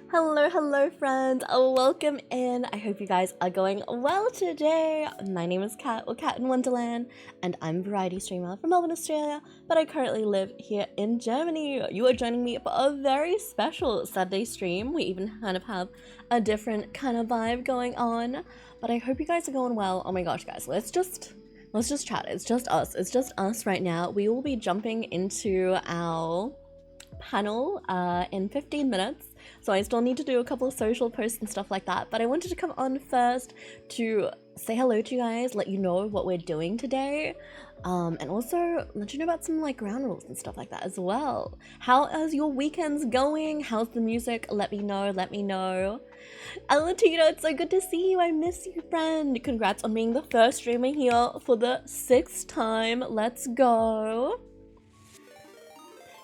Hello friends, welcome in. I hope you guys are going well today. My name is Kat, or Kat in Wonderland, and I'm a variety streamer from Melbourne, Australia, but I currently live here in Germany. You are joining me for a very special Saturday stream. We even kind of have a different kind of vibe going on, but I hope you guys are going well. Oh my gosh, guys, let's just chat. It's just us right now. We will be jumping into our panel in 15 minutes, so I still need to do a couple of social posts and stuff like that, but I wanted to come on first to say hello to you guys, let you know what we're doing today, and also let you know about some like ground rules and stuff like that as well. How is your weekends going? How's the music? Let me know. Alatina, it's so good to see you. I miss you, friend. Congrats on being the first streamer here for the 6th time. Let's go.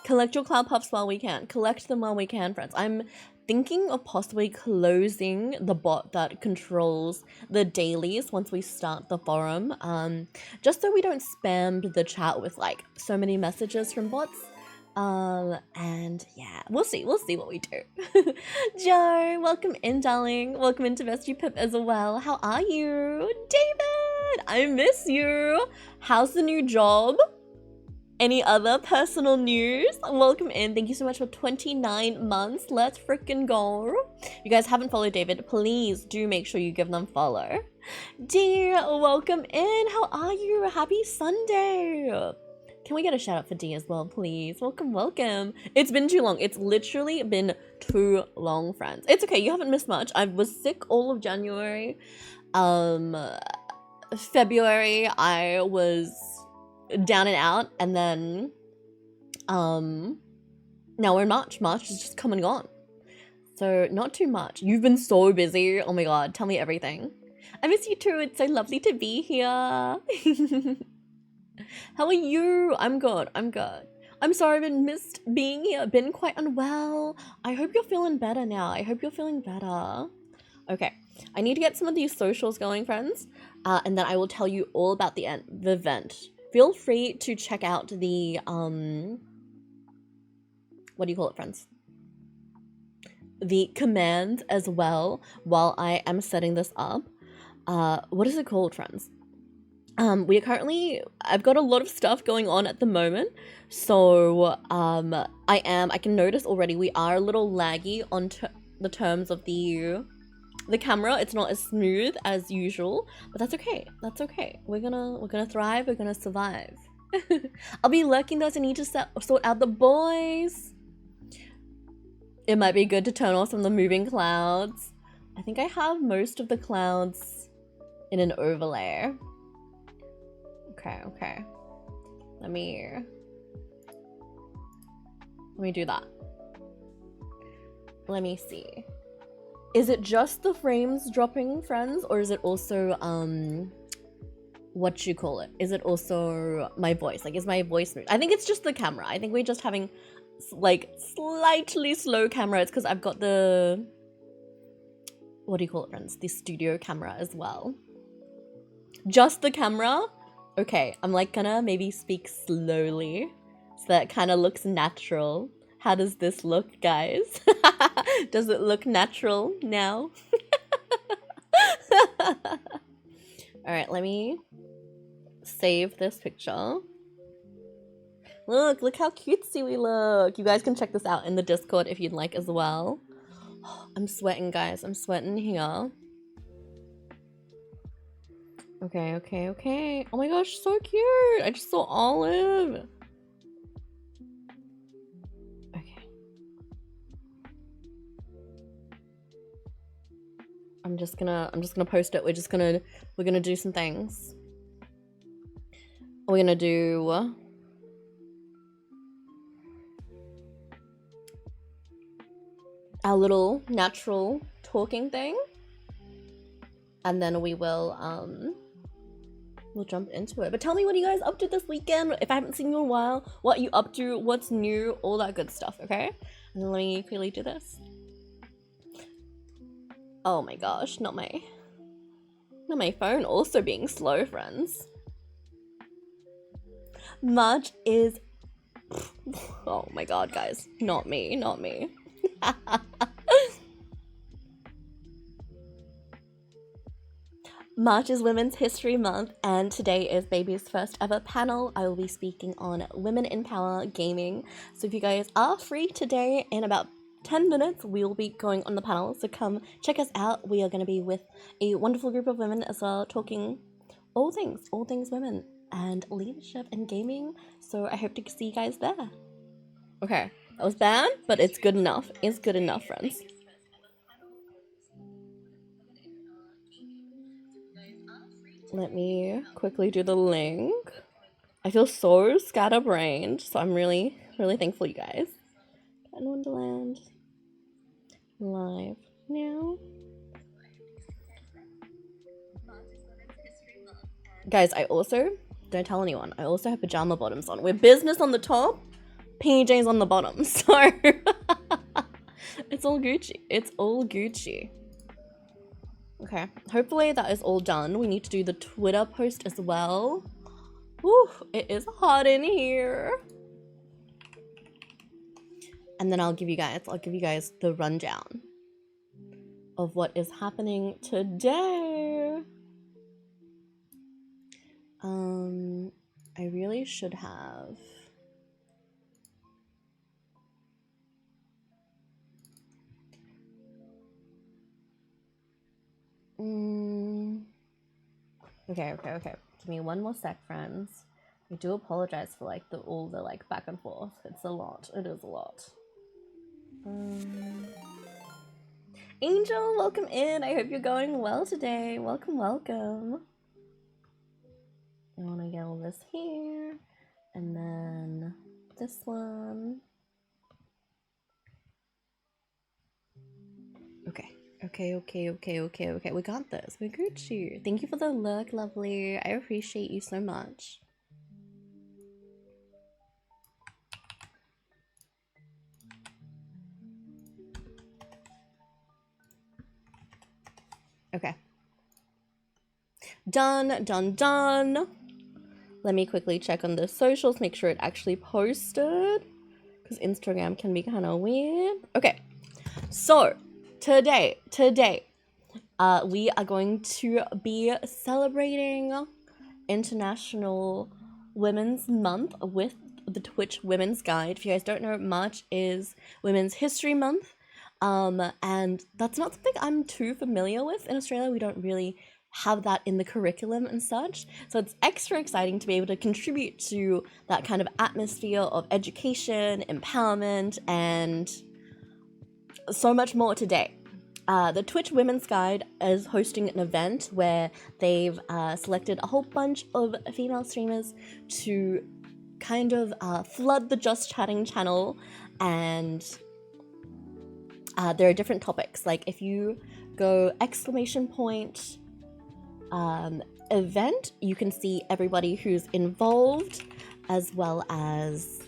Collect your cloud puffs while we can. Collect them while we can, friends. I'm thinking of possibly closing the bot that controls the dailies once we start the forum, just so we don't spam the chat with like so many messages from bots. And yeah, we'll see what we do. Joe, welcome in, darling. Welcome into Bestie Pip as well. How are you? David, I miss you. How's the new job? Any other personal news? Welcome in. Thank you so much for 29 months. Let's freaking go. If you guys haven't followed David, please do make sure you give them follow. Dear, welcome in. How are you? Happy Sunday. Can we get a shout out for D as well, please? Welcome. It's been too long. It's literally been too long, friends. It's okay. You haven't missed much. I was sick all of January. February, I was down and out, and then now we're in March. March is just come and gone, so not too much. You've been so busy. Oh my god, tell me everything. I miss you too. It's so lovely to be here. How are you? I'm good. I'm sorry I've been missed being here. Been quite unwell. I hope you're feeling better now. I hope you're feeling better. Okay, I need to get some of these socials going, friends, and then I will tell you all about the event. Feel free to check out the, what do you call it, friends? The command as well while I am setting this up. What is it called, friends? We are currently, I've got a lot of stuff going on at the moment. So, I can notice already we are a little laggy on the terms of the camera. It's not as smooth as usual, but that's okay. We're gonna thrive. We're gonna survive. I'll be lurking those. I need to sort out the boys. It might be good to turn off some of the moving clouds. I think I have most of the clouds in an overlay. Okay. Let me do that. Let me see. Is it just the frames dropping, friends? Or is it also, what you call it? Is it also my voice? Like, is my voice smooth? I think it's just the camera. I think we're just having, like, slightly slow camera. It's because I've got the, what do you call it, friends? The studio camera as well. Just the camera? Okay, I'm, like, gonna maybe speak slowly so that it kind of looks natural. How does this look, guys? Does it look natural now? Alright, let me save this picture. Look how cutesy we look. You guys can check this out in the Discord if you'd like as well. I'm sweating, guys. I'm sweating here. Okay. Oh my gosh, so cute. I just saw Olive. I'm just gonna post it. We're gonna do some things. We're gonna do our little natural talking thing, and then we will we'll jump into it. But tell me, what are you guys up to this weekend? If I haven't seen you in a while, what are you up to? What's new? All that good stuff. Okay, and then let me quickly do this. Oh my gosh, not my phone also being slow, friends. March is, oh my god, guys, not me. March is Women's History Month, and today is Baby's first ever panel. I will be speaking on Women in Power Gaming. So if you guys are free today, in about 10 minutes, we will be going on the panel. So come check us out. We are going to be with a wonderful group of women as well, talking all things women and leadership and gaming. So I hope to see you guys there. Okay, that was bad, but it's good enough. It's good enough, friends. Let me quickly do the link. I feel so scatterbrained, so I'm really, really thankful, you guys. And Wonderland live now. Guys, I also, don't tell anyone, I also have pajama bottoms on. We're business on the top, PJs on the bottom, so it's all Gucci. It's all Gucci. Okay, hopefully that is all done. We need to do the Twitter post as well. Woo, it is hot in here. And then I'll give you guys the rundown of what is happening today. I really should have. Okay. Give me one more sec, friends. I do apologize for like all the back and forth. It's a lot. It is a lot. Angel, welcome in. I hope you're going well today. Welcome. I want to get all this here, and then this one. Okay. We got this. We got you. Thank you for the look, lovely. I appreciate you so much. Okay. Done. Let me quickly check on the socials, make sure it actually posted, because Instagram can be kind of weird. Okay, so today, we are going to be celebrating International Women's Month with the Twitch Women's Guide. If you guys don't know, March is Women's History Month, and that's not something I'm too familiar with. In Australia, we don't really have that in the curriculum and such, so it's extra exciting to be able to contribute to that kind of atmosphere of education, empowerment, and so much more today. The Twitch Women's Guide is hosting an event where they've selected a whole bunch of female streamers to kind of flood the Just Chatting channel, and there are different topics. Like if you go event, you can see everybody who's involved, as well as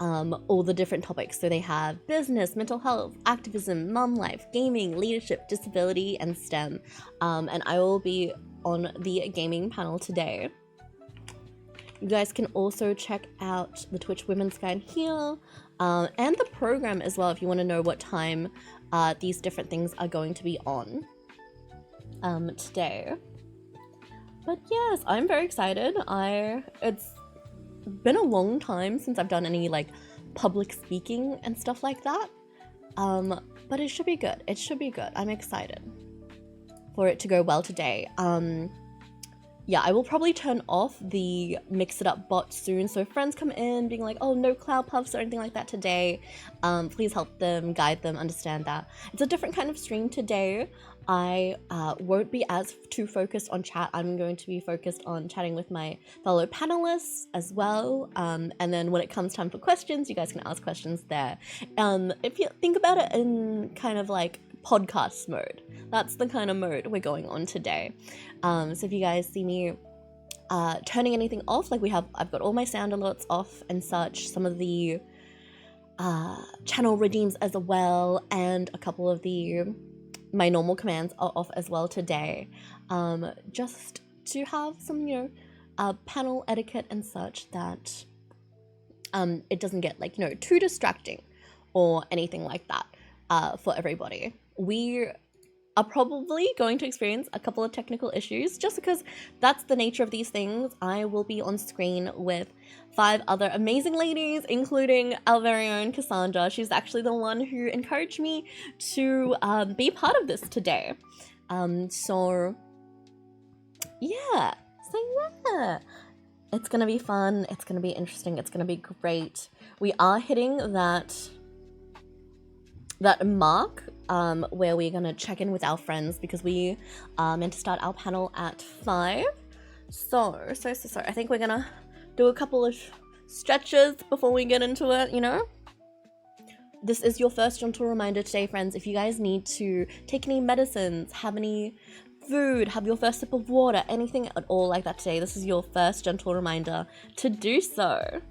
all the different topics. So they have business, mental health, activism, mom life, gaming, leadership, disability, and STEM. And I will be on the gaming panel today. You guys can also check out the Twitch Women's Guide here, and the program as well if you want to know what time these different things are going to be on today. But yes, I'm very excited. It's been a long time since I've done any public speaking and stuff like that, but it should be good. I'm excited for it to go well today. Yeah, I will probably turn off the Mix It Up bot soon, so if friends come in being like, oh, no cloud puffs or anything like that today, please help them, guide them, understand that it's a different kind of stream today. I won't be as too focused on chat. I'm going to be focused on chatting with my fellow panelists as well, and then when it comes time for questions, you guys can ask questions there. If you think about it in kind of podcast mode, that's the kind of mode we're going on today. So if you guys see me turning anything off, I've got all my sound alerts off and such, some of the channel redeems as well, and a couple of my normal commands are off as well today, just to have some panel etiquette and such, that it doesn't get too distracting or anything like that for everybody. We are probably going to experience a couple of technical issues just because that's the nature of these things. I will be on screen with 5 other amazing ladies, including our very own Cassandra. She's actually the one who encouraged me to be part of this today. So yeah, it's gonna be fun, it's gonna be interesting, it's gonna be great. We are hitting that mark where we're gonna check in with our friends because we are meant to start our panel at 5. So I think we're gonna do a couple of stretches before we get into it, you know? This is your first gentle reminder today, friends. If you guys need to take any medicines, have any food, have your first sip of water, anything at all like that today, this is your first gentle reminder to do so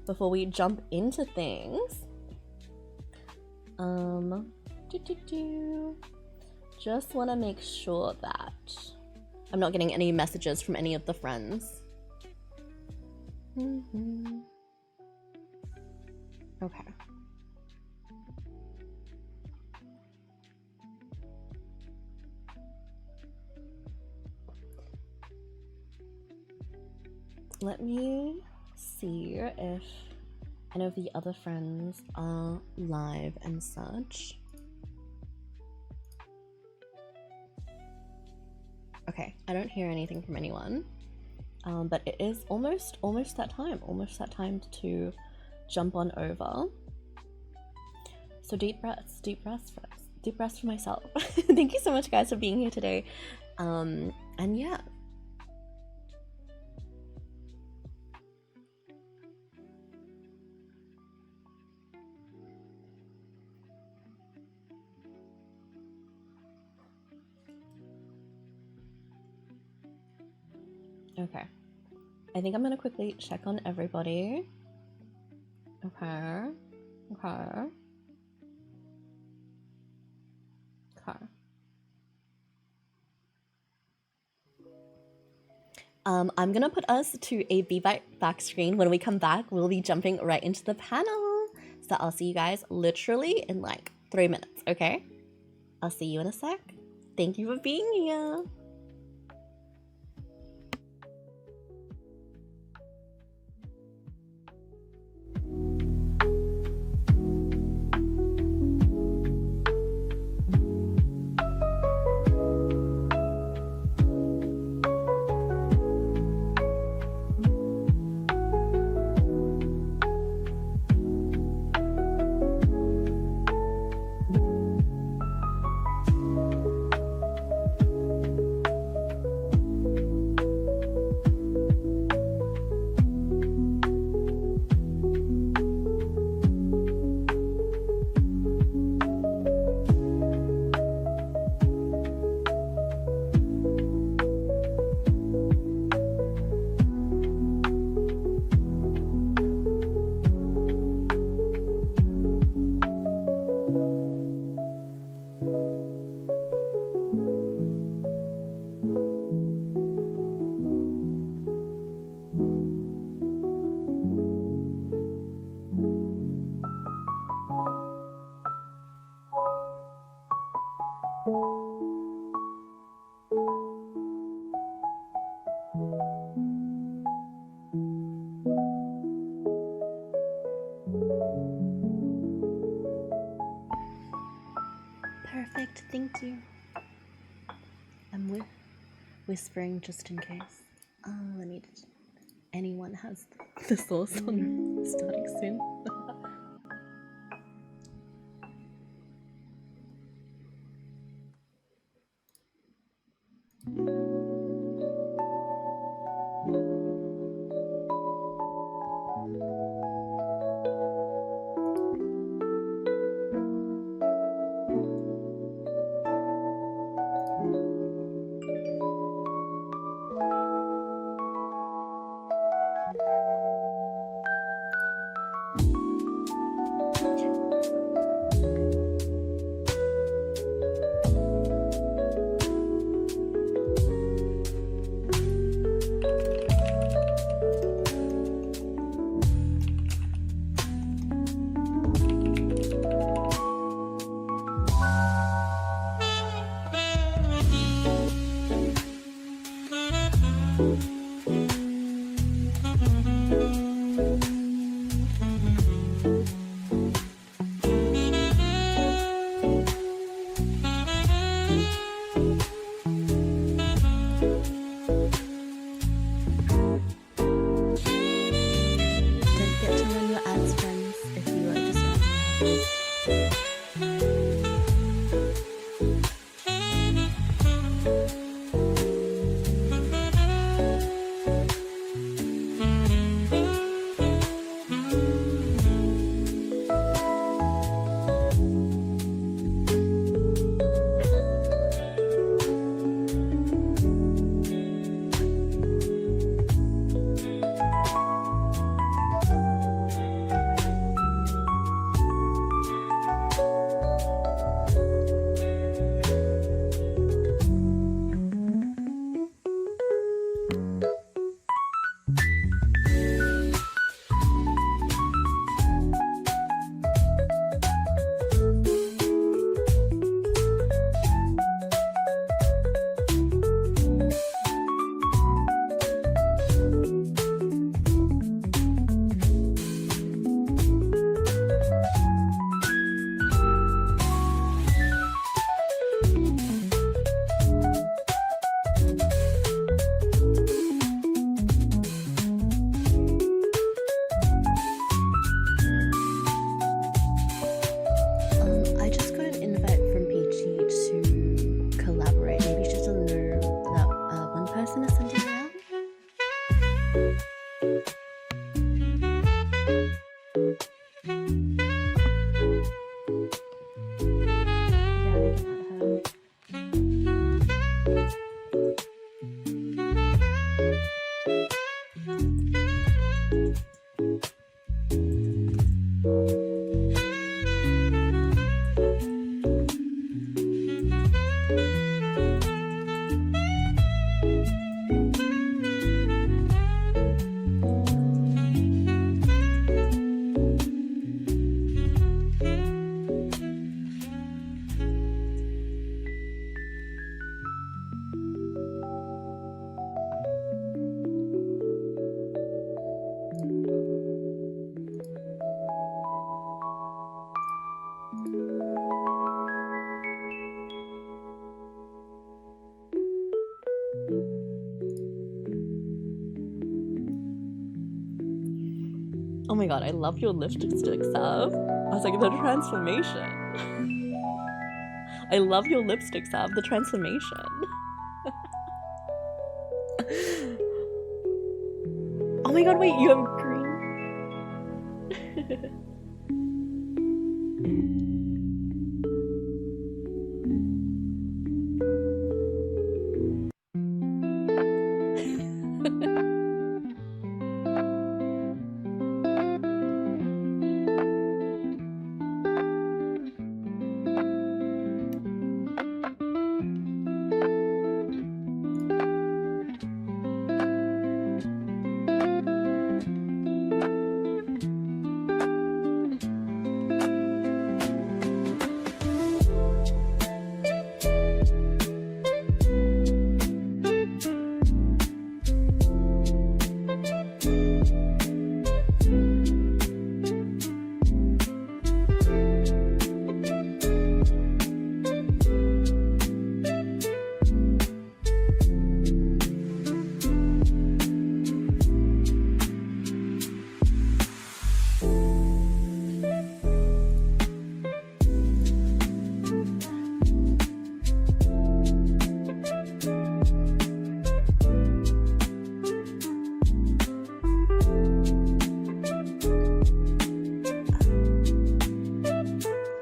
before we jump into things. Just want to make sure that I'm not getting any messages from any of the friends. Okay. Let me see if any of the other friends are live and such. Okay, I don't hear anything from anyone, but it is almost that time to jump on over. So deep breaths for myself. Thank you so much, guys, for being here today. And yeah. Okay, I think I'm gonna quickly check on everybody. Okay. I'm gonna put us to a back screen. When we come back, we'll be jumping right into the panel. So I'll see you guys literally in like 3 minutes, okay? I'll see you in a sec. Thank you for being here. Perfect, thank you. I'm whispering just in case. I need it. Anyone has the source on starting soon. Yeah, I can let her. Oh my god, I love your lipstick, Sav. I was like, the transformation. I love your lipstick, Sav. The transformation. Oh my god, wait, you have green.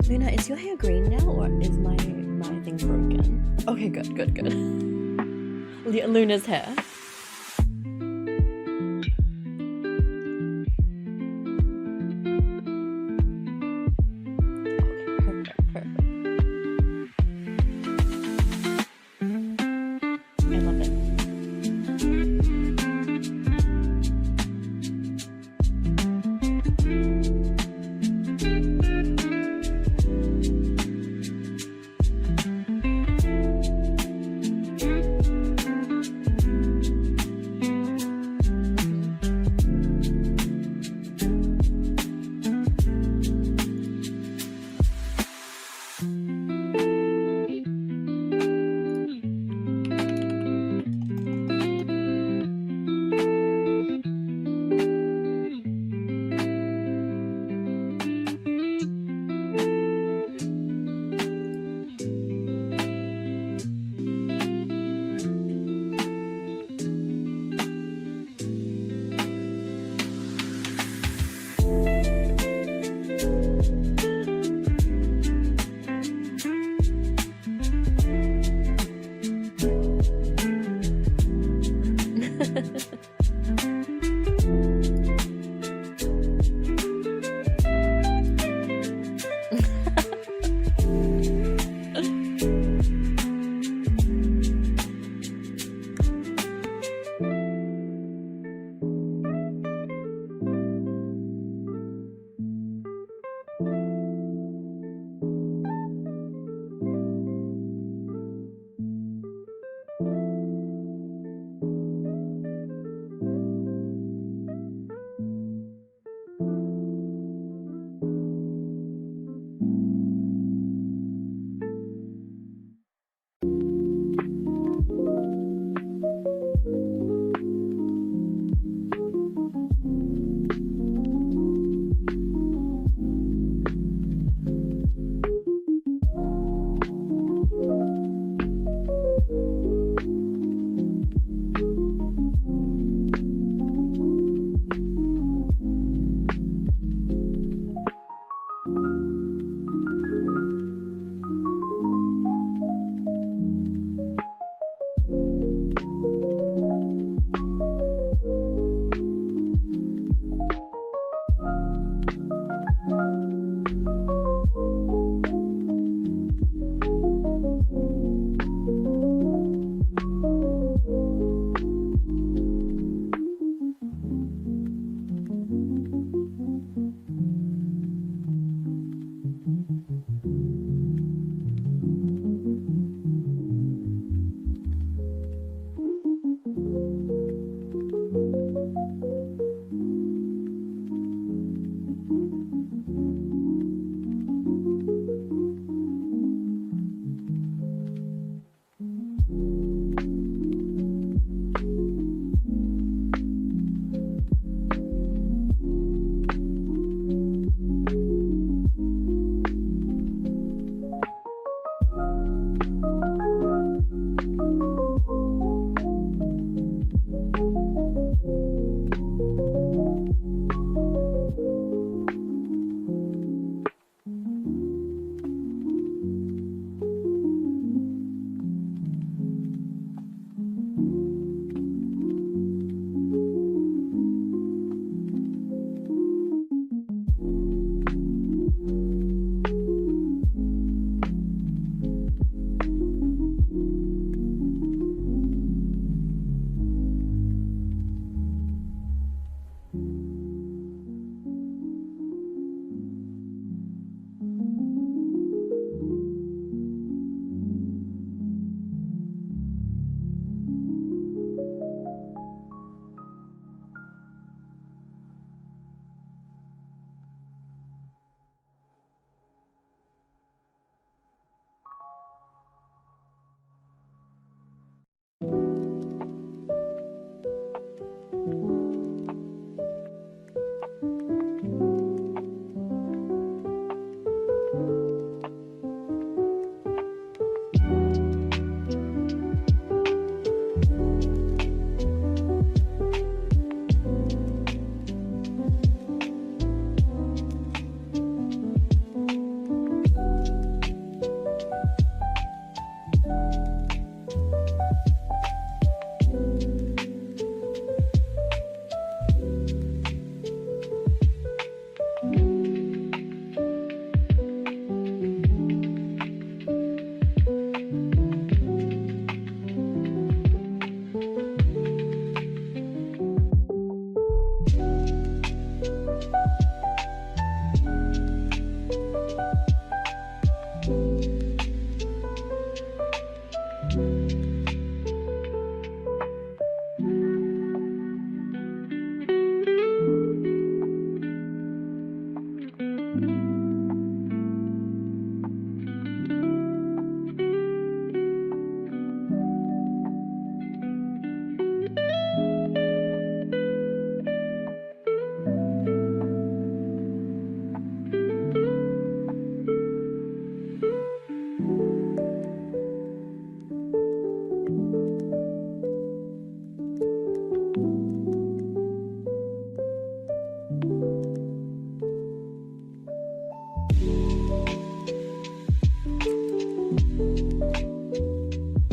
Luna, is your hair green now, or is my thing broken? Okay, good. Luna's hair. Okay, perfect. I love it.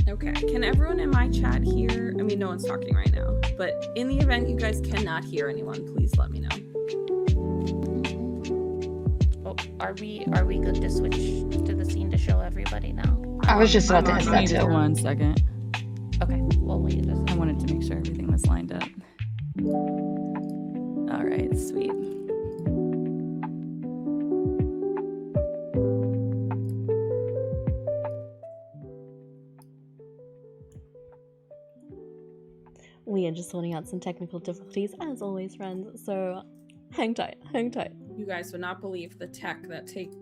Okay, can everyone in my chat hear? I mean, no one's talking right now, but in the event you guys cannot hear anyone, please let me know. Oh, are we good to switch to the scene to show everybody now? I was just about to hit that Wait too. 1 second. Okay, we'll wait a second. I wanted to make sure everything was lined up. All right, sweet. We are just sorting out some technical difficulties, as always, friends. So hang tight, hang tight. You guys would not believe the tech that takes.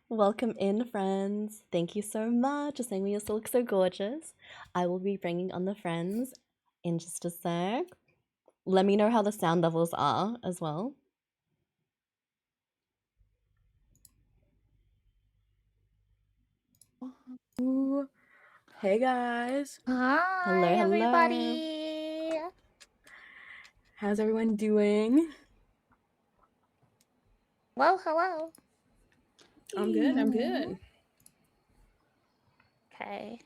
Welcome in, friends. Thank you so much for saying we still look so gorgeous. I will be bringing on the friends in just a sec. Let me know how the sound levels are as well. Ooh. Hey guys. Hi, Hello, hello. everybody. How's everyone doing? Well, hello. I'm good, I'm good. Okay.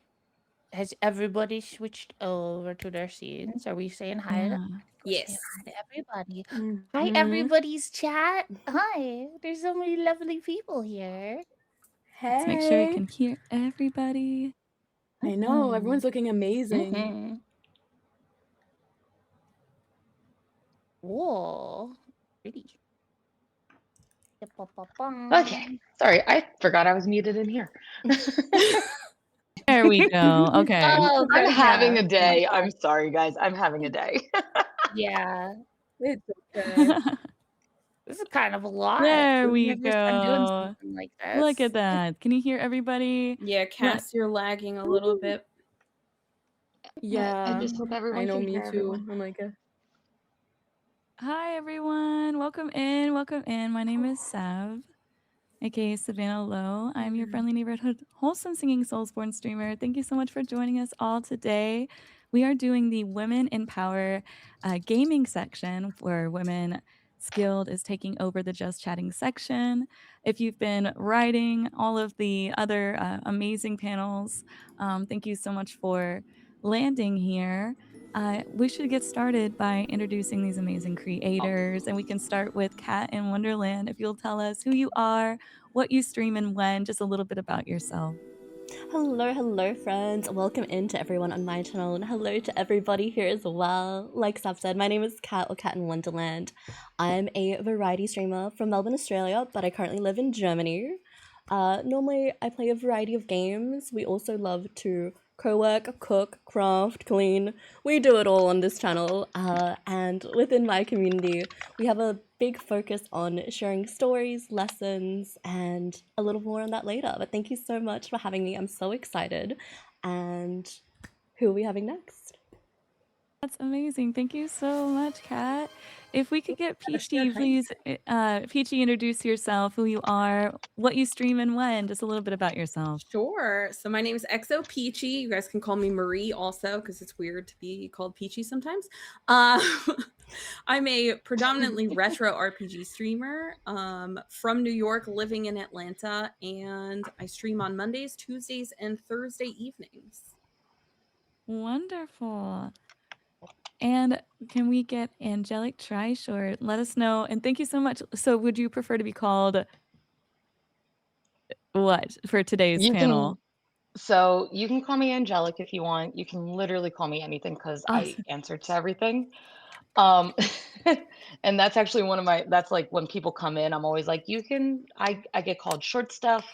Has everybody switched over to their scenes? Are we saying hi? Yeah. Yes. Saying hi to everybody. Mhm. Hi, everybody's chat. Hi. There's so many lovely people here. Let's make sure I Hey. can hear everybody. I know, everyone's looking amazing. Mm-hmm. Whoa. Pretty. Okay, sorry, I forgot I was muted in here. There we go. Okay. Oh, I'm good having a job. day. I'm sorry, guys. I'm having a day. Yeah. It's okay. This is kind of a lot. There We've we never been doing go. something like this. Look at that. Can you hear everybody? Yeah, Cass, you're lagging a little bit. Yeah, I just hope everyone I know, can me hear too. everyone. I'm like, Hi, everyone. Welcome in. Welcome in. My name is Sav, aka Savannah Lowe. I'm your friendly neighborhood wholesome singing Soulsborne streamer. Thank you so much for joining us all today. We are doing the Women in Power gaming section where Women Skilled is taking over the Just Chatting section. If you've been writing all of the other amazing panels, thank you so much for landing here. We should get started by introducing these amazing creators, and we can start with Kat in Wonderland. If you'll tell us who you are, what you stream and when, just a little bit about yourself. Hello, hello, friends. Welcome in to everyone on my channel, and hello to everybody here as well. Like Sav said, my name is Kat or Kat in Wonderland. I'm a variety streamer from Melbourne, Australia, but I currently live in Germany. Normally, I play a variety of games. We also love to co-work, cook, craft, clean. We do it all on this channel. And within my community, we have a big focus on sharing stories, lessons, and a little more on that later. But thank you so much for having me. I'm so excited. And who are we having next? That's amazing. Thank you so much, Kat. If we could get A shared Peachy, height. please, Peachy, introduce yourself, who you are, what you stream and when, just a little bit about yourself. Sure. So my name is XO Peachy. You guys can call me Marie also, because it's weird to be called Peachy sometimes. I'm a predominantly retro RPG streamer from New York, living in Atlanta, and I stream on Mondays, Tuesdays, and Thursday evenings. Wonderful. And can we get Angelic Tryshort? Let us know. And thank you so much. So would you prefer to be called what for today's You can panel? So you can call me Angelic if you want. You can literally call me anything because I Awesome. answer to everything. Um, and that's actually that's like when people come in, I'm always like, I get called short stuff,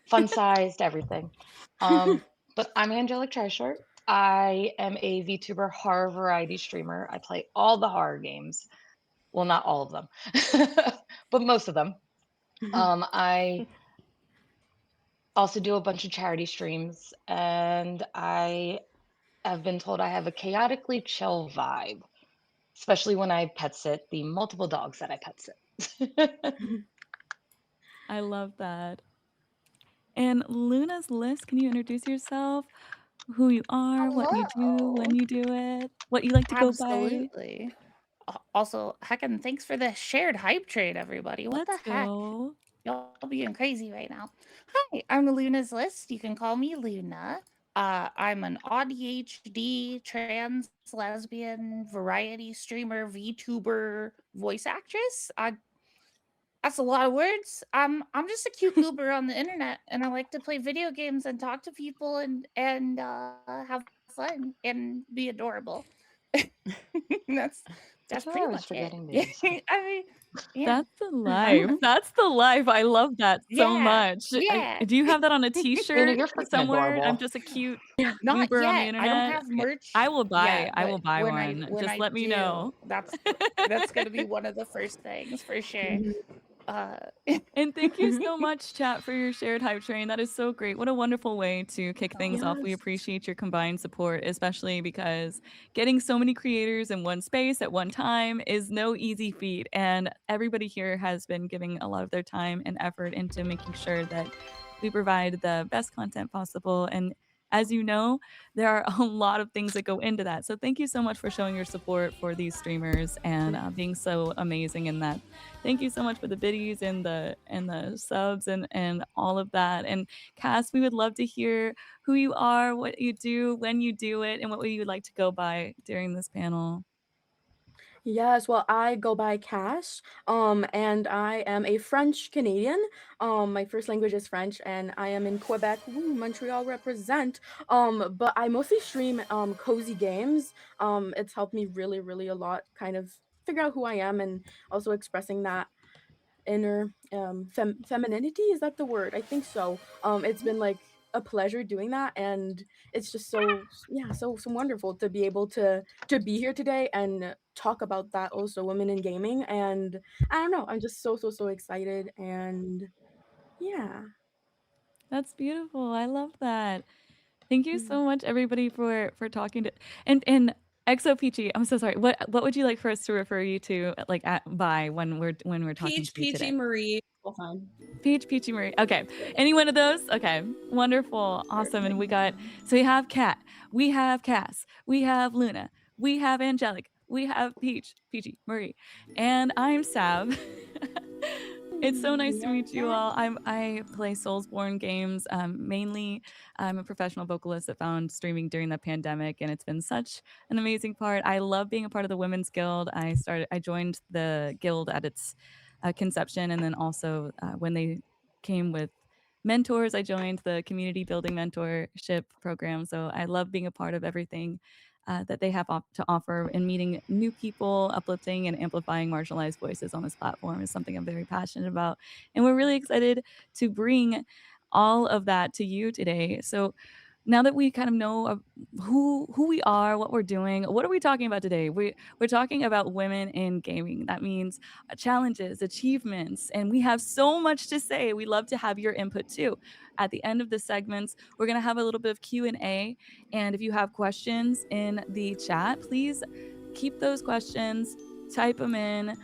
fun sized, everything. But I'm Angelic Tryshort. I am a VTuber horror variety streamer. I play all the horror games. Well, not all of them, but most of them. I also do a bunch of charity streams, and I have been told I have a chaotically chill vibe, especially when I pet sit the multiple dogs that I pet sit. I love that. And Luna's List, can you introduce yourself? Who you are, what you do, Hello. when you do it, what you like to go by? Absolutely. Also, heckin' thanks for the shared hype train, everybody. What the Let's heck? go. Y'all being crazy right now. Hi, I'm Luna's List. You can call me Luna. I'm an ADHD, trans, lesbian, variety streamer, VTuber, voice actress. That's a lot of words. I'm just a cute goober on the internet, and I like to play video games and talk to people and have fun and be adorable. that's I that's feel I pretty was much it. forgetting baby stuff. I mean, yeah. That's the life. That's the life. I love that so Yeah, much. yeah. Do you have that on a Luna, t-shirt you're freaking somewhere? I'm adorable. just a cute Not goober on the yet. I don't internet. have Okay. merch I will yet, buy but one. when Just I let me do, know. that's gonna be one of the first things for sure. Uh, And thank you so much, chat, for your shared hype train. That is so great. What a wonderful way to kick things off. We Yes. appreciate your combined support, especially because getting so many creators in one space at one time is no easy feat. And everybody here has been giving a lot of their time and effort into making sure that we provide the best content possible. And as you know, there are a lot of things that go into that. So thank you so much for showing your support for these streamers and being so amazing in that. Thank you so much for the biddies and the subs and all of that. And Cass, we would love to hear who you are, what you do, when you do it, and what you would like to go by during this panel. Yes, well, I go by Cash, and I am a French Canadian. My first language is French, and I am in Quebec. Woo, Montreal represent. But I mostly stream cozy games. It's helped me really, really a lot, kind of figure out who I am, and also expressing that inner femininity. Is that the word? I think so. It's been like a pleasure doing that, and it's just so yeah, so wonderful to be able to be here today and talk about that, also women in gaming. And I don't know, I'm just so excited. And yeah. That's beautiful. I love that. Thank you Mm. so much, everybody, for talking to and XO Peachy. I'm so sorry. What would you like for us to refer you to like by when we're talking to Peach, you Peachy, today? Marie. All fine. Peach, Peachy Marie. Okay. Any one of those? Okay. Wonderful. Awesome. And we got, so we have Kat, we have Cass, we have Luna, we have Angelic, we have Peach, Peachy Marie, and I'm Sav. It's so nice to meet you all. I play Soulsborne games. Mainly, I'm a professional vocalist that found streaming during the pandemic, and it's been such an amazing part. I love being a part of the Women's Guild. I joined the guild at its conception, and then also when they came with mentors, I joined the community building mentorship program. So I love being a part of everything that they have to offer, and meeting new people, uplifting and amplifying marginalized voices on this platform is something I'm very passionate about. And we're really excited to bring all of that to you today. So now that we kind of know who we are, what we're doing, what are we talking about today? We're talking about women in gaming. That means challenges, achievements, and we have so much to say. We love to have your input too. At the end of the segments, we're gonna have a little bit of Q&A, and if you have questions in the chat, please keep those questions, type them in.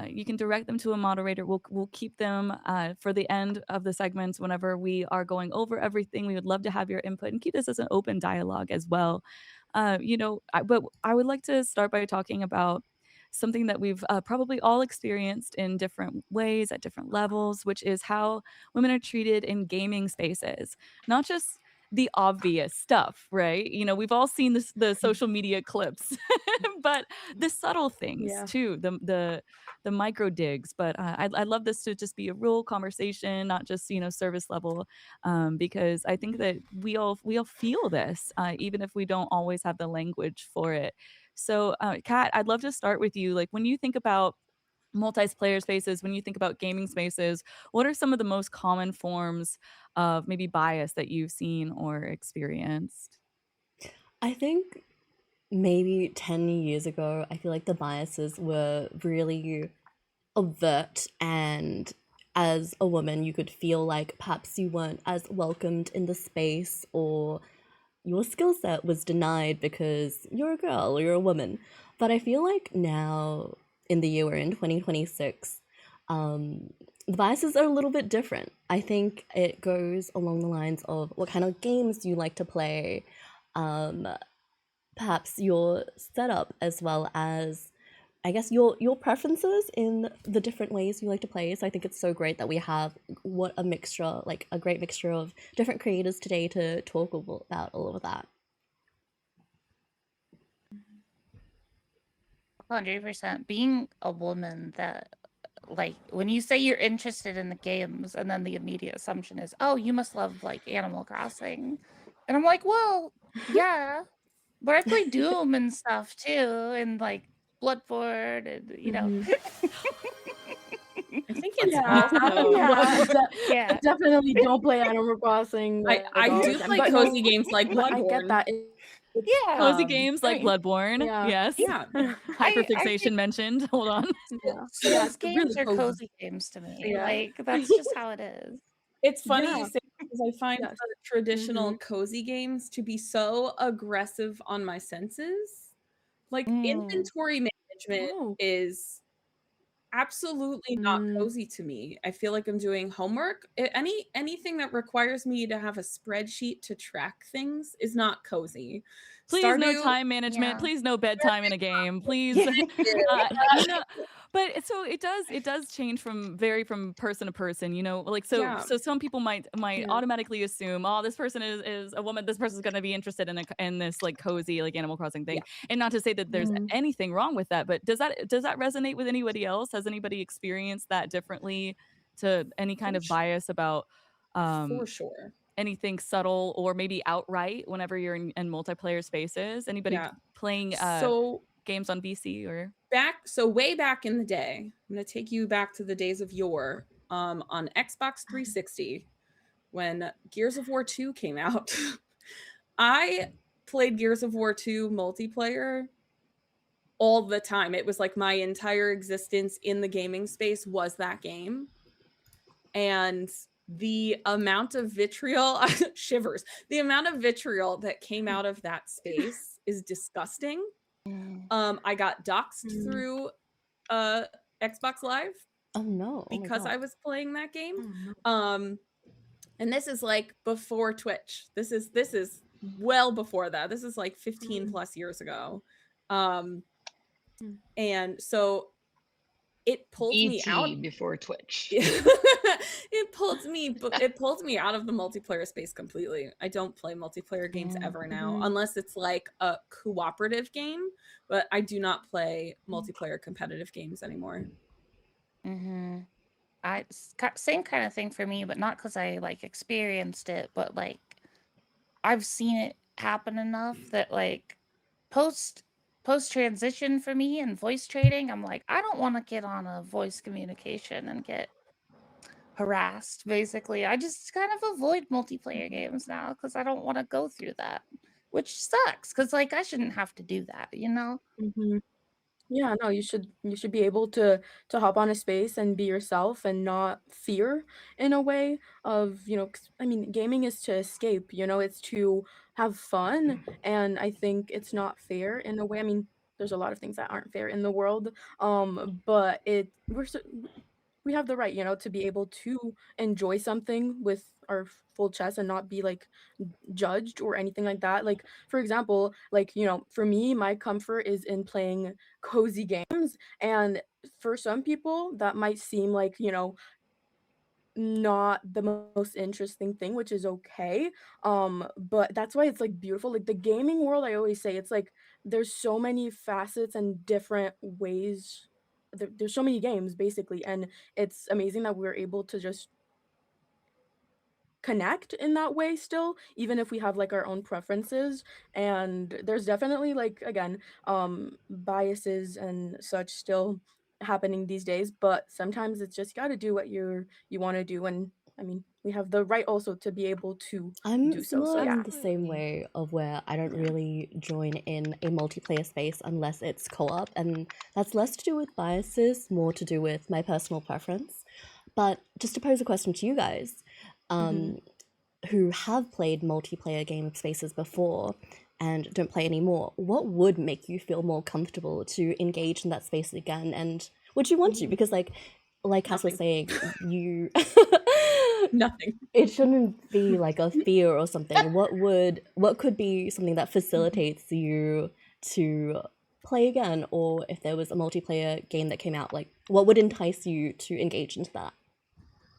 You can direct them to a moderator. We'll keep them for the end of the segments whenever we are going over everything. We would love to have your input and keep this as an open dialogue as well. But I would like to start by talking about something that we've probably all experienced in different ways at different levels, which is how women are treated in gaming spaces. Not just the obvious stuff, right? We've all seen the social media clips, but the subtle things Yeah. too, the micro digs. But I'd love this to just be a real conversation, not just surface level, because I think that we all feel this, even if we don't always have the language for it. So, Kat, I'd love to start with you. Like when you think about multiplayer spaces, when you think about gaming spaces, what are some of the most common forms of maybe bias that you've seen or experienced? I think maybe 10 years ago, I feel like the biases were really overt, and as a woman, you could feel like perhaps you weren't as welcomed in the space, or your skill set was denied because you're a girl or you're a woman. But I feel like now, in the year we're in, 2026, the biases are a little bit different. I think it goes along the lines of what kind of games you like to play, um, perhaps your setup, as well as I guess your preferences in the different ways you like to play. So I think it's so great that we have a great mixture of different creators today to talk about all of that. 100%. Being a woman that, like, when you say you're interested in the games, and then the immediate assumption is, oh, you must love, like, Animal Crossing. And I'm like, well, yeah. But I play Doom and stuff too, and, like, Bloodborne, and, Mhm. I think it's Yeah, also Yeah. definitely don't play Animal Crossing. I all the do time. play But cozy games like but I get Bloodborne. that. Yeah. Cozy Um, games like right. Bloodborne. Yeah. Yes. yeah, I Hyperfixation think mentioned. Hold on. Yeah. Souls games really are cozy. cozy games to me. Yeah. Like, that's just how it is. It's funny Yeah. you say that because I find Yes. the traditional cozy games to be so aggressive on my senses. Like inventory management Oh. is absolutely not cozy to me. I feel like I'm doing homework. Anything that requires me to have a spreadsheet to track things is not cozy. Please no Stardew, time management. Yeah. Please no bedtime in a game. Please, thank you. you know. But so it does change from person to person. Like Yeah. so some people might Yeah. automatically assume, oh, this person is a woman. This person's going to be interested in this like cozy like Animal Crossing thing. And not to say that there's anything wrong with that, but does that resonate with anybody else? Has anybody experienced that differently to any kind of bias about For sure. anything subtle or maybe outright whenever you're in multiplayer spaces? Anybody Yeah. playing So games on VC or? way back in the day, I'm going to take you back to the days of yore, on Xbox 360 when Gears of War 2 came out. I played Gears of War 2 multiplayer all the time. It was like my entire existence in the gaming space was that game. And the amount of vitriol, shivers, the amount of vitriol that came out of that space is disgusting. I got doxxed through Xbox Live Oh no! because my I God. was playing that game. Oh, no. And this is like before Twitch. This is well before that. This is like 15 plus years ago. And so it pulled me out before Twitch. it pulled me out of the multiplayer space completely. I don't play multiplayer games ever now, unless it's like a cooperative game, but I do not play multiplayer competitive games anymore. Same kind of thing for me, but not because I like experienced it, but like I've seen it happen enough that like post transition for me and voice trading, I'm like, I don't want to get on a voice communication and get harassed, basically. I just kind of avoid multiplayer games now because I don't want to go through that, which sucks because, like, I shouldn't have to do that, you know? Mhm. Yeah, no, you should be able to hop on a space and be yourself and not fear in a way of, 'cause, I mean, gaming is to escape, it's to have fun, and I think it's not fair in a way. I mean, there's a lot of things that aren't fair in the world, but we have the right, to be able to enjoy something with our full chest and not be like judged or anything like that. Like, for example, like, for me, my comfort is in playing cozy games. And for some people, that might seem like, not the most interesting thing, which is okay. But that's why it's like beautiful. Like the gaming world, I always say it's like there's so many facets and different ways. There's so many games basically, and it's amazing that we're able to just connect in that way still, even if we have like our own preferences. And there's definitely like again, biases and such still happening these days, but sometimes it's just got to do what you want to do. And I mean, we have the right also to be able to I'm do so. So similar yeah. in the same way of where I don't really join in a multiplayer space unless it's co-op, and that's less to do with biases, more to do with my personal preference. But just to pose a question to you guys, who have played multiplayer game spaces before and don't play anymore, what would make you feel more comfortable to engage in that space again? And would you want to? Because like Cass was saying, you Nothing. it shouldn't be like a fear or something. What could be something that facilitates you to play again? Or if there was a multiplayer game that came out, like what would entice you to engage into that?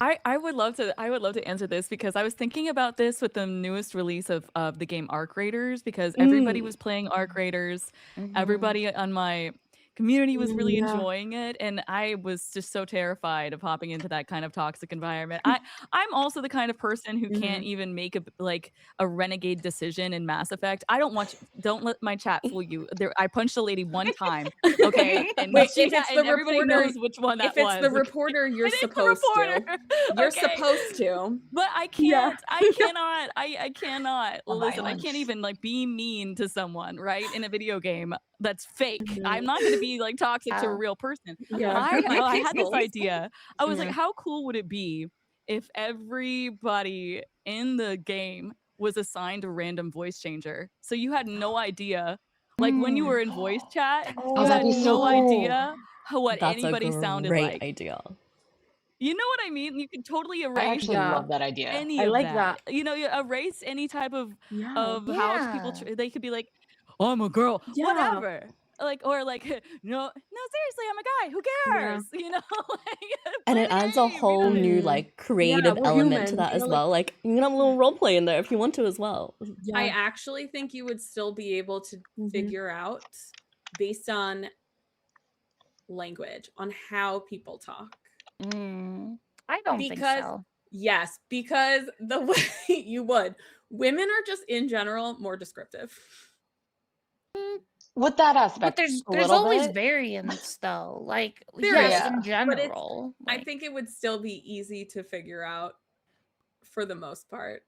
I would love to answer this because I was thinking about this with the newest release of the game Arc Raiders, because everybody was playing Arc Raiders. Everybody on my community was really Yeah. enjoying it, and I was just so terrified of hopping into that kind of toxic environment. I'm also the kind of person who can't even make a renegade decision in Mass Effect. I don't let my chat fool you. I punched a lady one time, okay? And Wait, she if it's the everybody reporter, knows which one that if it's was. the reporter, you're It is the supposed reporter. to. You're Okay. supposed to. But I can't. I cannot. I cannot. Listen, I can't Violence. even like be mean to someone, right? In a video game that's fake. I'm not going to be like toxic to a real person. Yeah. I had this Pixels. idea. I was like, Yeah. how cool would it be if everybody in the game was assigned a random voice changer? So you had no idea. Like when you were in voice chat, Oh, you that'd had be so no cool. idea what That's a anybody sounded great like. idea. You know what I mean? You could totally I erase actually Yeah. love that idea. any I of like that. that. You know, you erase any type of Yeah. how people they could be like, I'm a girl, Yeah. whatever. Like, or like, no, seriously, I'm a guy. Who Yeah. cares? You know, like, And play it the adds a game, you whole know? new like creative we're element to human, that as like well. Like you can have a little role play in there if you want to as well. I yeah. actually think you would still be able to figure out based on language, on how people talk. I don't think Because so. yes, because the way you would. Women are just in general more descriptive. With that But aspect, there's a little always bit. variance though. Like There yes, is, in but general. I Like, think it would still be easy to figure out for the most part.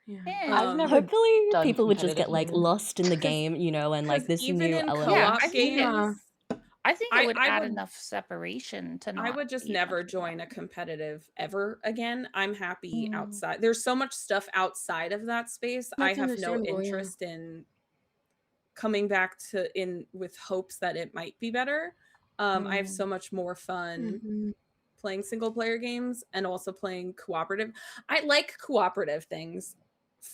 Yeah. I've never Hopefully done people would just get competitive like gaming. lost in the game, you know, and like Because this even new in element. Yeah, co-op I think it- games, I think it would I add would- enough separation to not. I would just be never much of a join a problem. competitive ever again. I'm happy Mm. outside. There's so much stuff outside of that space. I That's have no understandable, yeah. interest in coming back to with hopes that it might be better. I have so much more fun playing single player games and also playing cooperative. I like cooperative things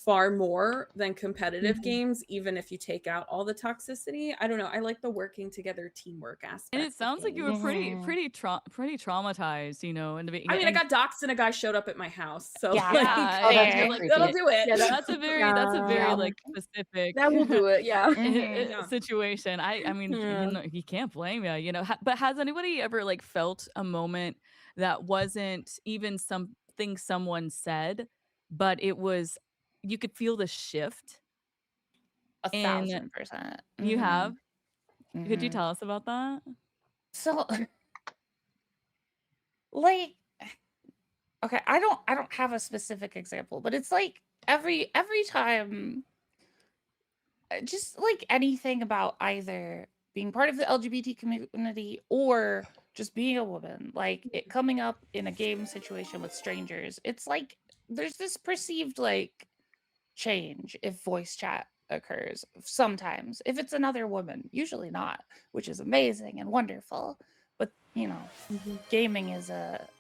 far more than competitive games, even if you take out all the toxicity. I don't know. I like the working together teamwork aspect. And it sounds like you were Mhm. pretty traumatized, you know. And I mean, I got doxxed and a guy showed up at my house. So Yeah. like, Yeah, Oh, that's fair. so like, creepy. that'll do it. Yeah, that's a very Yeah. like specific That will do it. Yeah. Yeah. situation. I mean, Yeah. you can't blame you know. But has anybody ever like felt a moment that wasn't even something someone said, but it was you could feel the shift? 1,000%. You have? Could you Mhm. tell us about that? So, like, Okay, I don't have a specific example, but it's like every time just like anything about either being part of the LGBT community or just being a woman, like it coming up in a game situation with strangers, it's like there's this perceived like change if voice chat occurs sometimes. If it's another woman, usually not, which is amazing and wonderful. But gaming is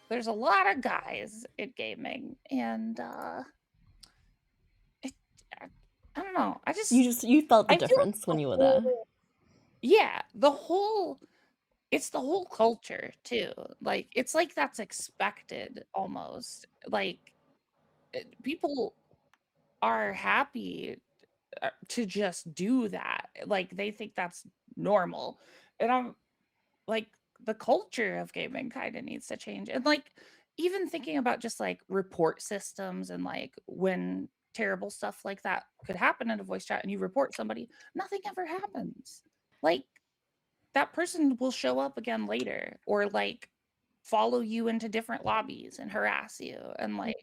there's a lot of guys in gaming, and it, I don't know. You felt the I feel like difference when you were there. yeah, it's the whole culture too. Like it's like that's expected almost. Like people are happy to just do that. Like they think that's normal. And I'm like the culture of gaming kind of needs to change. And like even thinking about just like report systems and like when terrible stuff like that could happen in a voice chat and you report somebody, nothing ever happens. Like that person will show up again later or like follow you into different lobbies and harass you and like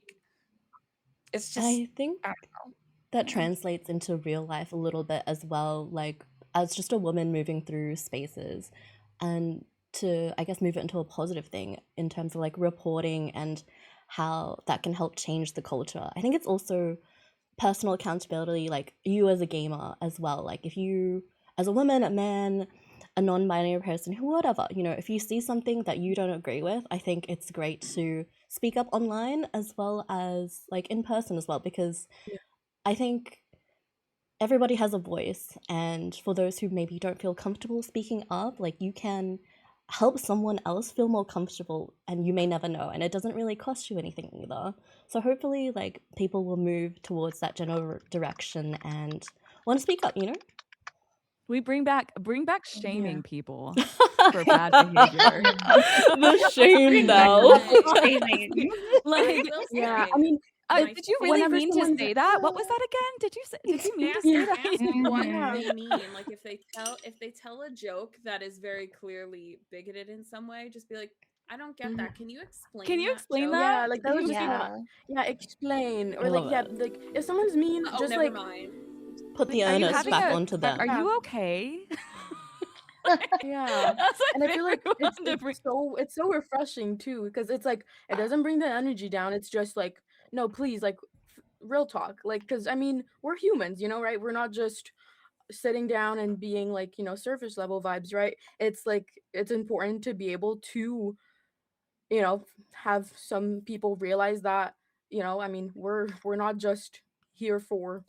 it's just I think I don't know. that Yeah. translates into real life a little bit as well, like as just a woman moving through spaces, and to, I guess, move it into a positive thing in terms of like reporting and how that can help change the culture. I think it's also personal accountability, like you as a gamer as well. Like if you, as a woman, a man, a non-binary person, who, whatever, if you see something that you don't agree with, I think it's great to speak up online as well as like in person as well, because I think everybody has a voice, and for those who maybe don't feel comfortable speaking up, like you can help someone else feel more comfortable, and you may never know, and it doesn't really cost you anything either. So hopefully like people will move towards that general direction and want to speak up. We bring back shaming people for bad behavior. The shame now. Like, Yeah, I mean, did you really whenever mean to someone's say that? What was that again? Did you mean to say Ask that? what Yeah. they mean. Like if they tell a joke that is very clearly bigoted in some way, just be like, I don't get that. Can you explain? Can you that explain joke? that? Yeah, like that was just explain, or I like love it. like if someone's mean, Oh, just never like mind. Put the Are you onus having back a? onto them. Are Yeah. you okay? Yeah. That's my And I feel like favorite one to bring. it's so refreshing too, because it's like it doesn't bring the energy down. It's just like, no, please, like real talk. Like, because I mean, we're humans, right? We're not just sitting down and being like, surface level vibes, right? It's like it's important to be able to, have some people realize that, I mean, we're not just here for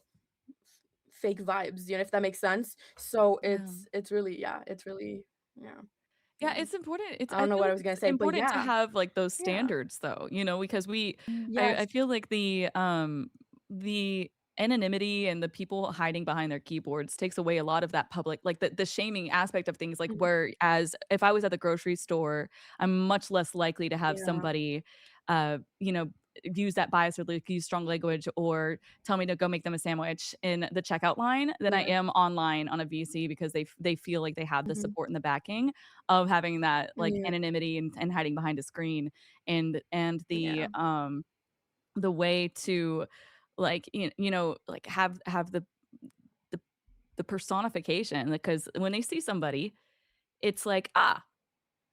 fake vibes, if that makes sense. So Yeah. it's really, it's really, yeah. Yeah, it's important. I don't know feel what I like was gonna it's say, but important to yeah. have like those Yeah. standards though, because I Yes. feel like the anonymity and the people hiding behind their keyboards takes away a lot of that public, like the shaming aspect of things, like whereas if I was at the grocery store, I'm much less likely to have Yeah. somebody use that bias or like use strong language or tell me to go make them a sandwich in the checkout line than I am online on a VC, because they feel like they have the support and the backing of having that like Yeah. anonymity and hiding behind a screen, and Yeah. the way to like like have the the personification, because when they see somebody, it's like,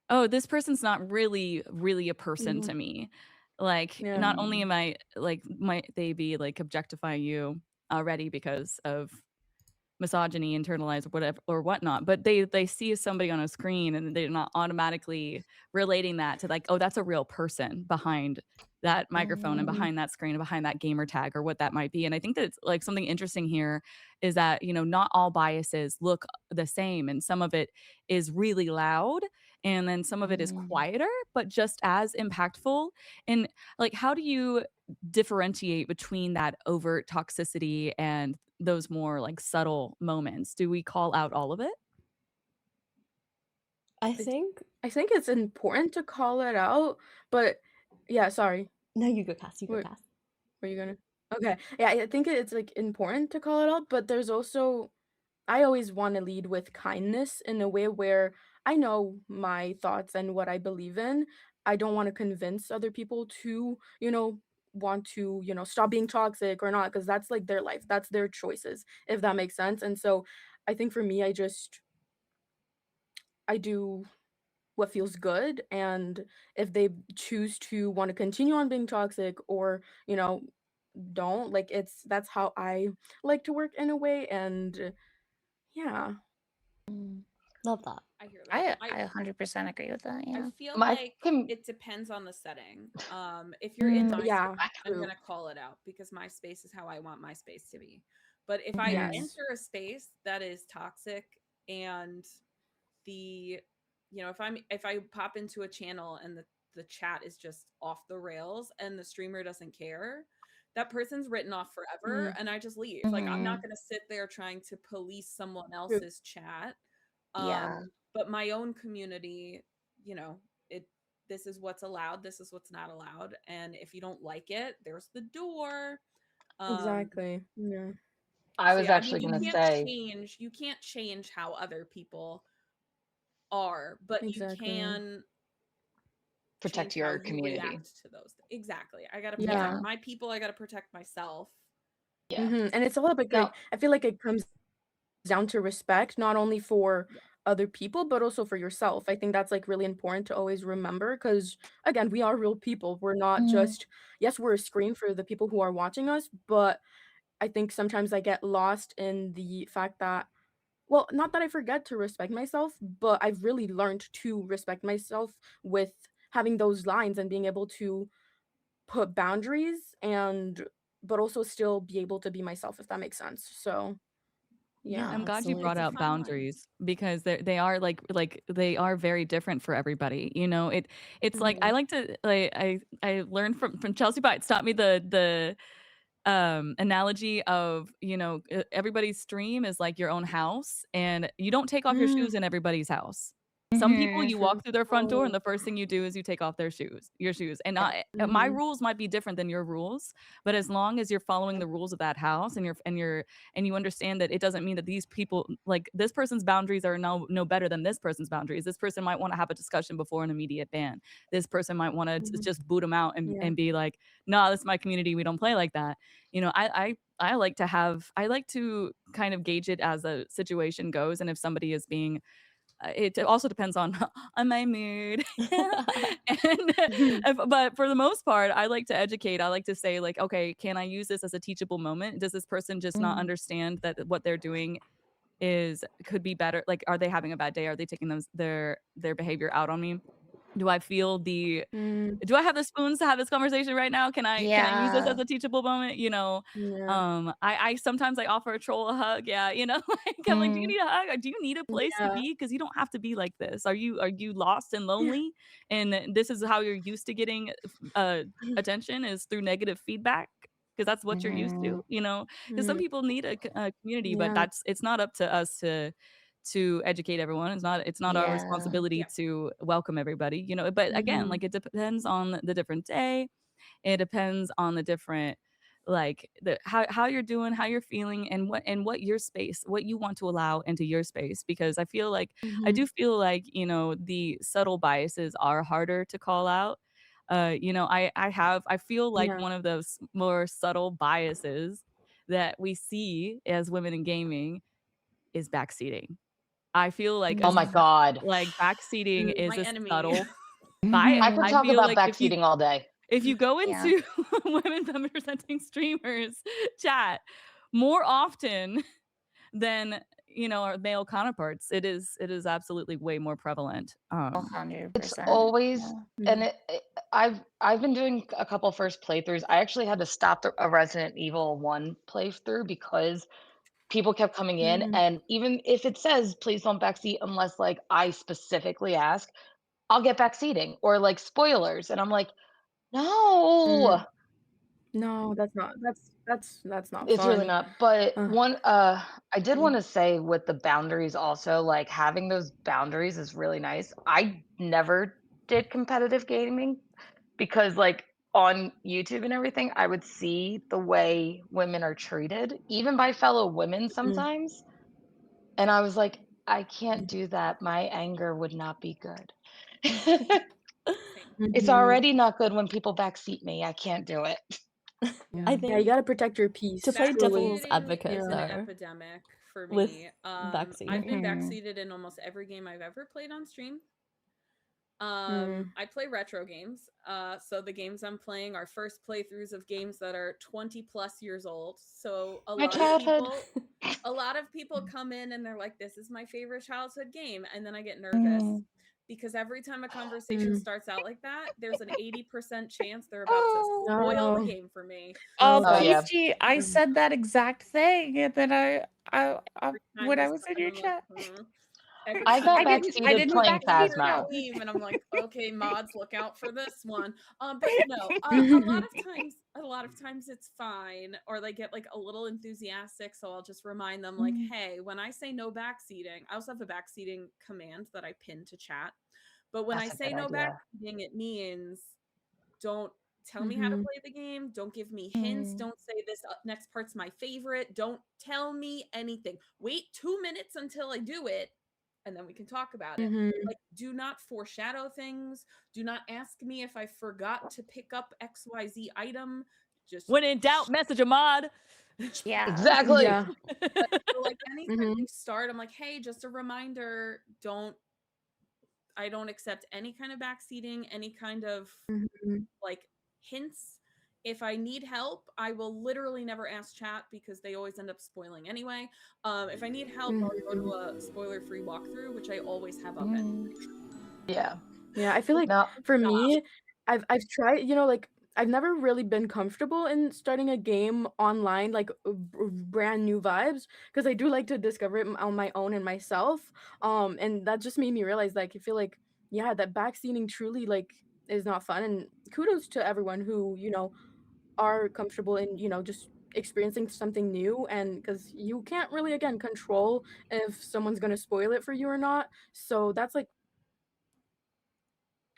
oh, this person's not really a person to me. Like, Yeah. not only am I like, might they be like objectifying you already because of misogyny internalized or whatever or whatnot, but they see somebody on a screen and they're not automatically relating that to like, oh, that's a real person behind that microphone and behind that screen and behind that gamer tag or what that might be. And I think that it's like something interesting here is that, not all biases look the same, and some of it is really loud and then some of it is quieter but just as impactful. And like, how do you differentiate between that overt toxicity and those more like subtle moments? Do we call out all of it? I think it's important to call it out, but yeah, sorry. No, you go, Cass. You go, Wait. Cass. Were you gonna? Okay. Yeah, I think it's like important to call it out, but there's also, I always want to lead with kindness in a way where I know my thoughts and what I believe in, I don't want to convince other people to, want to, stop being toxic or not, because that's like their life. That's their choices, if that makes sense. And so I think for me, I do what feels good. And if they choose to want to continue on being toxic or, don't, like, that's how I like to work in a way. And yeah. Love that. I hear that. I 100% agree with that. I Yeah. feel My like com- it depends on the setting. If you're in my Yeah, space, I'm true. gonna call it out because my space is how I want my space to be. But if I Yes. enter a space that is toxic and the if I pop into a channel and the chat is just off the rails and the streamer doesn't care, that person's written off forever and I just leave. Like I'm not gonna sit there trying to police someone True. else's chat. Yeah. But my own community, this is what's allowed, this is what's not allowed, and if you don't like it, there's the door. Exactly. Yeah. I So was yeah, I actually mean, going to say, you can't change how other people are, but you Exactly. can protect change how your you community. react to those. Exactly. I gotta Yeah. protect my people. I gotta protect myself. Yeah. And it's all about No, like, I feel like it comes down to respect, not only for Yeah. other people, but also for yourself. I think that's like really important to always remember because, again, we are real people. We're not just, yes, we're a screen for the people who are watching us, but I think sometimes I get lost in the fact that, well, not that I forget to respect myself, but I've really learned to respect myself with having those lines and being able to put boundaries but also still be able to be myself, if that makes sense. So Yeah, yeah. I'm glad you Absolutely. brought It's a out fine line. boundaries because they are like they are very different for everybody. You know, it's like I like to like I learned from Chelsea Bites taught me the analogy of, everybody's stream is like your own house and you don't take off your shoes in everybody's house. Some people you True. walk through their front door and Oh, the first thing you do is you take off your shoes. And my mhm. rules might be different than your rules, but as long as you're following the rules of that house and you understand that it doesn't mean that these people, like this person's boundaries are no better than this person's boundaries. This person might want to have a discussion before an immediate ban. This person might want to just boot them out Yeah. and be like, no, this is my community. We don't play like that. I like to kind of gauge it as the situation goes, and if somebody is being it also depends on on my mood. But for the most part, I like to educate. I like to say like, okay, can I use this as a teachable moment? Does this person just not understand that what they're doing could be better? Like, are they having a bad day? Are they taking their behavior out on me? Do I feel do I have the spoons to have this conversation right now? Can I use this as Yeah. a teachable moment? Yeah. I sometimes I offer a troll a hug. Yeah, like I'm like, do you need a hug? Or do you need a place to Yeah. be? Because you don't have to be like this. Are you lost and lonely? And this is how you're used to getting attention is through negative feedback. Because that's what you're used to, because some people need a community, but Yeah. it's not up to us to educate everyone. It's not our Yeah. responsibility Yeah. to welcome everybody, but again, like it depends on the different day. It depends on the different like how you're doing, how you're feeling, and what your space, what you want to allow into your space. Because I do feel like, the subtle biases are harder to call out. I feel like Yeah. one of those more subtle biases that we see as women in gaming is backseating. I feel like oh my God. backseating is My a enemy. subtle I could I talk feel about like backseating all day. if you go Yeah. into women representing streamers chat more often than, our male counterparts, it is absolutely way more prevalent. 100%. It's always, Yeah. and I've been doing a couple first playthroughs. I actually had to stop a Resident Evil 1 playthrough because people kept coming in, and even if it says please don't backseat unless like I specifically ask, I'll get backseating or like spoilers, and I'm like, no, No, that's not it's really fun. not. But I did Mm. want to say with the boundaries also, like having those boundaries is really nice. I never did competitive gaming because like on YouTube and everything, I would see the way women are treated, even by fellow women sometimes. And I was like, I can't do that. My anger would not be good. Same. It's already not good when people backseat me. I can't do it. I Yeah, you think gotta protect your peace. to play devil's Backseating advocate is an though, epidemic for with me. backseating. I've been Mhm. backseated in almost every game I've ever played on stream. Mm. I play retro games. So the games I'm playing are first playthroughs of games that are 20 plus years old. So My childhood. a lot of people come in and they're like, this is my favorite childhood game. And then I get nervous Mm. because every time a conversation Mm. starts out like that, there's an 80% chance they're about to Oh. spoil the No. game for me. Oh, Oh, yeah. Peachy, I Mm. said that exact thing, and then I Every time when I this was in and your I'm like, chat. Every I time got I backseated didn't playing backseat Phasmo. you. game and I'm like, okay, mods, look out for this one. But no, a lot of times it's fine, or they get like a little enthusiastic, so I'll just remind them like, hey, when I say no backseating, I also have a backseating command that I pin to chat, but when That's I a say good no idea. backseating, it means don't tell me how to play the game, don't give me hints, Mm. don't say this next part's my favorite, don't tell me anything, wait 2 minutes until I do it and then we can talk about it. Mhm. Like, do not foreshadow things, do not ask me if I forgot to pick up XYZ item, just When in doubt, message a mod. Yeah. Exactly. Yeah. so like anytime Mhm. we start, I'm like, hey, just a reminder, I don't accept any kind of backseating, any kind of Mhm. like hints. If I need help, I will literally never ask chat because they always end up spoiling anyway. If I need help, I'll go to a spoiler-free walkthrough, which I always have up anyway. Mm. Yeah. Yeah, I feel like No. for me, I've tried, like I've never really been comfortable in starting a game online, like brand new vibes, because I do like to discover it on my own and myself. And that just made me realize, like, I feel like, yeah, that backseating truly like is not fun. And kudos to everyone who, are comfortable in, just experiencing something new, and because you can't really again control if someone's gonna spoil it for you or not. So that's like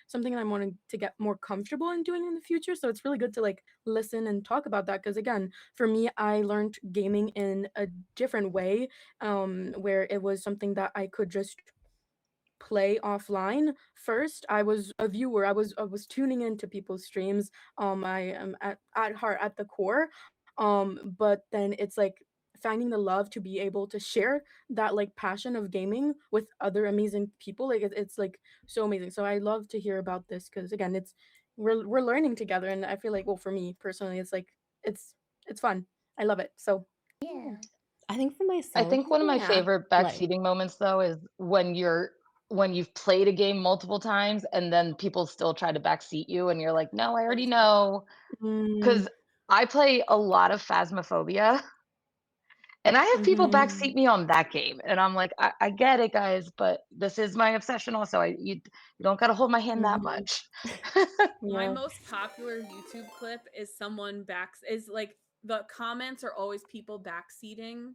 something I'm wanting to get more comfortable in doing in the future. So it's really good to like listen and talk about that, because again, for me, I learned gaming in a different way, where it was something that I could just play offline. First, I was a viewer. I was tuning into people's streams. I am at heart, at the core. But then it's like finding the love to be able to share that like passion of gaming with other amazing people. Like it's like so amazing. So I love to hear about this, because again, we're learning together, and I feel like, well, for me personally, it's like it's fun. I love it. So Yeah. I think for I myself, think one of my yeah. favorite like backseating moments though is when you've played a game multiple times and then people still try to backseat you and you're like, "No, I already know." Mm, 'Cause I play a lot of Phasmophobia and I have people mhm. backseat me on that game, and I'm like, I get it, guys, but this is my obsession also. You don't gotta hold my hand that Mhm. much." My Yeah. most popular YouTube clip is is like the comments are always people backseating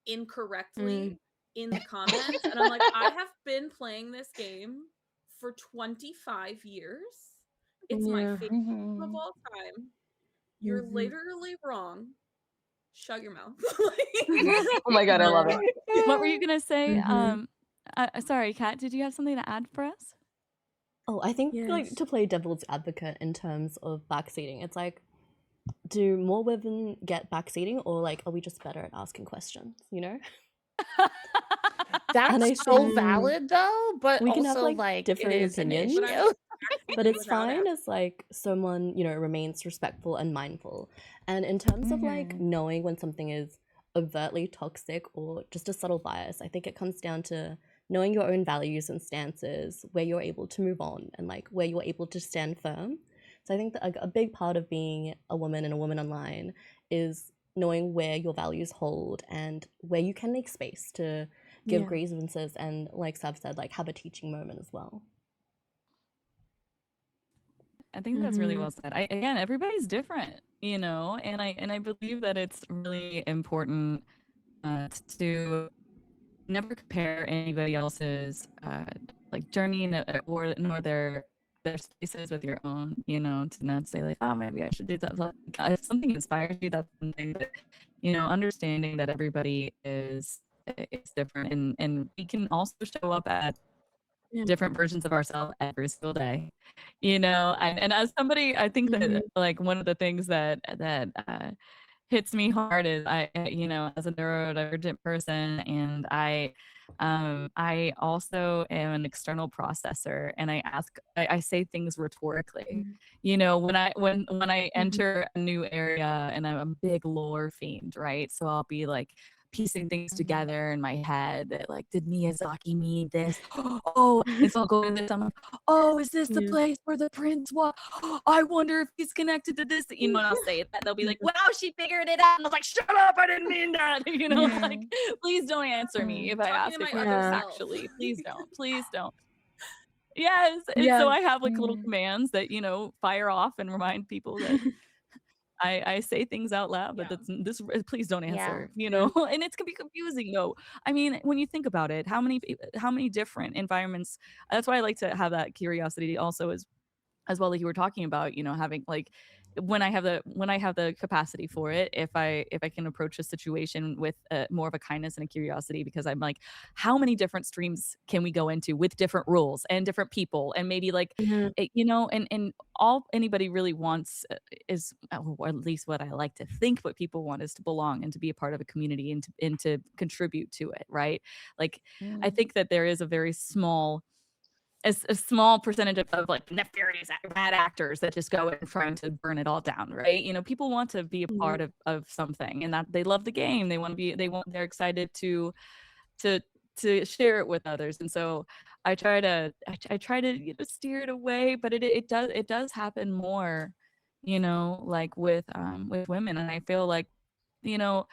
incorrectly Mm, in the comments. And I'm like, I have been playing this game for 25 years. It's my yeah. favorite game of Mhm. all time. You're Mhm. literally wrong. Shut your mouth. Oh my god, I love Yeah. it. What were you gonna say? Mhm. Sorry, Kat, did you have something to add for us? Oh, I think like Yes. to play devil's advocate in terms of backseating, it's like, do more women get backseating, or like are we just better at asking questions, you know? And I That's so think Mm, valid though, but we can have also like like it differing is an opinions, but I'm issue. but backseating it's without fine asking. as like someone, remains respectful and mindful. And in terms of like Mhm. knowing when something is overtly toxic or just a subtle bias, I think it comes down to knowing your own values and stances, where you're able to move on and like where you're able to stand firm. So I think that a big part of being a woman and a woman online is knowing where your values hold and where you can make space to give yeah. grievances and, like Sav said, like have a teaching moment as well. I think that's really Mhm. well said. Again, everybody's different, and I believe that it's really important to never compare anybody else's like journey or nor their spaces with your own, to not say like, oh, maybe I should do that. Like, if something inspires you, that's something. But understanding that everybody is different, and we can also show up at Yeah. different versions of ourselves every single day, you know. And as somebody, I think that like one of the things that hits me hard is you know, as a neurodivergent person, and I also am an external processor, and I say things rhetorically. You know, when I enter a new area, and I'm a big lore fiend, right? So I'll be like piecing things together in my head that like, did Miyazaki mean this? Oh, it's all going this. I'm like, oh, is this the place where the prince was? I wonder if he's connected to this. You know, and I'll say that. They'll be like, wow, she figured it out. And I was like, shut up, I didn't mean that. You know, like, please don't answer me if I Talking ask to a my question other self. factually. Please don't. Please don't. Yes. And Yeah. so I have like little commands that, you know, fire off and remind people that I say things out loud, but this please don't answer, you know. And it can be confusing though. I mean, when you think about it, how many different environments, that's why I like to have that curiosity also as well, like you were talking about, you know, having like when I have the capacity for it, if I can approach a situation with more of a kindness and a curiosity, because I'm like, how many different streams can we go into with different rules and different people, and maybe like you know, and all anybody really wants is, or at least what I like to think what people want, is to belong and to be a part of a community, and to contribute to it, right? Like I think that there is a very small a small percentage of like nefarious bad actors that just go in trying to burn it all down, right? You know, people want to be a part of something, and that they love the game. They're excited to share it with others. And so I try to you know, steer it away, but it does happen more, you know, like with women. And I feel like, you know,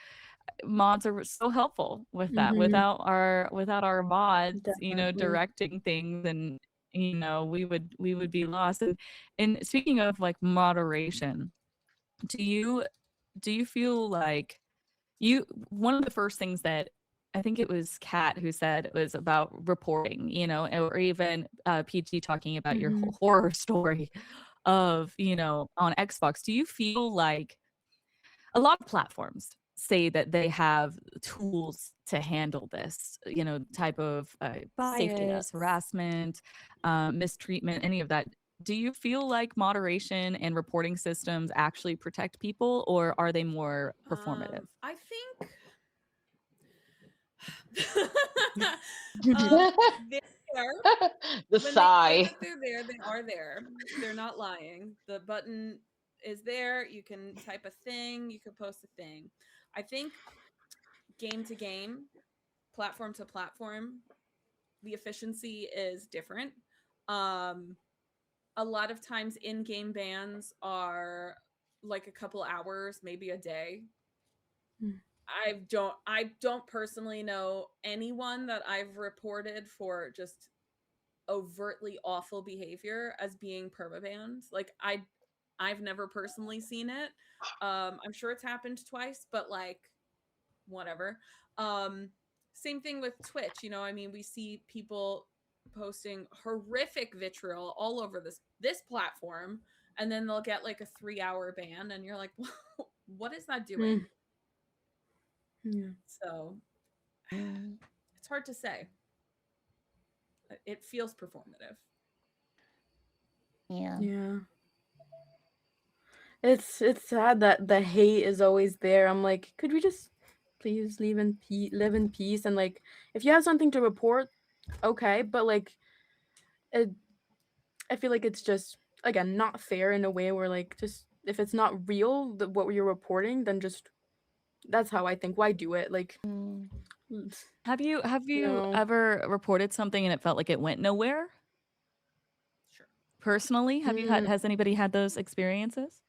mods are so helpful with that. Without our mods, you know, directing things, and you know, we would be lost. And speaking of like moderation, do you feel like one of the first things that I think it was Kat who said was about reporting, you know, or even PG talking about your horror story of, you know, on Xbox. Do you feel like a lot of platforms say that they have tools to handle this, you know, type of safety nets, harassment, mistreatment, any of that? Do you feel like moderation and reporting systems actually protect people, or are they more performative? I think they are. The When they say sigh. that they're there, they are there. They're not lying. The button is there. You can type a thing. You can post a thing. I think game to game, platform to platform, the efficiency is different. A lot of times in-game bans are like a couple hours, maybe a day. I don't personally know anyone that I've reported for just overtly awful behavior as being permabanned. Like I've never personally seen it. I'm sure it's happened twice, but like whatever. Same thing with Twitch, you know, I mean, we see people posting horrific vitriol all over this platform, and then they'll get like a 3-hour ban, and you're like, what is that doing? So it's hard to say. It feels performative. Yeah. It's sad that the hate is always there. I'm like, could we just please live in peace? And like, if you have something to report, okay, but like, I feel like it's just, again, not fair in a way where like, just if it's not real, what you're reporting, then just that's how I think. Why do it? Like, Have you no. ever reported something and it felt like it went nowhere? Sure. Personally, has anybody had those experiences?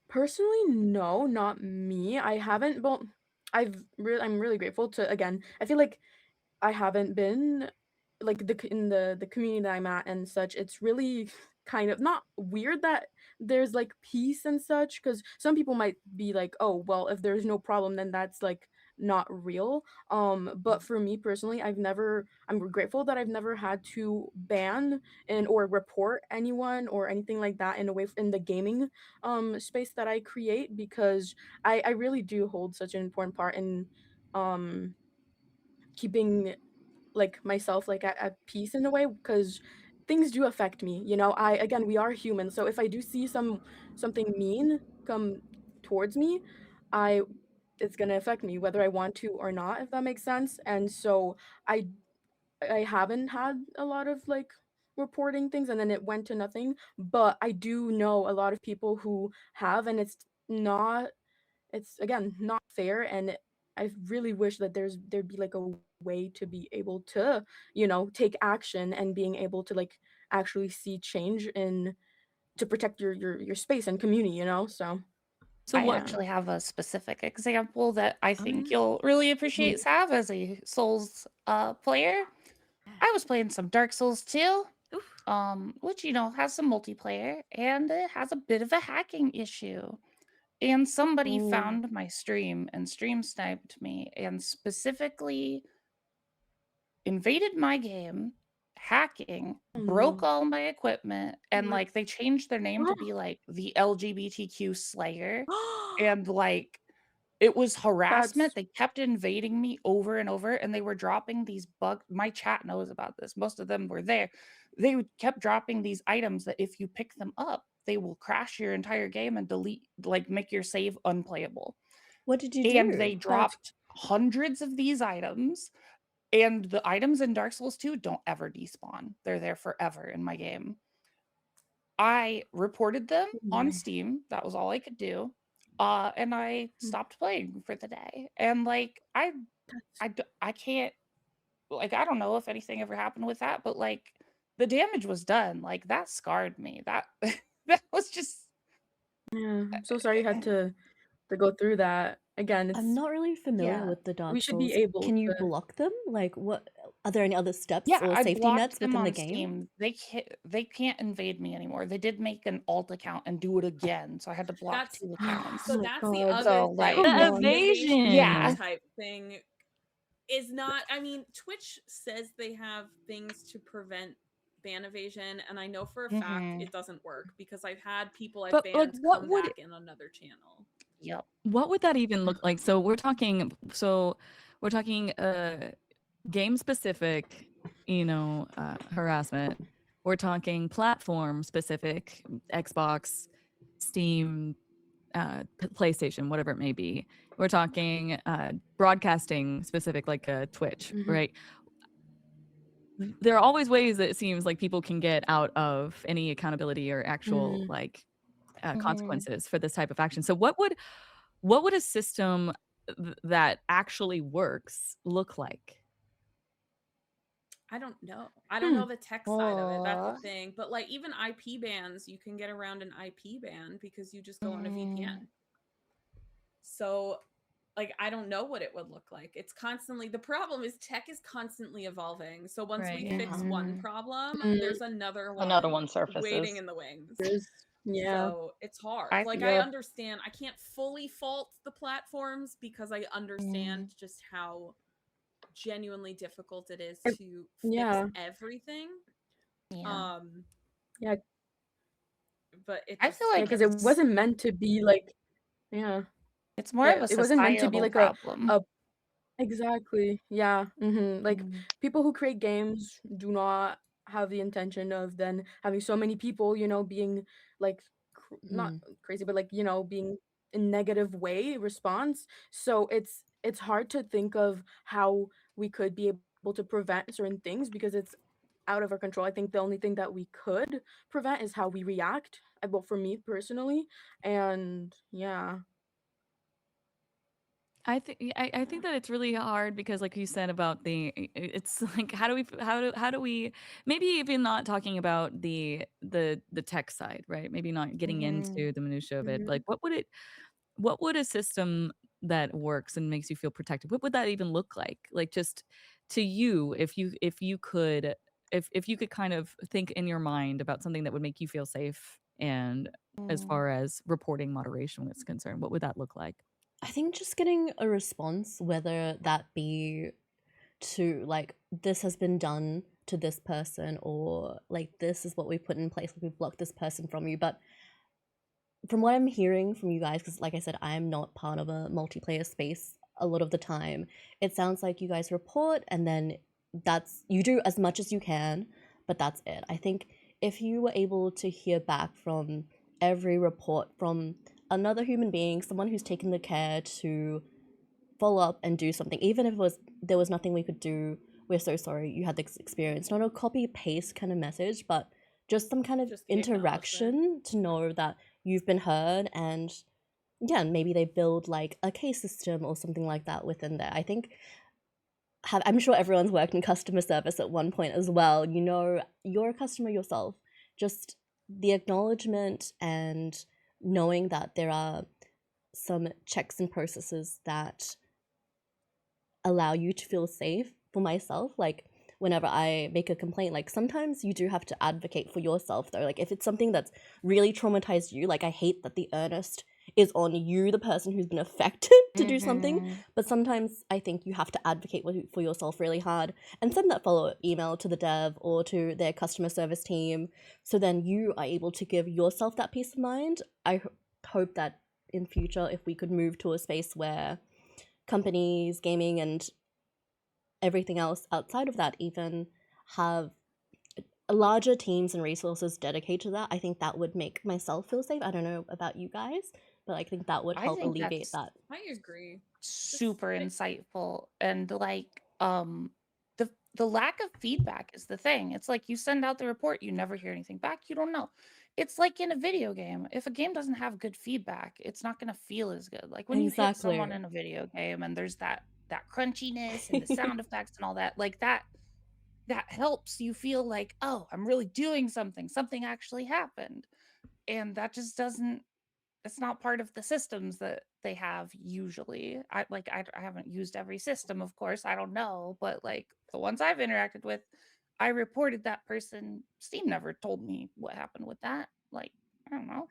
Personally, no, not me. I haven't. Well, I'm really grateful to, again. I feel like I haven't been like in the community that I'm at and such. It's really kind of not weird that there's like peace and such, because some people might be like, oh well, if there's no problem, then that's like not real. But for me personally, I'm grateful that I've never had to ban and or report anyone or anything like that in a way in the gaming space that I create, because I really do hold such an important part in um keeping like myself like at peace in a way, because things do affect me, you know. Again, we are human, so if I do see something mean come towards me, I it's gonna affect me whether I want to or not, if that makes sense. And so I I haven't had a lot of like reporting things and then it went to nothing, but I do know a lot of people who have, and it's again not fair. And I really wish that there'd be like a way to be able to, you know, take action and being able to like actually see change in to protect your space and community, you know. So So I what? actually have a specific example that I think Oh. you'll really appreciate, Sav, as a Souls player. I was playing some Dark Souls 2, Oof. which, you know, has some multiplayer, and it has a bit of a hacking issue. And somebody Ooh. found my stream and stream sniped me and specifically invaded my game, hacking, Oh, broke no. all my equipment, and What? like they changed their name to be like the LGBTQ Slayer. And like it was harassment. That's They kept invading me over and over, and they were dropping these bugs. My chat knows about this. Most of them were there. They kept dropping these items that if you pick them up, they will crash your entire game and delete, like make your save unplayable. What did you And do? they dropped hundreds of these items. And the items in Dark Souls 2 don't ever despawn. They're there forever in my game. I reported them on my. Steam. That was all I could do. And I stopped playing for the day. And like I can't, like, I don't know if anything ever happened with that, but like the damage was done. Like that scarred me. That that was just Yeah, I'm so sorry you had to go through that. Again, I'm it's not really familiar yeah. with the we Dark should be Souls. able Can you to. block them? Like, what are there any other steps Yeah, or I safety nets blocked them within the on game? Steam. They can't invade me anymore. They did make an alt account and do it again, so I had to block That's 2 Oh accounts. so my that's the God. other So, thing. like Come The on. evasion. Yeah. type thing is not. I mean, Twitch says they have things to prevent ban evasion, and I know for a fact Mhm. it doesn't work because I've had people I've But like, banned what come would back in another channel. Yep. what would that even look like? So we're talking game specific, you know, harassment. We're talking platform specific, Xbox, Steam, PlayStation, whatever it may be. We're talking broadcasting specific, like Twitch, Mhm. right? There are always ways that it seems like people can get out of any accountability or actual Mhm. like Mhm. consequences for this type of action. So what would a system that actually works look like? I don't know. I don't know the tech side of it. That's the Aw. thing. But like even IP bans, you can get around an IP ban because you just go on a Mhm. VPN. So like I don't know what it would look like. It's constantly the problem is tech is constantly evolving. So once Right. we Yeah. fix one Mhm. problem, Mm, there's another Another one one waiting surfaces. in the wings. yeah. So it's hard. I Like I Yep. understand I can't fully fault the platforms because I understand Mm. just how genuinely difficult it is It- to fix yeah. everything. Yeah. Yeah. But it I just feel Yeah, like because it it's wasn't meant to be like, yeah. it's more of Yeah, a it wasn't meant to be societal like problem. a exactly. Yeah. Like Mhm. people who create games do not have the intention of then having so many people, you know, being like not Mm. crazy, but like, you know, being in negative way response. So it's hard to think of how we could be able to prevent certain things because it's out of our control. I think the only thing that we could prevent is how we react. Well, for me personally, and yeah. I think that it's really hard because like you said about it's like how do we maybe even not talking about the tech side, right? Maybe not getting Mhm. into the minutia of it. Mhm. Like what would a system that works and makes you feel protected, what would that even look like? Like just to you, if you could kind of think in your mind about something that would make you feel safe and as Mm. far as reporting moderation is concerned, what would that look like? I think just getting a response, whether that be to like this has been done to this person or like this is what we put in place, like we've blocked this person from you. But from what I'm hearing from you guys, because like I said, I am not part of a multiplayer space a lot of the time, it sounds like you guys report and then you do as much as you can, but that's it. I think if you were able to hear back from every report from another human being, someone who's taken the care to follow up and do something, even if there was nothing we could do, we're so sorry you had this experience. Not a copy paste kind of message, but just some kind of Just the acknowledgement. interaction to know that you've been heard, and yeah, maybe they build like a case system or something like that within there. I think I'm sure everyone's worked in customer service at one point as well. You know, you're a customer yourself. Just the acknowledgement and knowing that there are some checks and processes that allow you to feel safe. For myself, like whenever I make a complaint, like sometimes you do have to advocate for yourself though. Like if it's something that's really traumatized you, like I hate that the earnest is on you, the person who's been affected, to do something. But sometimes I think you have to advocate for yourself really hard and send that follow-up email to the dev or to their customer service team, so then you are able to give yourself that peace of mind. I hope that in future, if we could move to a space where companies, gaming, and everything else outside of that even have larger teams and resources dedicated to that, I think that would make myself feel safe. I don't know about you guys, but I think that would I help think alleviate that's that. I agree. super Just- insightful, and like the lack of feedback is the thing. It's like you send out the report, you never hear anything back, you don't know. It's like in a video game. If a game doesn't have good feedback, it's not going to feel as good. Like when you hit someone Exactly. in a video game and there's that crunchiness and the sound effects and all that, like that helps you feel like, oh, I'm really doing something actually happened. And that just doesn't, it's not part of the systems that they have usually. I haven't used every system, of course, I don't know, but like the ones I've interacted with, I reported that person. Steam never told me what happened with that. Like, I don't know.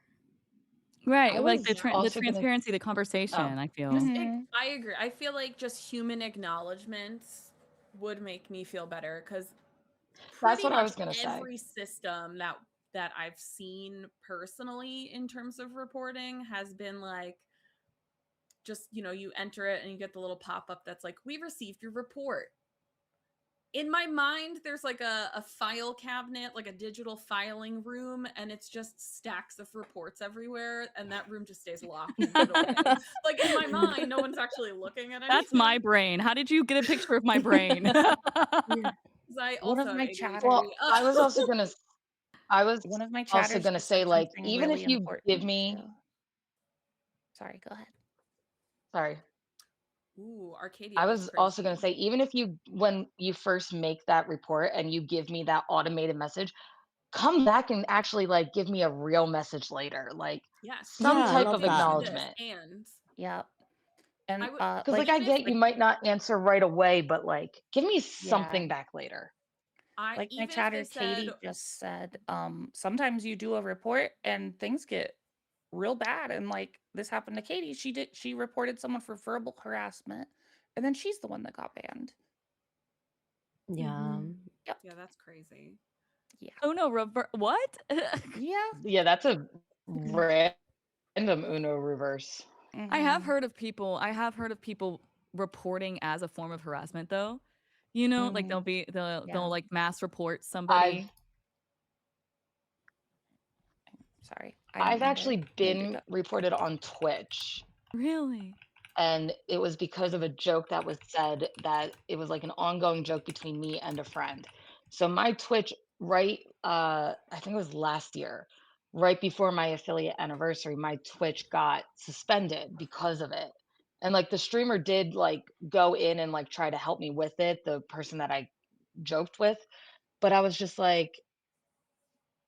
Right, I like was the also gonna. transparency, the conversation, I feel. Mhm. I agree. I feel like just human acknowledgments would make me feel better, because That's pretty what I much was gonna say. every system that I've seen personally in terms of reporting has been like, just, you enter it and you get the little pop-up that's like, we received your report. In my mind, there's like a file cabinet, like a digital filing room, and it's just stacks of reports everywhere, and that room just stays locked and put away. Like in my mind, no one's actually looking at anything. That's my brain. How did you get a picture of my brain? I One of also my have chatters- ADHD. Well, I was also gonna. I was One of my also chatters gonna just say, said like, something even really if you important give me. too. Sorry, go ahead. Sorry. Ooh, Arcadia I goes was also crazy. gonna say, even if when you first make that report and you give me that automated message, come back and actually like give me a real message later, like Yes. some Yeah, I type love of Please that. do this. acknowledgement. And Yep. And I would, Because like like I even if get you might not answer right away, but like give me Yeah. something back later. Like my even if chatter they said, Katie just said, sometimes you do a report and things get real bad. And like this happened to Katie. She reported someone for verbal harassment, and then she's the one that got banned. Yeah. Yep. yeah, that's crazy. Yeah. Oh no, what? Yeah. Yeah, that's a random Uno reverse. I have Mhm. heard of people reporting as a form of harassment though. You know, like Mhm. they'll Yeah. like mass report I've somebody. Sorry. I didn't I've mean to actually been interrupt. reported on Twitch, Really? and it was because of a joke that was said, that it was like an ongoing joke between me and a friend. So my Twitch, right, I think it was last year, right before my affiliate anniversary, my Twitch got suspended because of it. And like the streamer did like go in and like try to help me with it, the person that I joked with, but I was just like,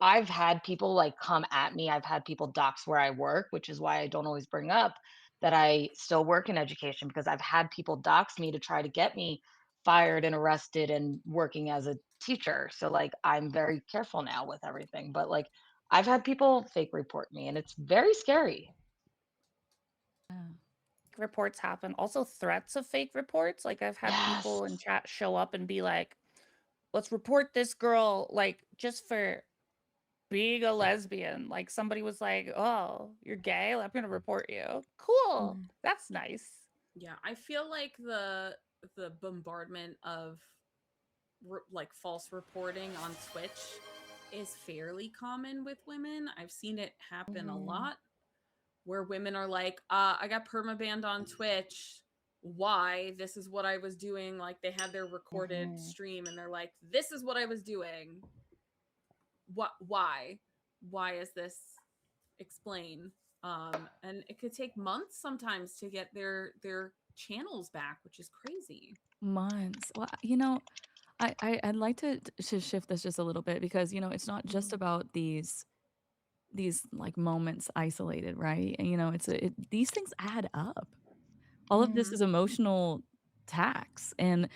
I've had people like come at me. I've had people dox where I work, which is why I don't always bring up that I still work in education, because I've had people dox me to try to get me fired and arrested and working as a teacher. So like I'm very careful now with everything. But like I've had people fake report me, and it's very scary. Reports happen. Also threats of fake reports. Like I've had people in Yes. chat show up and be like, let's report this girl, like just for being a lesbian. Like somebody was like, oh, you're gay, I'm gonna report you. Cool. That's nice. Yeah, I feel like the bombardment of like false reporting on Twitch is fairly common with women. I've seen it happen a lot where women are like, I got permabanned on Twitch. Why? This is what I was doing. Like they had their recorded stream and they're like, this is what I was doing. What? Why? Why is this? Explain. And it could take months sometimes to get their channels back, which is crazy. Months. Well, I'd like to shift this just a little bit because it's not just about these like moments isolated, right? And these things add up. All of this is emotional tax, and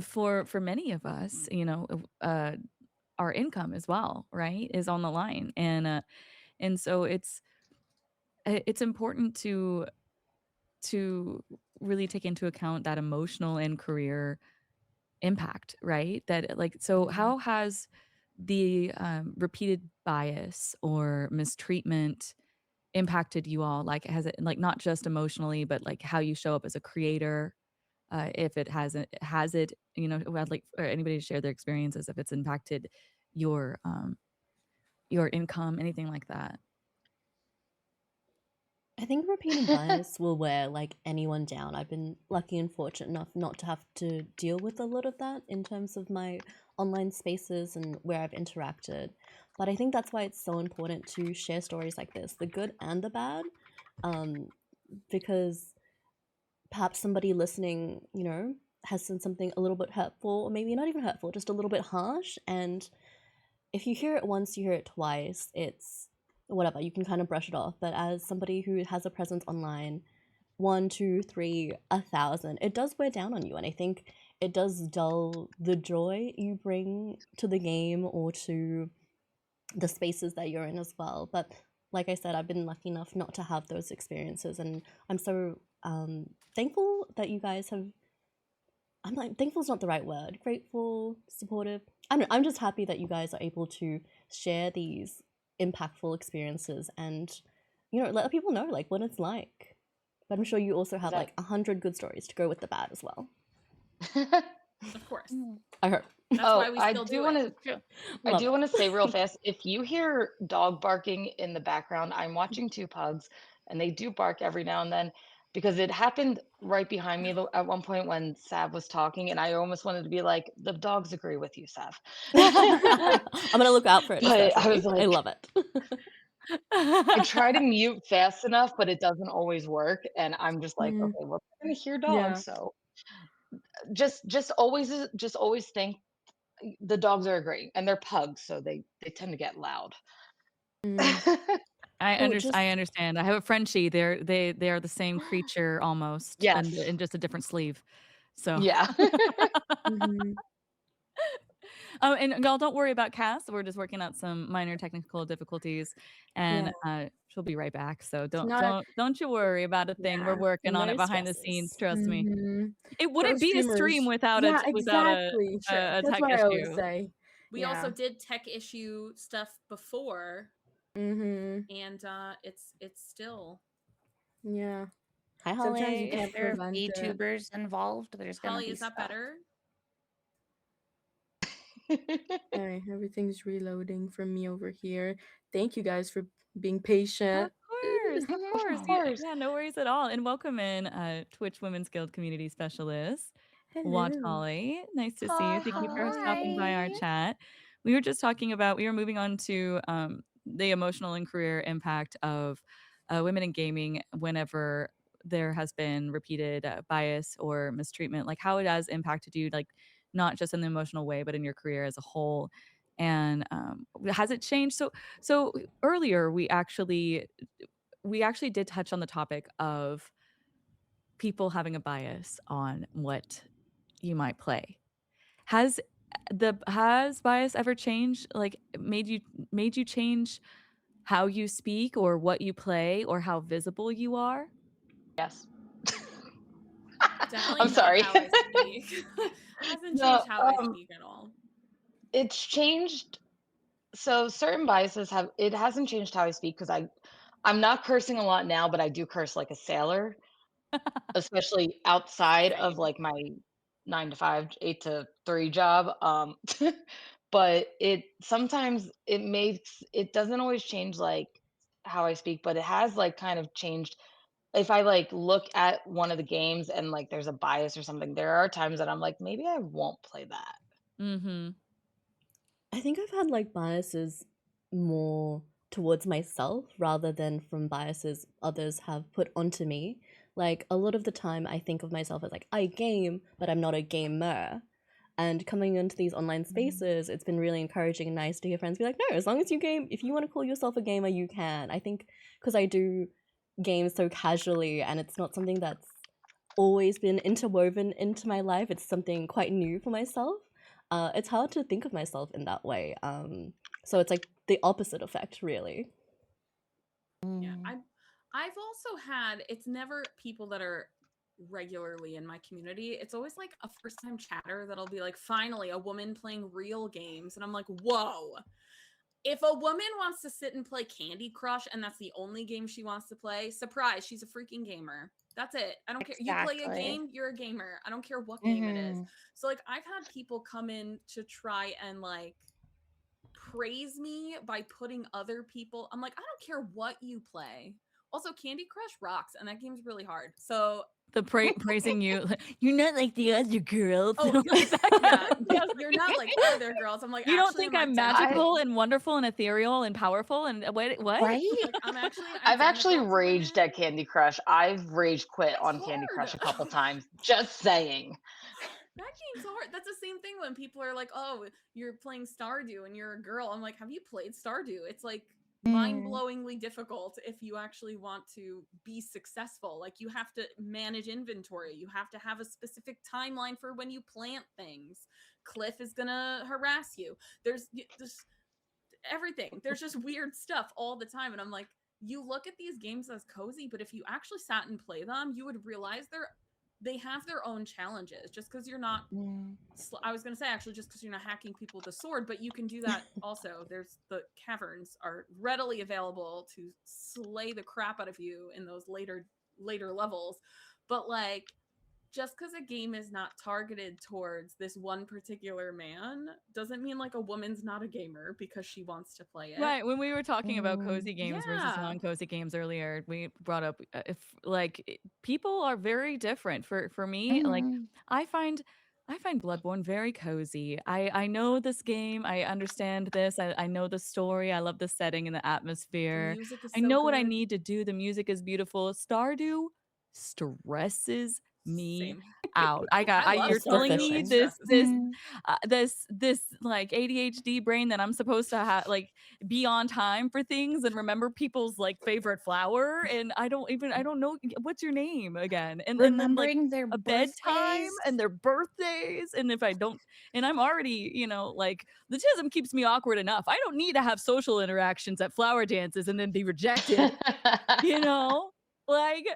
for many of us, our income as well, right, is on the line, and so it's important to really take into account that emotional and career impact, right? That like, so how has the repeated bias or mistreatment impacted you all? Like, has it like not just emotionally, but like how you show up as a creator? If it hasn't, has it, I'd like for anybody to share their experiences if it's impacted your income, anything like that. I think repeated bias will wear like anyone down. I've been lucky and fortunate enough not to have to deal with a lot of that in terms of my online spaces and where I've interacted. But I think that's why it's so important to share stories like this, the good and the bad, because perhaps somebody listening, has said something a little bit hurtful, or maybe not even hurtful, just a little bit harsh. And if you hear it once, you hear it twice, it's whatever, you can kind of brush it off. But as somebody who has a presence online, 1, 2, 3, 1,000, it does wear down on you. And I think it does dull the joy you bring to the game or to the spaces that you're in as well. But like I said, I've been lucky enough not to have those experiences, and I'm so thankful that you guys have. I'm like, thankful is not the right word. Grateful, supportive. I'm just happy that you guys are able to share these impactful experiences and, let people know like what it's like. But I'm sure you also have like 100 good stories to go with the bad as well. Of course. I hope. That's why we still do it. I do want to say real fast, if you hear dog barking in the background, I'm watching 2 pugs and they do bark every now and then because it happened right behind me at one point when Sav was talking and I almost wanted to be like, the dogs agree with you, Sav. I'm going to look out for it. But I was like, I love it. I try to mute fast enough, but it doesn't always work. And I'm just like, okay, well, I'm going to hear dogs. Yeah. So just always think the dogs are agreeing and they're pugs. So they tend to get loud. I understand. I have a Frenchie. They are the same creature almost, Yes. and just a different sleeve. So yeah. And y'all don't worry about Cass. We're just working out some minor technical difficulties, and she'll be right back. So don't you worry about a thing. We're working on it behind the scenes. Trust me. It wouldn't be a stream without a That's tech what I always issue. say. We also did tech issue stuff before, and it's still. Yeah. Hi, Holly. Sometimes you can't If there are prevent it. VTubers involved, there's gonna Holly, be is that stuff. better? Alright, everything's reloading for me over here. Thank you guys for being patient. Of course. Yeah, no worries at all. And welcome in, Twitch Women's Guild Community Specialist, Watch Hello. Holly. Nice to see you. Thank you for stopping by our chat. We were moving on to the emotional and career impact of women in gaming whenever there has been repeated bias or mistreatment, like how it has impacted you, like not just in the emotional way, but in your career as a whole. And has it changed? So earlier we actually did touch on the topic of people having a bias on what you might play. Has bias ever changed, like made you change how you speak or what you play or how visible you are? Yes. Definitely I'm not sorry. how I speak. Hasn't changed how I speak at all. It's changed. So certain biases hasn't changed how I speak because I'm not cursing a lot now, but I do curse like a sailor, especially outside of like my 9 to 5, 8 to 3 job. But it sometimes it doesn't always change like how I speak, but it has like kind of changed. If I like look at one of the games and like there's a bias or something, there are times that I'm like, maybe I won't play that. Mm-hmm. I think I've had like biases more towards myself rather than from biases others have put onto me. Like a lot of the time, I think of myself as like, I game, but I'm not a gamer. And coming into these online spaces, it's been really encouraging and nice to hear friends be like, no, as long as you game, if you want to call yourself a gamer, you can. I think because I do games so casually and it's not something that's always been interwoven into my life, it's something quite new for myself. It's hard to think of myself in that way. So it's like the opposite effect, really. Yeah, I've also had, it's never people that are regularly in my community. It's always like a first time chatter that'll be like, finally a woman playing real games, and I'm like, whoa. If a woman wants to sit and play Candy Crush and that's the only game she wants to play, surprise, she's a freaking gamer. That's it. I don't care. You play a Exactly. game, you're a gamer. I don't care what game it is. Mhm. So like I've had people come in to try and like praise me by putting other people. I'm like, I don't care what you play. Also, Candy Crush rocks, and that game's really hard. So The praising you, you're not like the other girls. oh Like that. yeah, you're not like other girls. I'm like, You don't actually, think I'm I'm identical. magical and wonderful and ethereal and powerful and what? Right? Like I'm actually I've actually identical to raged women. at Candy Crush. I've rage quit That's on Candy Crush a hard. couple times. Just saying. That game's hard. That's the same thing when people are like, "Oh, you're playing Stardew and you're a girl." I'm like, "Have you played Stardew?" It's like mind-blowingly difficult if you actually want to be successful. Like you have to manage inventory. You have to have a specific timeline for when you plant things. Cliff is going to harass you. There's everything. There's just weird stuff all the time, and I'm like, you look at these games as cozy, but if you actually sat and play them, you would realize they have their own challenges. Just because you're not, I was gonna say actually, just because you're not hacking people with a sword, but you can do that also. There's the caverns are readily available to slay the crap out of you in those later levels, but like just because a game is not targeted towards this one particular man doesn't mean like a woman's not a gamer because she wants to play it. Right. When we were talking about cozy games versus Yeah. non-cozy games earlier, we brought up if like people are very different. For me, like I find Bloodborne very cozy. I know this game. I understand this. I know the story. I love the setting and the The atmosphere. music is I so know what I good. need to do. The music is beautiful. Stardew stresses me Same. out. I love you're It's telling refreshing. me It this stresses me. this like ADHD brain that I'm supposed to have like be on time for things and remember people's like favorite flower, and I don't know what's your name again, and then like Remembering their a bedtime birthdays. and their birthdays, and if I don't, and I'm already like the tism keeps me awkward enough. I don't need to have social interactions at flower dances and then be rejected. Like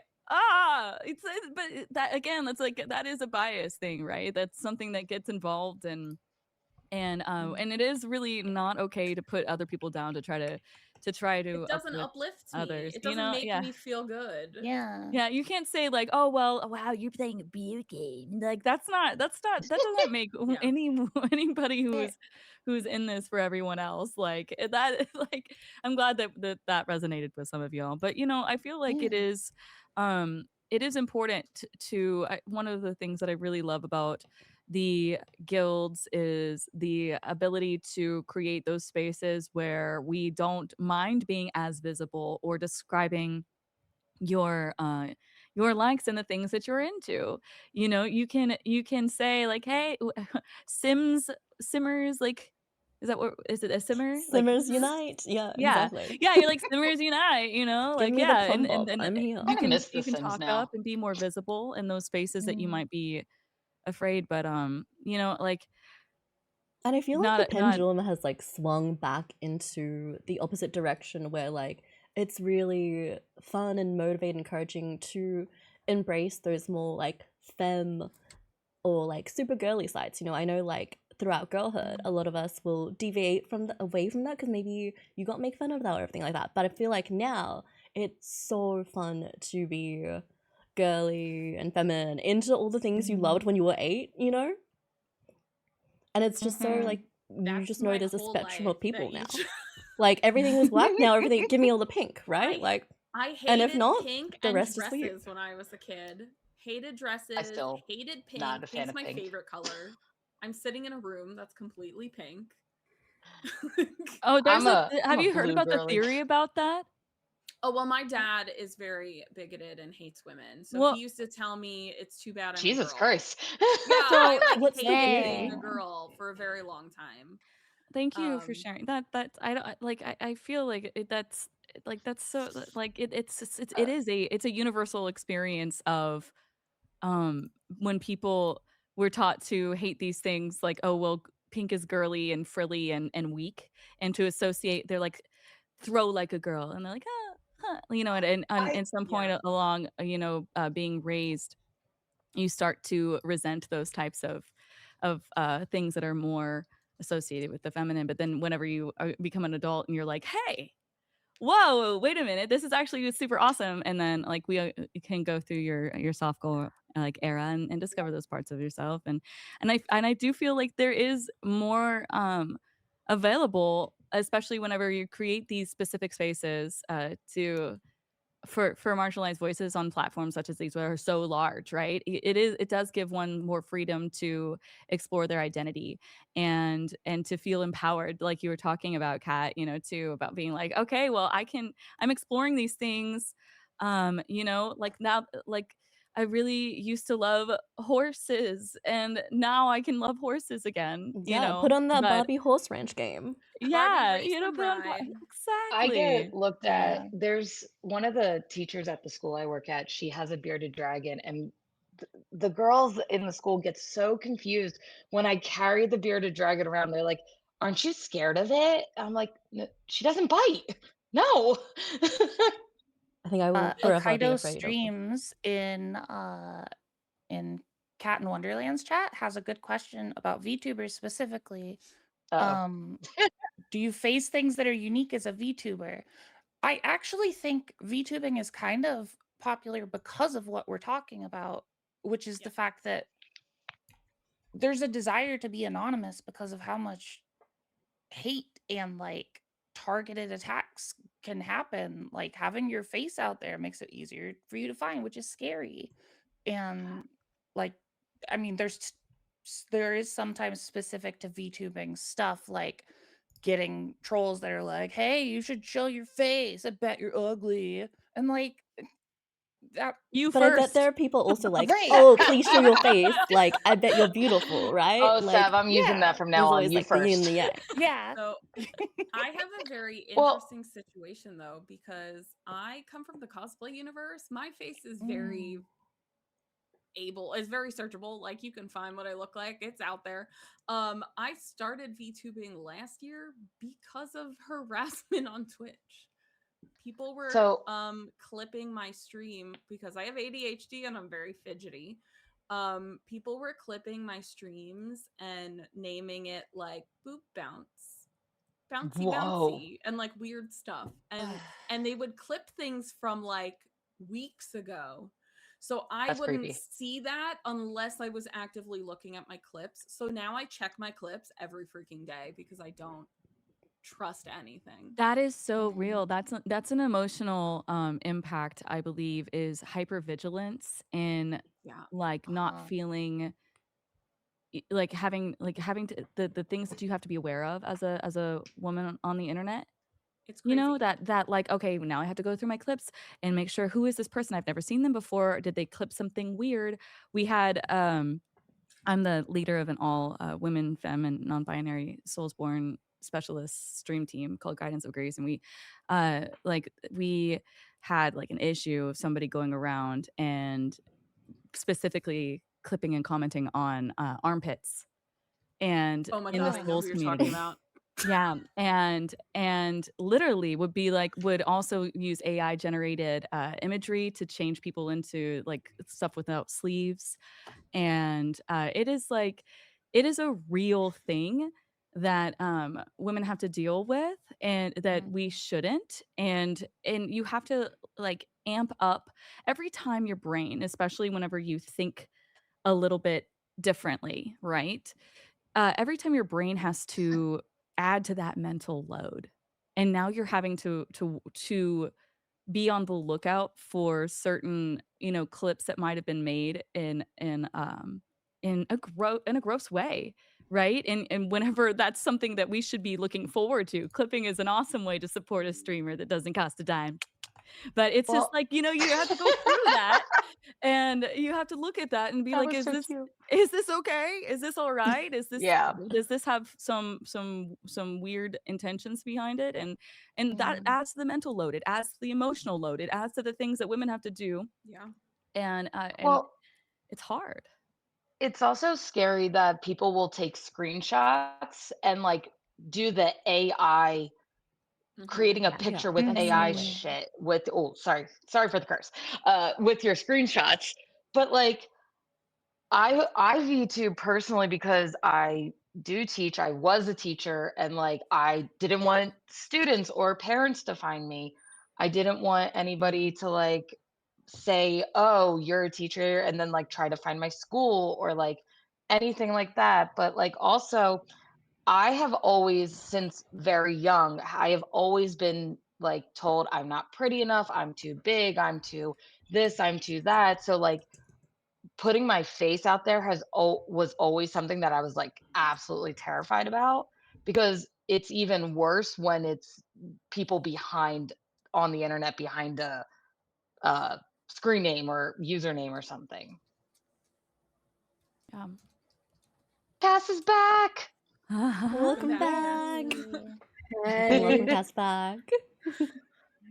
but that again, that's like that is a bias thing, right? That's something that gets involved and it is really not okay to put other people down to try to It doesn't uplift me. others. It doesn't make Yeah. me feel good. Yeah. Yeah, you can't say like, "Oh well, wow, you're playing a video game." Like that doesn't make Yeah. anybody who's in this for everyone else. Like that like I'm glad that resonated with some of y'all. But I feel like it is important one of the things that I really love about the guilds is the ability to create those spaces where we don't mind being as visible or describing your likes and the things that you're into. You can say like, hey, simmers, like, is it a simmer, like Simmers unite. Yeah, yeah, exactly. you're like simmers unite, Give like me the yeah, pom and pop. I'm here. you Kind of can miss The Sims talk now. up and be more visible in those spaces that you might be afraid, but like And I feel like the not pendulum has like swung back into the opposite direction where like it's really fun and motivating, encouraging to embrace those more like femme or like super girly sides. I know like throughout girlhood, a lot of us will deviate away from that because maybe you got make fun of that or everything like that. But I feel like now it's so fun to be girly and feminine into all the things you loved when you were 8, you know? And it's just so Mhm. like you That's just know my there's a whole spectrum life of people that now. you Like everything was black, now everything give me all the pink, right? I Like I and if hated not, pink the and rest is for you. dresses when I was a kid. Hated I dresses, still hated not pink. a fan Pink's of my pink. favorite color. I'm sitting in a room that's completely pink. Oh, I'm a have you heard blue about the girly. theory about that? Oh, well, my dad is very bigoted and hates women. So he Well, used to tell me it's too bad I'm a Jesus girl. Christ. Yeah, I So like what's the hated theory? being a Dang. girl for a very long time. thank you for Um, sharing that. I don't like. I feel like that's like that's so like Uh, it's a universal experience of when people were taught to hate these things like, oh well, pink is girly and frilly and weak, and to associate they're like throw like a girl, and they're like you know, and I at some point yeah. along, you know, being raised, you start to resent those types of things that are more associated with the feminine. But then whenever you become an adult and you're like, hey, whoa, wait a minute, this is actually super awesome. And then like you can go through your soft girl like era and discover those parts of yourself. And I do feel like there is more available, especially whenever you create these specific spaces to for marginalized voices on platforms such as these that are so large, right? It does give one more freedom to explore their identity and to feel empowered, like you were talking about, Kat, you know, too, about being like, okay, well, I'm exploring these things, you know, like now, like I really used to love horses and now I can love horses again, you Yeah, put know, on that but Barbie horse ranch game. Barbie yeah, race you know, and put on ride. I exactly. get looked at. Yeah. There's one of the teachers at the school I work at, she has a bearded dragon, and the girls in the school get so confused when I carry the bearded dragon around. They're like, "Aren't you scared of it?" I'm like, She doesn't bite. No." I think I will forever be Okaido afraid of them. Streams in Cat and Wonderland's chat has a good question about VTubers specifically. Uh-oh. Um, do you face things that are unique as a VTuber? I actually think VTubing is kind of popular because of what we're talking about, which is the Yep. fact that there's a desire to be anonymous because of how much hate and like targeted attacks can happen. Like having your face out there makes it easier for you to find, which is scary. And like, I mean, there is sometimes specific to VTubing stuff like getting trolls that are like, "Hey, you should show your face. I bet you're ugly." And like that, You But I bet there first. are people also like, right? oh, please show your face. Like, I bet you're beautiful, right? Oh, Like, Sav, I'm using that Yeah, from now there's on. always You like the yin and first. the yang. yeah. So I have a very Well, interesting situation though, because I come from the cosplay universe. My face is Mm. is very searchable. Like you can find what I look like. It's out there. I started VTubing last year because of harassment on Twitch. People were so clipping my stream because I have ADHD and I'm very fidgety. People were clipping my streams and naming it like boop bounce, bouncy whoa, bouncy, and like weird stuff. And they would clip things from like weeks ago. So I that's wouldn't creepy. see that unless I was actively looking at my clips. So now I check my clips every freaking day because I don't trust anything. That is so Mhm. real. That's an emotional impact, I believe, is hypervigilance and Yeah. like not Uh-huh. feeling like having to the things that you have to be aware of as a woman on the internet. It's You know, crazy. that like, okay, now I have to go through my clips and make sure who is this person? I've never seen them before. Did they clip something weird? We had I'm the leader of an all women, femme, and non-binary soulsborne specialist stream team called Guidance of Grace, and we had like an issue of somebody going around and specifically clipping and commenting on armpits and Oh my in the god, I know Oh. who souls you're talking community. about. Yeah, and literally would also use AI generated imagery to change people into like stuff without sleeves, and it is a real thing that women have to deal with and that we Mhm. shouldn't, and you have to like amp up every time your brain, especially whenever you think a little bit differently, right? Every time your brain has to add to that mental load, and now you're having to be on the lookout for certain, clips that might have been made in a gross way, right? And whenever that's something that we should be looking forward to. Clipping is an awesome way to support a streamer that doesn't cost a dime. But it's just Well, like, you have to go through that, and you have to look at that and be that like, was "Is so this cute. is this okay? Is this alright? Yeah. Does this have some weird intentions behind it?" And that Mhm. adds to the mental load, it adds to the emotional load, it adds to the things that women have to do, Yeah. and Well, it's hard. it's also scary that people will take screenshots and like do the AI Mhm. creating a Yeah, picture with AI absolutely. shit with oh sorry for the curse with your screenshots. But like I VTube personally because I do teach. I was a teacher and like I didn't want students or parents to find me. I didn't want anybody to like say, "Oh, you're a teacher," and then like try to find my school or like anything like that. But like also I have always since very young, I have always been like told I'm not pretty enough, I'm too big, I'm too this, I'm too that. So like putting my face out there was always something that I was like absolutely terrified about because it's even worse when it's people behind on the internet behind a uh, screen name or username or something. Um Cass is back. Welcome Back, back. Cass. Welcome, Hey Cass back.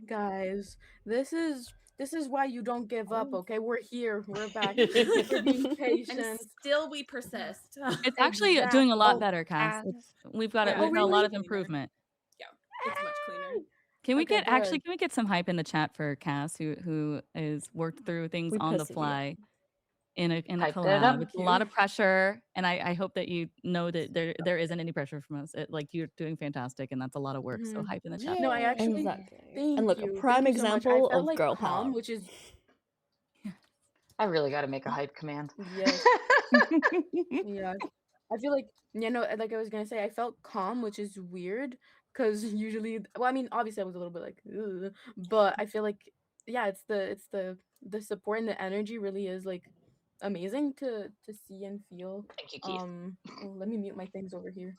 guys, this is why you don't give up, Oh. okay? We're here. We're back. Thank you for being And patient. still we persist. It's actually doing a Exactly. lot Oh, better, Cass. Cass. We've got Yeah, Oh, we've got a it's lot much really? of cleaner. improvement. Yeah, it's much cleaner. Can we Okay, can good. we get some hype in the chat for Cass who is worked through things We on the persevere. fly in a Hype that up. collab with Thank a lot you. of pressure, and I hope that you know that there isn't any pressure from us. Like, you're doing fantastic, and that's a lot of work, so Mhm. hype in the chat. No, I actually Yeah. Exactly. And thank look, a you. prime Thank you so much. I example felt of like girl calm, power. which is I really got to make a hype command. yes. Yeah. I feel like, like I was gonna say, I felt calm, which is weird because usually, well, I mean, obviously, I was a little bit like, "Ugh," but I feel like, yeah, it's the support and the energy really is like amazing to see and feel. Thank you, Keith. Oh, let me mute my things over here.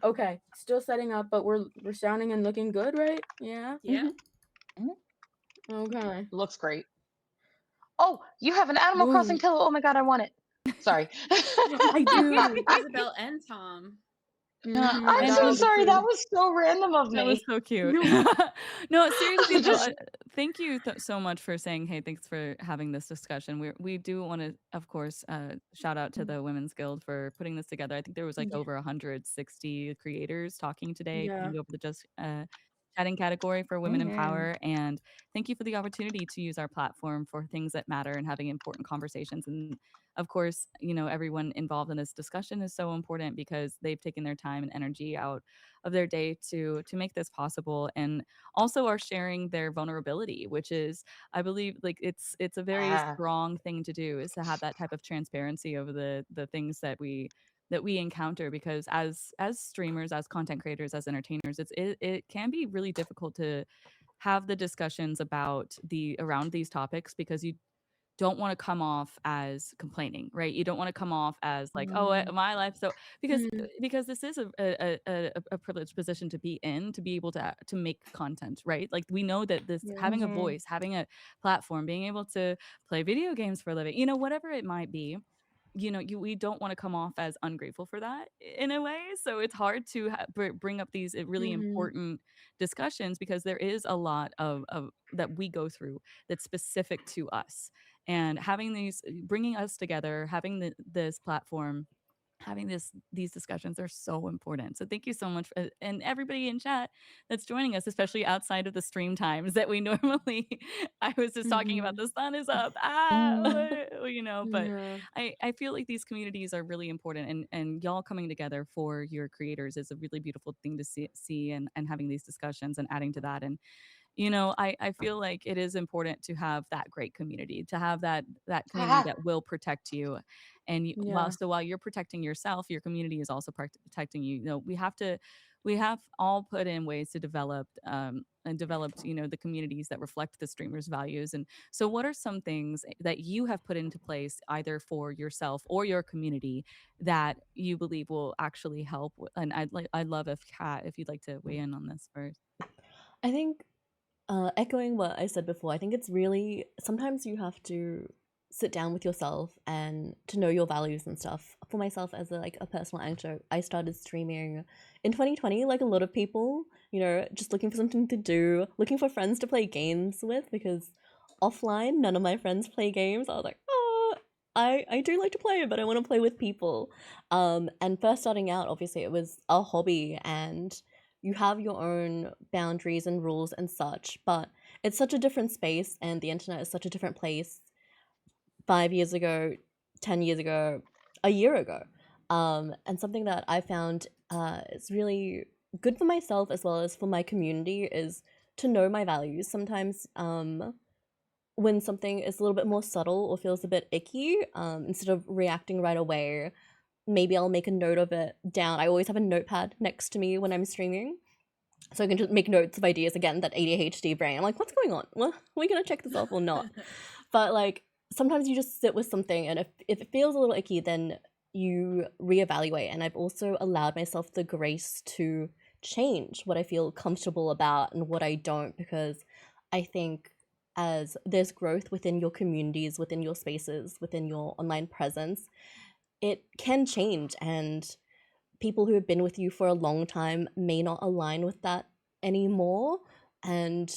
Okay, still setting up, but we're sounding and looking good, right? Yeah. Yeah. Okay. Looks great. Oh, you have an Animal Crossing Boom. pillow. Oh my god, I want it. Sorry. I do. Isabel and Tom. I I'm And got so all the sorry. That crew. was so random of that was me. so cute. No. No, seriously though, Just thank you so much for saying, "Hey, thanks for having this discussion." We do wanna, of course, shout out to the Women's Guild for putting this together. I think there was, like, Yeah. over 160 creators talking today, Yeah. going over the just, chatting category for women in power, and thank you for the opportunity to use our platform for things that matter and having important conversations, and, of course, everyone involved in this discussion is so important because they've taken their time and energy out of their day to make this possible, and also are sharing their vulnerability, which is, I believe, like, it's a very ah, strong thing to do, is to have that type of transparency over the things that we encounter, because as streamers, as content creators, as entertainers, it can be really difficult to have the discussions around these topics, because you don't want to come off as complaining, right? You don't want to come off as like, "Oh, Mm. my life." So Mm. because this is a privileged position to be in, to be able to make content, right? Like, we know that this Yeah. having a voice, having a platform, being able to play video games for a living, whatever it might be, we don't want to come off as ungrateful for that in a way. So it's hard to bring up these really Mhm. important discussions, because there is a lot of that we go through that's specific to us, and having bringing us together, having this platform, having these discussions are so important. So thank you so much, and everybody in chat that's joining us, especially outside of the stream times that we normally. I was just talking about Mhm. the sun is up, but Yeah. I feel like these communities are really important, and y'all coming together for your creators is a really beautiful thing to see, and having these discussions and adding to that, I feel like it is important to have that great community, to have that community Ah, that will protect you. And Yeah. while you're protecting yourself, your community is also protecting you. We have all put in ways to develop and developed, the communities that reflect the streamers' values. And so what are some things that you have put into place either for yourself or your community that you believe will actually help? And I'd love if Kat, if you'd like to weigh in on this first. I think, echoing what I said before, I think it's really sometimes you have to sit down with yourself and to know your values and stuff. For myself, as a personal anecdote, I started streaming in 2020, like a lot of people, just looking for something to do, looking for friends to play games with, because offline, none of my friends play games. I was like, oh, I do like to play, but I want to play with people. And first starting out, obviously, it was a hobby, and you have your own boundaries and rules and such, but it's such a different space, and the internet is such a different place 5 years ago, 10 years ago, a year ago. And something that I found is really good for myself as well as for my community is to know my values. Sometimes when something is a little bit more subtle or feels a bit icky, instead of reacting right away, maybe I'll make a note of it down. I always have a notepad next to me when I'm streaming, so I can just make notes of ideas. Again, that ADHD brain. I'm like, what's going on? Well, are we gonna check this off or not? But like sometimes you just sit with something, and if it feels a little icky, then you reevaluate. And I've also allowed myself the grace to change what I feel comfortable about and what I don't, because I think as there's growth within your communities, within your spaces, within your online presence, it can change, and people who have been with you for a long time may not align with that anymore. And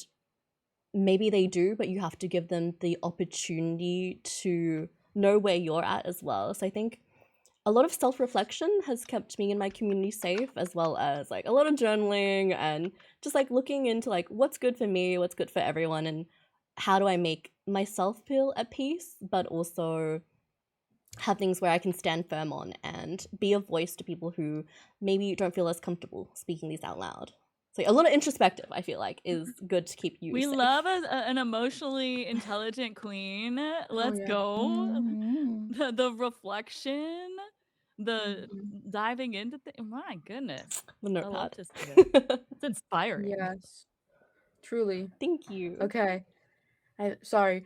maybe they do, but you have to give them the opportunity to know where you're at as well. So I think a lot of self-reflection has kept me and my community safe, as well as like a lot of journaling and just like looking into like what's good for me, what's good for everyone, and how do I make myself feel at peace, but also have things where I can stand firm on and be a voice to people who maybe don't feel as comfortable speaking these out loud. So a lot of introspective, I feel like, is good to keep you We safe. love an emotionally intelligent queen. Oh Let's yeah. go. Mhm. The reflection, the Mhm. diving into things. My goodness. The I love notepad. to see it. It's inspiring. Yes. Truly. Thank you. Okay. I sorry.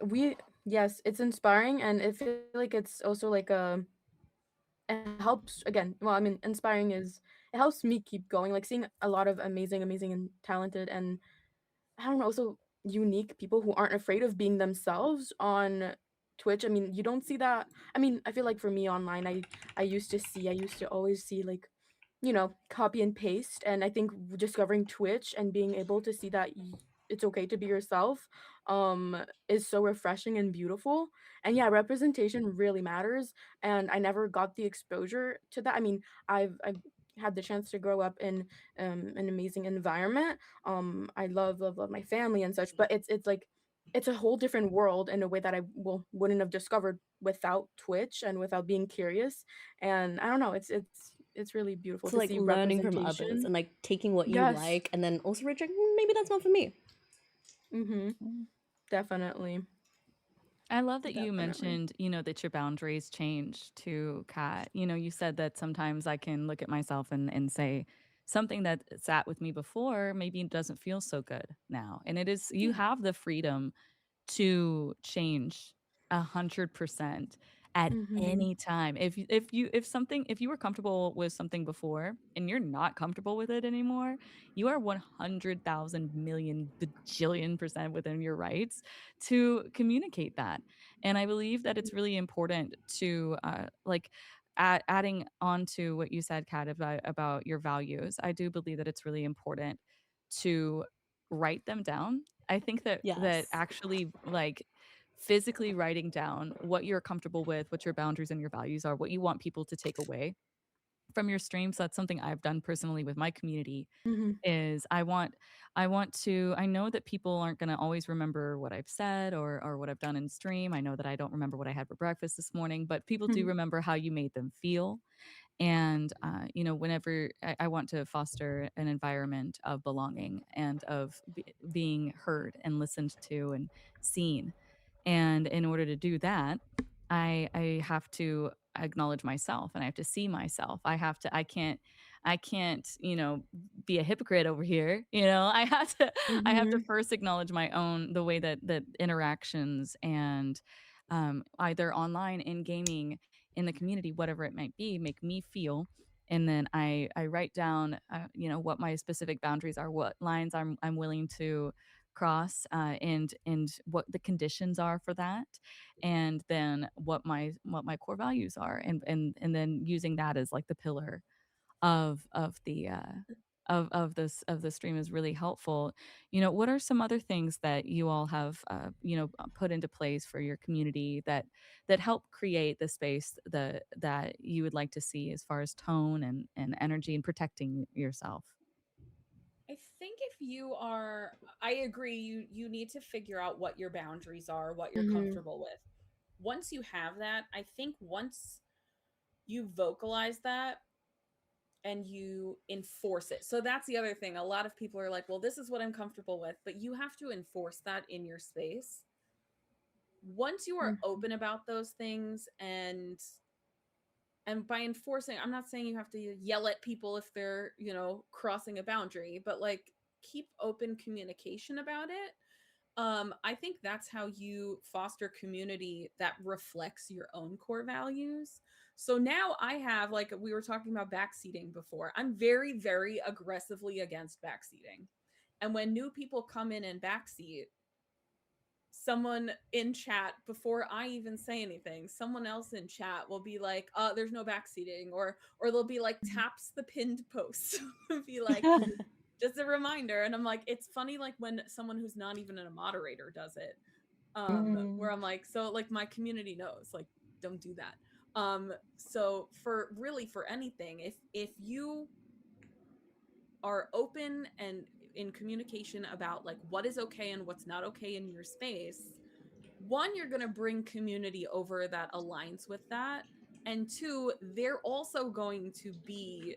We yes, it's inspiring, and I feel like it's also like it helps again. Well, I mean, inspiring is it helps me keep going. Like seeing a lot of amazing and talented and I don't know, also unique people who aren't afraid of being themselves on Twitch. I mean, you don't see that. I mean, I feel like for me online, I used to always see like, copy and paste. And I think discovering Twitch and being able to see that it's okay to be yourself is so refreshing and beautiful. And yeah, representation really matters. And I never got the exposure to that. I mean, I've had the chance to grow up in an amazing environment. I love my family and such, but it's like it's a whole different world in a way that wouldn't have discovered without Twitch and without being curious. And I don't know, it's really beautiful So to like see learning from others representation. and like taking what you Yes. like and then also rejecting, maybe that's not for me. Mm-hmm. Mm. Definitely. I love that you Definitely. mentioned, that your boundaries change to Kat. You said that sometimes I can look at myself and say something that sat with me before maybe doesn't feel so good now. And it is, you Yeah. have the freedom to change 100% at Mm-hmm. any time. If you were comfortable with something before and you're not comfortable with it anymore, you are 100,000 million bajillion% within your rights to communicate that. And I believe that it's really important to like adding on to what you said, Kat, about your values. I do believe that it's really important to write them down. I think that Yes. actually, like, physically writing down what you're comfortable with, what your boundaries and your values are, what you want people to take away from your streams. That's something I've done personally with my community. Mm-hmm. Is I know that people aren't going to always remember what I've said or what I've done in stream. I know that I don't remember what I had for breakfast this morning, but people do remember how you made them feel. And whenever I want to foster an environment of belonging and of being heard and listened to and seen. And in order to do that, I have to acknowledge myself, and I have to see myself. I can't, be a hypocrite over here. I have to Mhm. first acknowledge my own, the way that interactions and either online, in gaming, in the community, whatever it might be, make me feel. And then I write down, what my specific boundaries are, what lines I'm willing to cross, and what the conditions are for that, and then what my core values are, and then using that as like the pillar of the of the stream is really helpful. What are some other things that you all have put into place for your community that help create the space that you would like to see, as far as tone and energy and protecting yourself? I think if you are, I agree, you need to figure out what your boundaries are, what you're Mhm. comfortable with. Once you have that, I think once you vocalize that and you enforce it. So that's the other thing. A lot of people are like, well, this is what I'm comfortable with, but you have to enforce that in your space. Once you are Mhm. open about those things, and by enforcing, I'm not saying you have to yell at people if they're, crossing a boundary, but like keep open communication about it. I think that's how you foster community that reflects your own core values. So now I have, like we were talking about backseating before, I'm very, very aggressively against backseating. And when new people come in and backseat, someone in chat, before I even say anything, someone else in chat will be like, there's no backseating, or they'll be like, taps the pinned post. Be like, just a reminder. And I'm like, it's funny, like when someone who's not even a moderator does it, where I'm like, so like my community knows, like, don't do that. So for anything, if you are open and in communication about like what is okay and what's not okay in your space, one, you're going to bring community over that aligns with that, and two, they're also going to be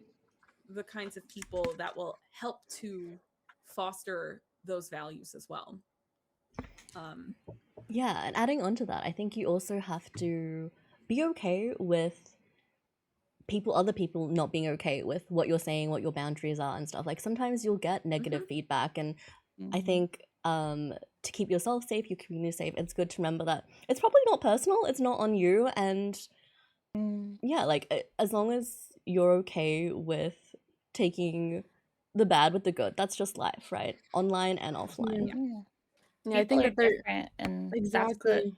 the kinds of people that will help to foster those values as well. Yeah, and adding on to that, I think you also have to be okay with other people not being okay with what you're saying, what your boundaries are and stuff. Like sometimes you'll get negative feedback, and I think to keep yourself safe, your community safe, it's good to remember that it's probably not personal, it's not on you, and yeah, like as long as you're okay with taking the bad with the good, that's just life, right? Online and offline. Yeah. Yeah. Yeah, I People think are that they're different, and exactly.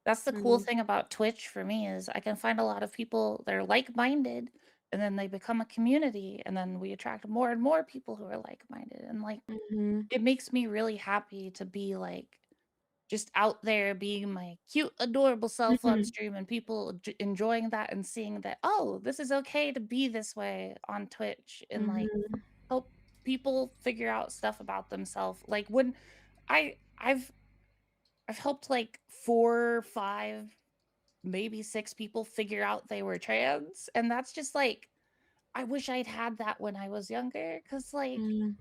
that's the cool thing about Twitch for me, is I can find a lot of people that are like-minded, and then they become a community, and then we attract more and more people who are like-minded, and like Mhm. it makes me really happy to be like just out there being my cute, adorable self on Mhm. stream, and people enjoying that and seeing that, oh, this is okay to be this way on Twitch, and like Mhm. help people figure out stuff about themselves. Like when I've helped like 4, 5, maybe 6 people figure out they were trans, and that's just like I wish I'd had that when I was younger, because like Mhm.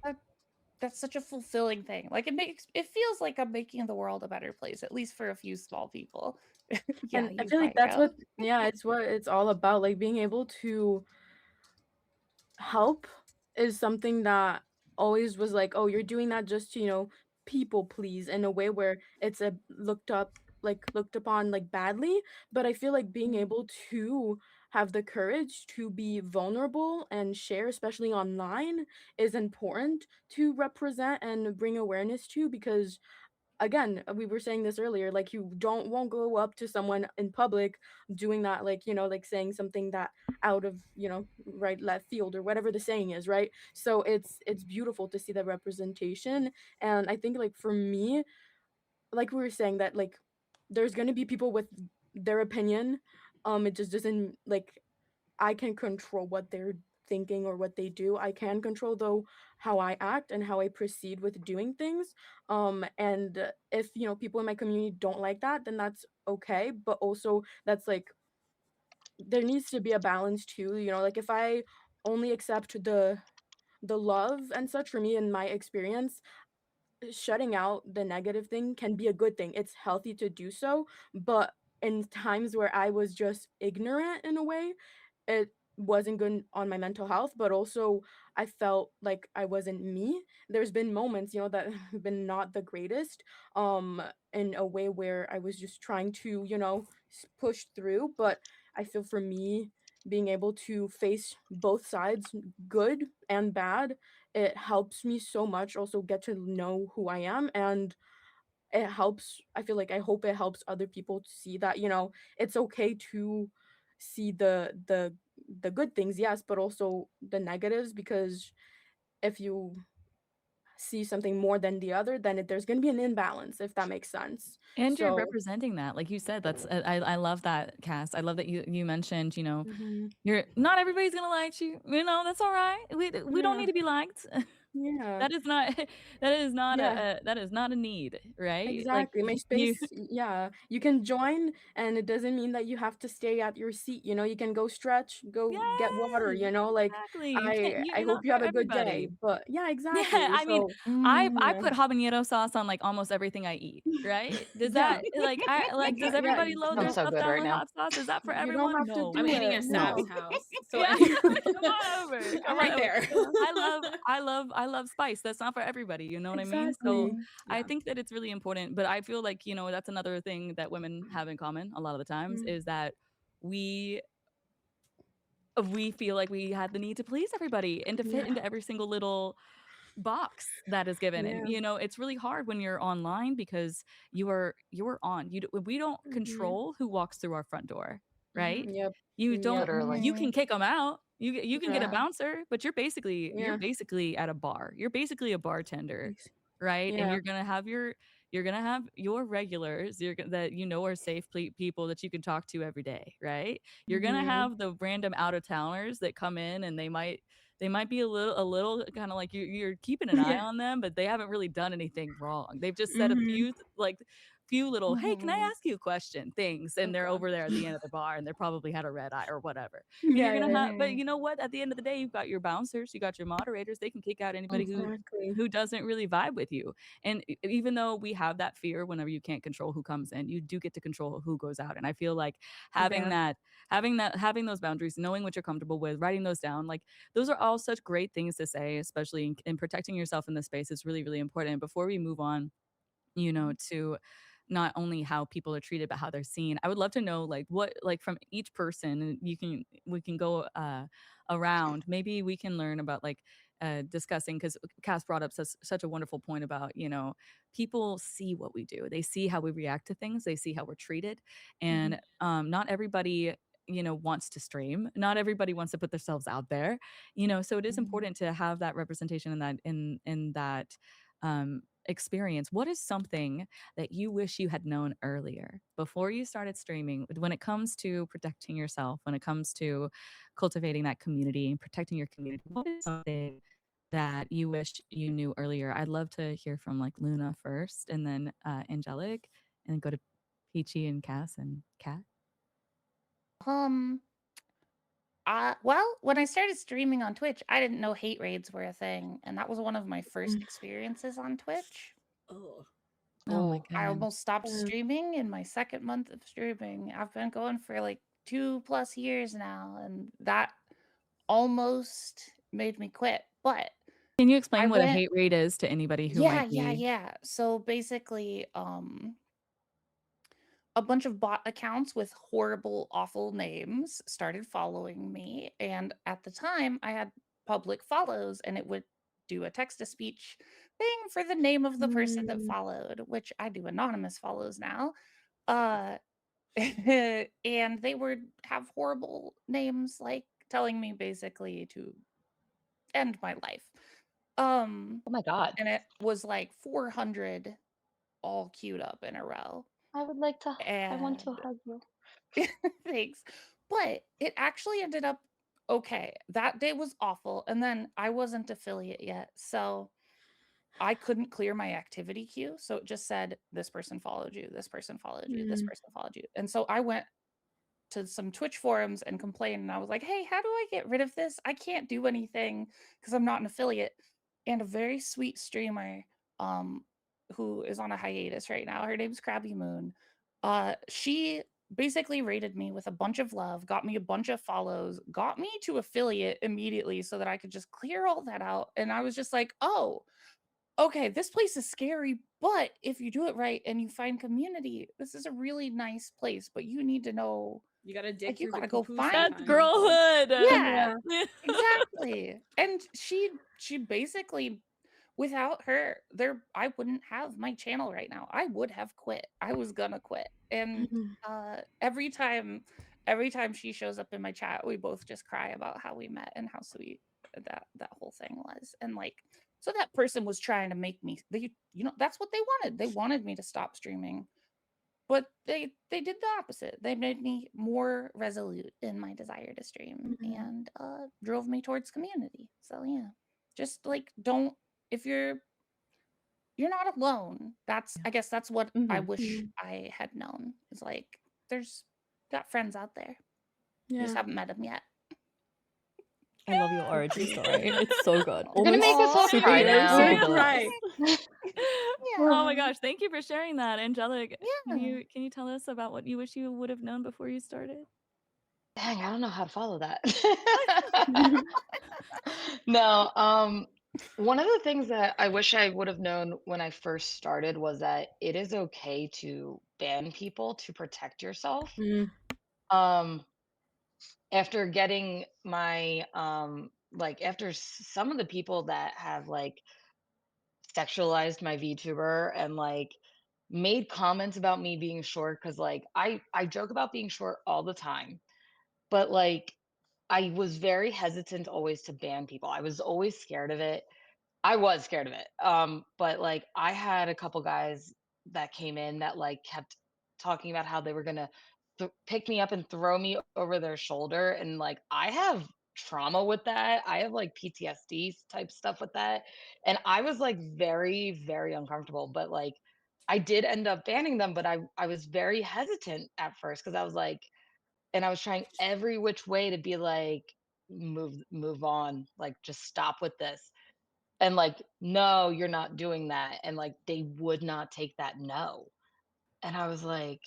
that's such a fulfilling thing. Like it feels like I'm making the world a better place, at least for a few small people. Yeah, And I you feel like that's Pyro. what, yeah, it's what it's all about, like being able to help is something that always was like, oh, you're doing that just to, people please, in a way where it's a looked upon like badly. But I feel like being able to have the courage to be vulnerable and share, especially online, is important to represent and bring awareness to, because again, we were saying this earlier, like you won't go up to someone in public doing that, like, like saying something that out of, right left field or whatever the saying is, right? So it's beautiful to see that representation. And I think like for me, like we were saying that like there's going to be people with their opinion. It just doesn't like I can control what they're thinking or what they do. I can control though how I act and how I proceed with doing things. And if people in my community don't like that, then that's okay. But also that's like there needs to be a balance too, you know, like if I only accept the love and such, for me in my experience, shutting out the negative thing can be a good thing. It's healthy to do so, but in times where I was just ignorant in a way, it wasn't good on my mental health, but also I felt like I wasn't me. There's been moments, you know, that have been not the greatest, in a way where I was just trying to, you know, push through. But I feel for me, being able to face both sides, good and bad, it helps me so much also get to know who I am, and it helps, I feel like, I hope it helps other people to see that, you know, it's okay to see the good things, yes, but also the negatives, because if you see something more than the other, then there's going to be an imbalance, if that makes sense. And you're So representing that, like you said, that's I love that, Cass. I love that you mentioned, you know, mhm. you're not everybody's gonna like you, you know, that's all right. We don't Yeah, need to be liked. yeah, That is not that is not yeah. that is not a need, right? Like, Exactly. My you space, yeah. You can join, and it doesn't mean that you have to stay at your seat. You know, you can go stretch, go get water, Yes, you know, like exactly. You can't I you're hope not you for have a good day. everybody. But yeah, Yeah, exactly. I mean, So I yeah. put habanero sauce on, like, almost everything I eat, right? Does Yeah. that like, I like, does Yeah. everybody load their Sounds No, so stuff good down right with now. hot sauce? Is that for you don't everyone? have to I'm do No. eating it. at Sav's No. house, so Yeah, anyway. come on over, I'm come on right over. there. Yeah. I love spice, that's not for everybody, you know what I mean? So, Exactly. I Yeah. think that it's really important, but I feel like, you know, that's another thing that women have in common a lot of the times Mm. is that we we feel like we have the need to please everybody and to fit Yeah. into every single little box that is given. And Yeah. you know, it's really hard when you're online because you're on. We don't Mhm. control who walks through our front door, right? Mhm. Yep. You don't. Yep. Literally. You can kick them out. You can get a Yeah. bouncer, but you're Yeah. basically at a bar. You're basically a bartender, right? And Yeah. you're gonna have your regulars that you know are safe people that you can talk to every day, right? You're gonna Mhm. have the random out of towners that come in and they might be a little kind of like you're keeping an eye Yeah. on them, but they haven't really done anything wrong. They've just said a Mhm. few little, "Hey, can I Mhm. ask you a question?" things, Oh and they're God. over there at the end of the bar, and they probably had a red eye or whatever. And you're Yeah. gonna Yeah. have, but Yeah. you know what? At the end of the day, you've got your bouncers, you got your moderators. They can kick out anybody Exactly. who doesn't really vibe with you. And even though we have that fear whenever you can't control who comes in, you do get to control who goes out. And I feel like having Yeah. that, having those boundaries, knowing what you're comfortable with, writing those down, like those are all such great things to say, especially in protecting yourself in this space is really, really important. Before we move on, you know, to not only how people are treated, but how they're seen. I would love to know like what like from each person, and we can go around. Maybe we can learn about like discussing because Cass brought up such a wonderful point about, you know, people see what we do. They see how we react to things, they see how we're treated. Mhm. And not everybody, you know, wants to stream. Not everybody wants to put themselves out there, you know, so it is Mhm. important to have that representation in that experience. What is something that you wish you had known earlier before you started streaming when it comes to protecting yourself, when it comes to cultivating that community and protecting your community? What is something that you wish you knew earlier? I'd love to hear from like Luna first and then Angelic and then go to Peachy and Cass and Kat. Um, well, when I started streaming on Twitch, I didn't know hate raids were a thing, and that was one of my first Mm. experiences on Twitch. Oh. Oh my Oh, I god. almost stopped Yeah. streaming in my second month of streaming. I've been going for like 2+ years now, and that almost made me quit. But Can you I explain what a went, hate raid is to anybody who yeah, might yeah, be yeah. So basically, a bunch of bot accounts with horrible, awful names started following me. And at the time, I had public follows, and it would do a text to speech thing for the name of the person that Mm. followed, which I do anonymous follows now. Uh, and they would have horrible names, like telling me basically to end my life. Um, oh my God. and it was like 400 all queued up in a row. I would like to, I want to And hug you. thanks. But it actually ended up okay. That day was awful. And then I wasn't affiliate yet. So I couldn't clear my activity queue. So it just said, this person followed you, this person followed you, this Mm. person followed you. And so I went to some Twitch forums and complained. And I was like, hey, how do I get rid of this? I can't do anything because I'm not an affiliate. And a very sweet streamer who is on a hiatus right now, her name's Krabby Moon. She basically rated me with a bunch of love, got me a bunch of follows, got me to affiliate immediately so that I could just clear all that out. And I was just like, oh, okay, this place is scary, but if you do it right and you find community, this is a really nice place. But you need to know, You gotta dig like, you through the gotta go poo-poo find That's sometimes. girlhood. Yeah, exactly. And she basically, without her, I wouldn't have my channel right now. I would have quit. I was gonna quit. And every time she shows up in my chat, we both just cry about how we met and how sweet that whole thing was. And like, so that person was trying to make me, that's what they wanted. They wanted me to stop streaming. But they did the opposite. They made me more resolute in my desire to stream and drove me towards community. So yeah, just like if you're not alone. I guess that's what I wish I had known. Is like there's got friends out there. You just haven't met them yet. I love your origin story. It's so good. You're gonna make us all cry superhero, now. super We're villain. right. Oh my gosh, thank you for sharing that, Angelic. Yeah. Can you tell us about what you wish you would have known before you started? Dang, I don't know how to follow that. No, one of the things that I wish I would have known when I first started was that it is okay to ban people to protect yourself. Um, after getting my like after some of the people that have like sexualized my VTuber and like made comments about me being short because like I joke about being short all the time, but like I was very hesitant always to ban people. I was always scared of it. I was scared of it. But like I had a couple guys that came in that like kept talking about how they were gonna pick me up and throw me over their shoulder, and like I have trauma with that. I have like PTSD type stuff with that, and I was like very very uncomfortable. But like I did end up banning them, but I was very hesitant at first because I was like, and I was trying every which way to be like move on, like just stop with this, and like no you're not doing that, and like they would not take that no, and I was like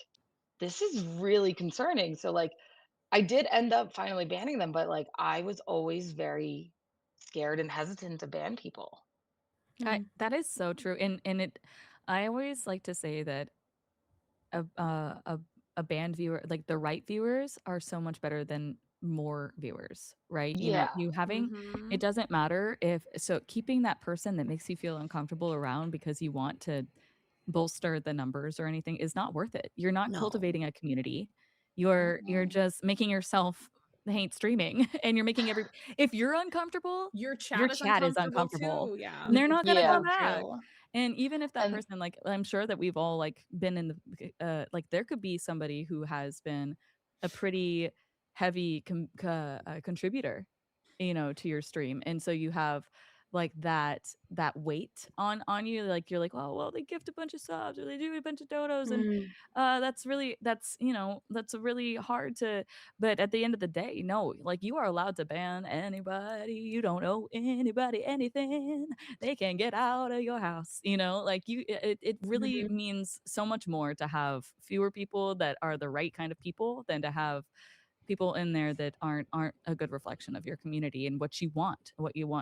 this is really concerning. So like I did end up finally banning them, but like I was always very scared and hesitant to ban people. That is so true, and I always like to say that a uh, a a band viewer, like the right viewers, are so much better than more viewers, right? You know, Yeah. you having Mhm. it doesn't matter if keeping that person that makes you feel uncomfortable around because you want to bolster the numbers or anything is not worth it. You're not No. cultivating a community. You're just making yourself hate streaming and you're making if you're uncomfortable, Your your chat is chat is uncomfortable uncomfortable. too. Yeah. And they're not gonna Yeah. come back. True. And even if that And person, like, I'm sure that we've all like been in the like there could be somebody who has been a pretty heavy contributor, you know, to your stream, and so you have like that weight on you, like you're like, oh well, they gift a bunch of subs or they do a bunch of donos, and that's you know that's really hard to. But at the end of the day, no, like you are allowed to ban anybody. You don't owe anybody anything. They can get out of your house, you know, like it really means so much more to have fewer people that are the right kind of people than to have people in there that aren't a good reflection of your community and what you want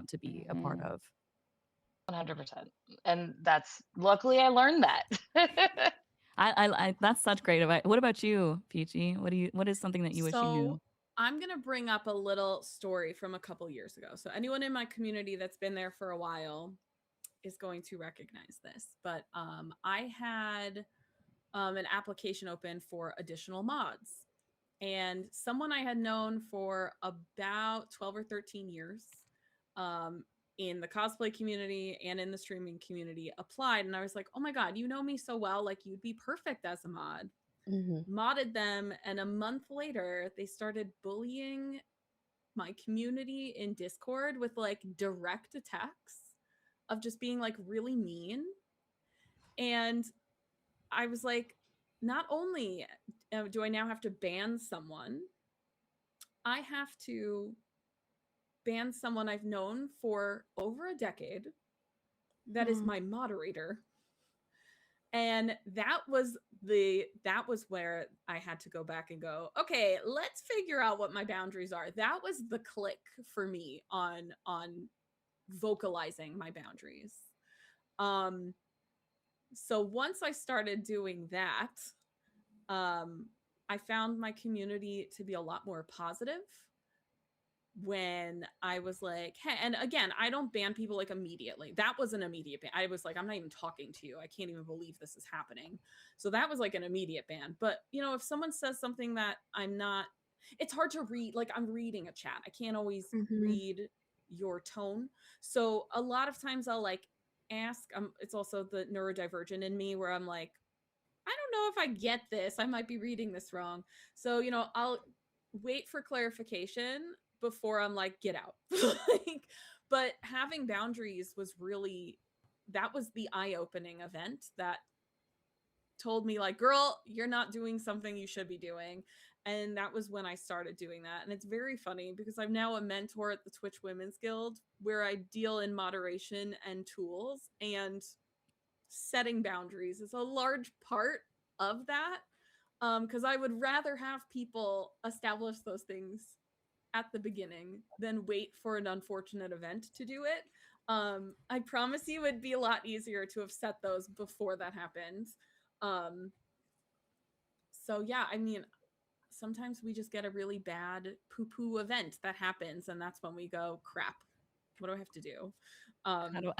to be a part of. 100%. And that's luckily I learned that. I that's such great advice. What about you, Peachy? What is something that you wish you knew? So I'm gonna bring up a little story from a couple years ago. So anyone in my community that's been there for a while is going to recognize this. But I had an application open for additional mods, and someone I had known for about 12 or 13 years in the cosplay community and in the streaming community applied, and I was like, oh my god, you know me so well, like you'd be perfect as a mod. Modded them, and a month later they started bullying my community in Discord with like direct attacks of just being like really mean. And I was like, not only do I now have to ban someone, I have to ban someone I've known for over a decade that is my moderator. And that was where I had to go back and go, okay, let's figure out what my boundaries are. That was the click for me on vocalizing my boundaries. So once I started doing that, I found my community to be a lot more positive when I was like, hey, and again, I don't ban people like immediately. That was an immediate ban. I was like, I'm not even talking to you. I can't even believe this is happening. So that was like an immediate ban. But, you know, if someone says something that I'm not, it's hard to read. Like, I'm reading a chat. I can't always read your tone. So a lot of times I'll like ask, it's also the neurodivergent in me where I'm like, I don't know if I get this. I might be reading this wrong. So, you know, I'll wait for clarification before I'm like, get out. Like, but having boundaries was really, that was the eye-opening event that told me like, girl, you're not doing something you should be doing. And that was when I started doing that. And it's very funny because I'm now a mentor at the Twitch Women's Guild where I deal in moderation and tools, and setting boundaries is a large part of that. Because I would rather have people establish those things at the beginning than wait for an unfortunate event to do it. I promise you it'd be a lot easier to have set those before that happened. So yeah, I mean, sometimes we just get a really bad poo-poo event that happens, and that's when we go, crap, what do I have to do? How do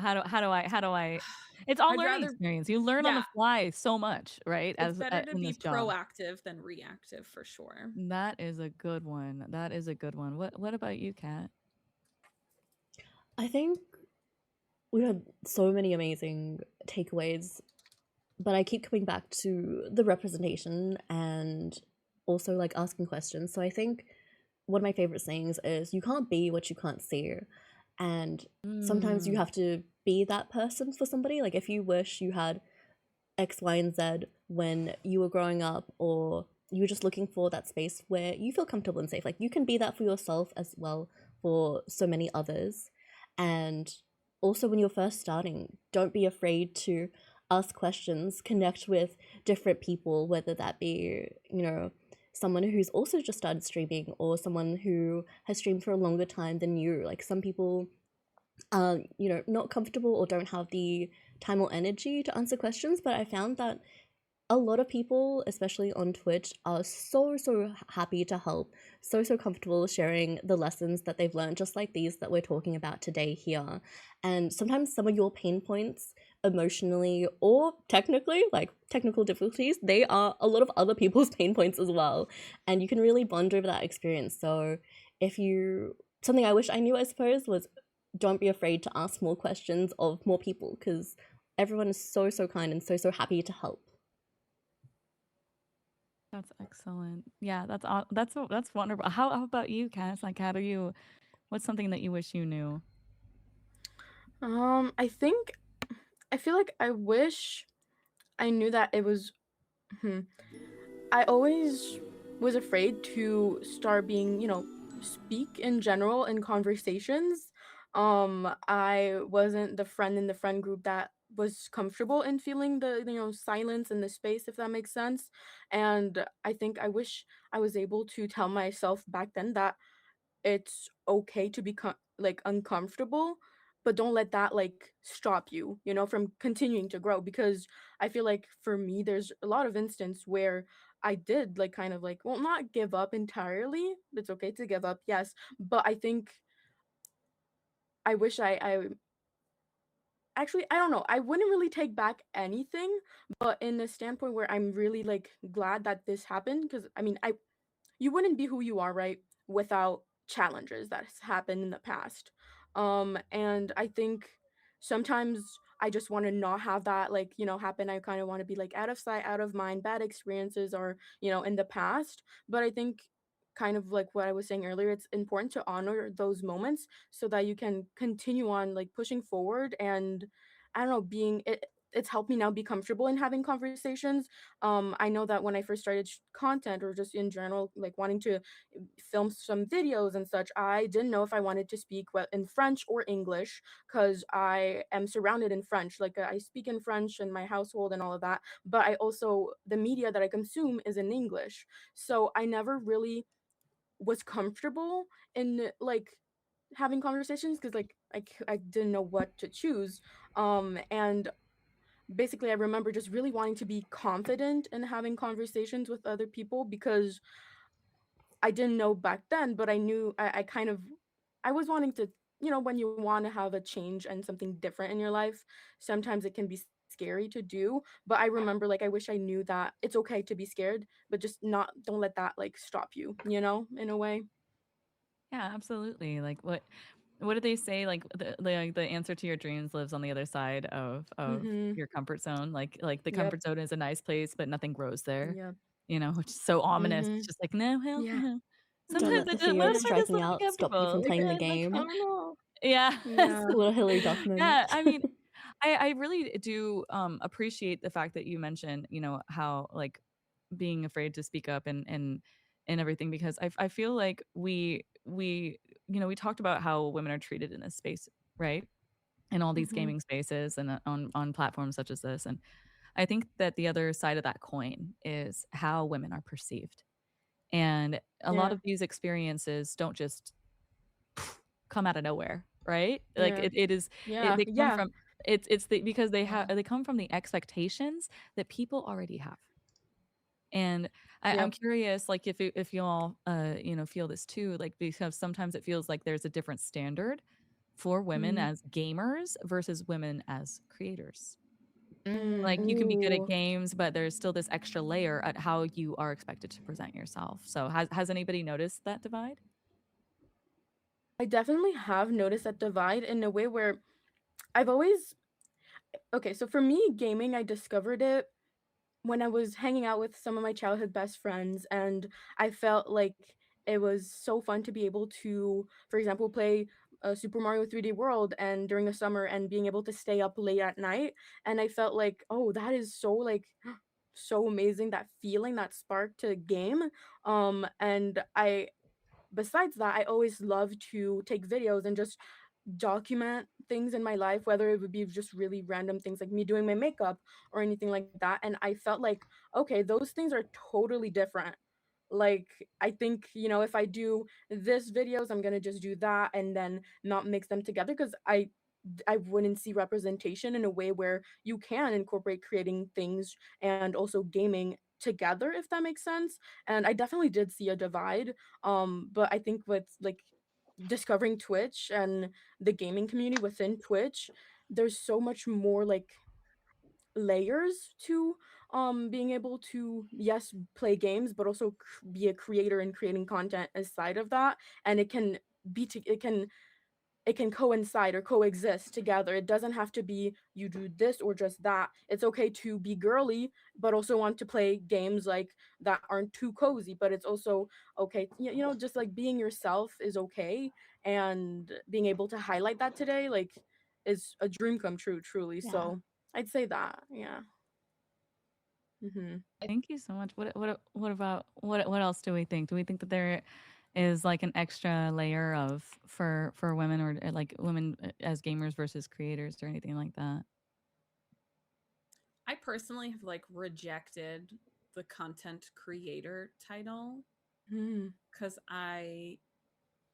I it's all I'd learning rather, experience. You learn on the yeah, fly so much, right? it's better to In be this job. proactive than reactive for sure. That is a good one. That is a good one. What about you, Kat? I think we had so many amazing takeaways, but I keep coming back to the representation and also like asking questions. So I think one of my favorite sayings is, you can't be what you can't see. And sometimes you have to be that person for somebody. Like if you wish you had X, Y, and Z when you were growing up, or you were just looking for that space where you feel comfortable and safe, like you can be that for yourself as well for so many others. And also when you're first starting, don't be afraid to ask questions, connect with different people, whether that be, you know, someone who's also just started streaming or someone who has streamed for a longer time than you. Like some people are, you know, not comfortable or don't have the time or energy to answer questions, but I found that a lot of people, especially on Twitch, are so happy to help, so comfortable sharing the lessons that they've learned, just like these that we're talking about today here. And sometimes some of your pain points emotionally or technically, like technical difficulties, they are a lot of other people's pain points as well, and you can really bond over that experience. So if you, something I wish I knew, I suppose, was don't be afraid to ask more questions of more people, because everyone is so kind and so happy to help. That's excellent. Yeah, that's wonderful. How about you, Cass? Like, how do you? What's something that you wish you knew? I feel like I wish I knew that it was. I always was afraid to start being, you know, speak in general in conversations. I wasn't the friend in the friend group that was comfortable in feeling the, you know, silence in the space, if that makes sense. And I think I wish I was able to tell myself back then that it's okay to be like uncomfortable, but don't let that like stop you, you know, from continuing to grow. Because I feel like for me there's a lot of instance where I did like kind of like, well, not give up entirely. It's okay to give up, yes, but I think I wish I actually, I don't know, I wouldn't really take back anything, but in a standpoint where I'm really like glad that this happened. Because I mean, you wouldn't be who you are, right, without challenges that's happened in the past. And I think sometimes I just want to not have that, like, you know, happen. I kind of want to be like out of sight, out of mind, bad experiences or, you know, in the past. But I think kind of like what I was saying earlier, it's important to honor those moments so that you can continue on like pushing forward and I don't know, being it it's helped me now be comfortable in having conversations. I know that when I first started content, or just in general, like wanting to film some videos and such, I didn't know if I wanted to speak in French or English, because I am surrounded in French. Like I speak in French in my household and all of that, but I also, the media that I consume is in English. So I never really was comfortable in like having conversations, because like I didn't know what to choose. And basically I remember just really wanting to be confident in having conversations with other people, because I didn't know back then, but I knew I kind of, I was wanting to, when you want to have a change and something different in your life, sometimes it can be scary to do. But I remember, like, I wish I knew that it's okay to be scared, but just don't let that like stop you, in a way. Yeah, absolutely. Like what did they say? Like the answer to your dreams lives on the other side of Mm-hmm. your comfort zone. Like the Yep. comfort zone is a nice place, but nothing grows there. Yep. Which is so ominous. Mm-hmm. It's just like, no, hell Yeah. no. Don't Sometimes let I the just fear what of if I just striking live out stop you comfortable? from Like, playing the like, game. I don't know. Yeah. Yeah. Little Hillary Duff moment. Yeah, I mean, I really do appreciate the fact that you mentioned, how like being afraid to speak up and everything, because I feel like we talked about how women are treated in this space, right? In all these Mm-hmm. gaming spaces and on platforms such as this. And I think that the other side of that coin is how women are perceived. And a lot Yeah. of these experiences don't just come out of nowhere, right? Like Yeah. it is Yeah. they come Yeah. from because Yeah. they come from the expectations that people already have. And I'm Yep. curious, like if you all feel this too, like because sometimes it feels like there's a different standard for women Mm. as gamers versus women as creators. Mm. Like you can be good at Ooh. games, but there's still this extra layer at how you are expected to present yourself. So has anybody noticed that divide? I definitely have noticed that divide in a way where I've always, okay, so for me, gaming, I discovered it when I was hanging out with some of my childhood best friends, and I felt like it was so fun to be able to, for example, play Super Mario 3D World and during the summer, and being able to stay up late at night. And I felt like, oh, that is so like so amazing, that feeling, that spark to game. And I besides that, I always love to take videos and just document things in my life, whether it would be just really random things like me doing my makeup or anything like that. And I felt like, okay, those things are totally different. Like, I think, if I do this videos, I'm gonna just do that and then not mix them together, because I wouldn't see representation in a way where you can incorporate creating things and also gaming together, if that makes sense. And I definitely did see a divide. But I think with like discovering Twitch and the gaming community within Twitch, there's so much more like layers to being able to, yes, play games, but also be a creator and creating content aside of that. And it can coincide or coexist together. It doesn't have to be you do this or just that. It's okay to be girly, but also want to play games like that aren't too cozy. But it's also okay, just like being yourself is okay, and being able to highlight that today, like, is a dream come true, truly. Yeah. So I'd say that, yeah. Mm-hmm. Thank you so much. What about what else do we think? Do we think that there is like an extra layer of for women or like women as gamers versus creators or anything like that? I personally have like rejected the content creator title Mm. because I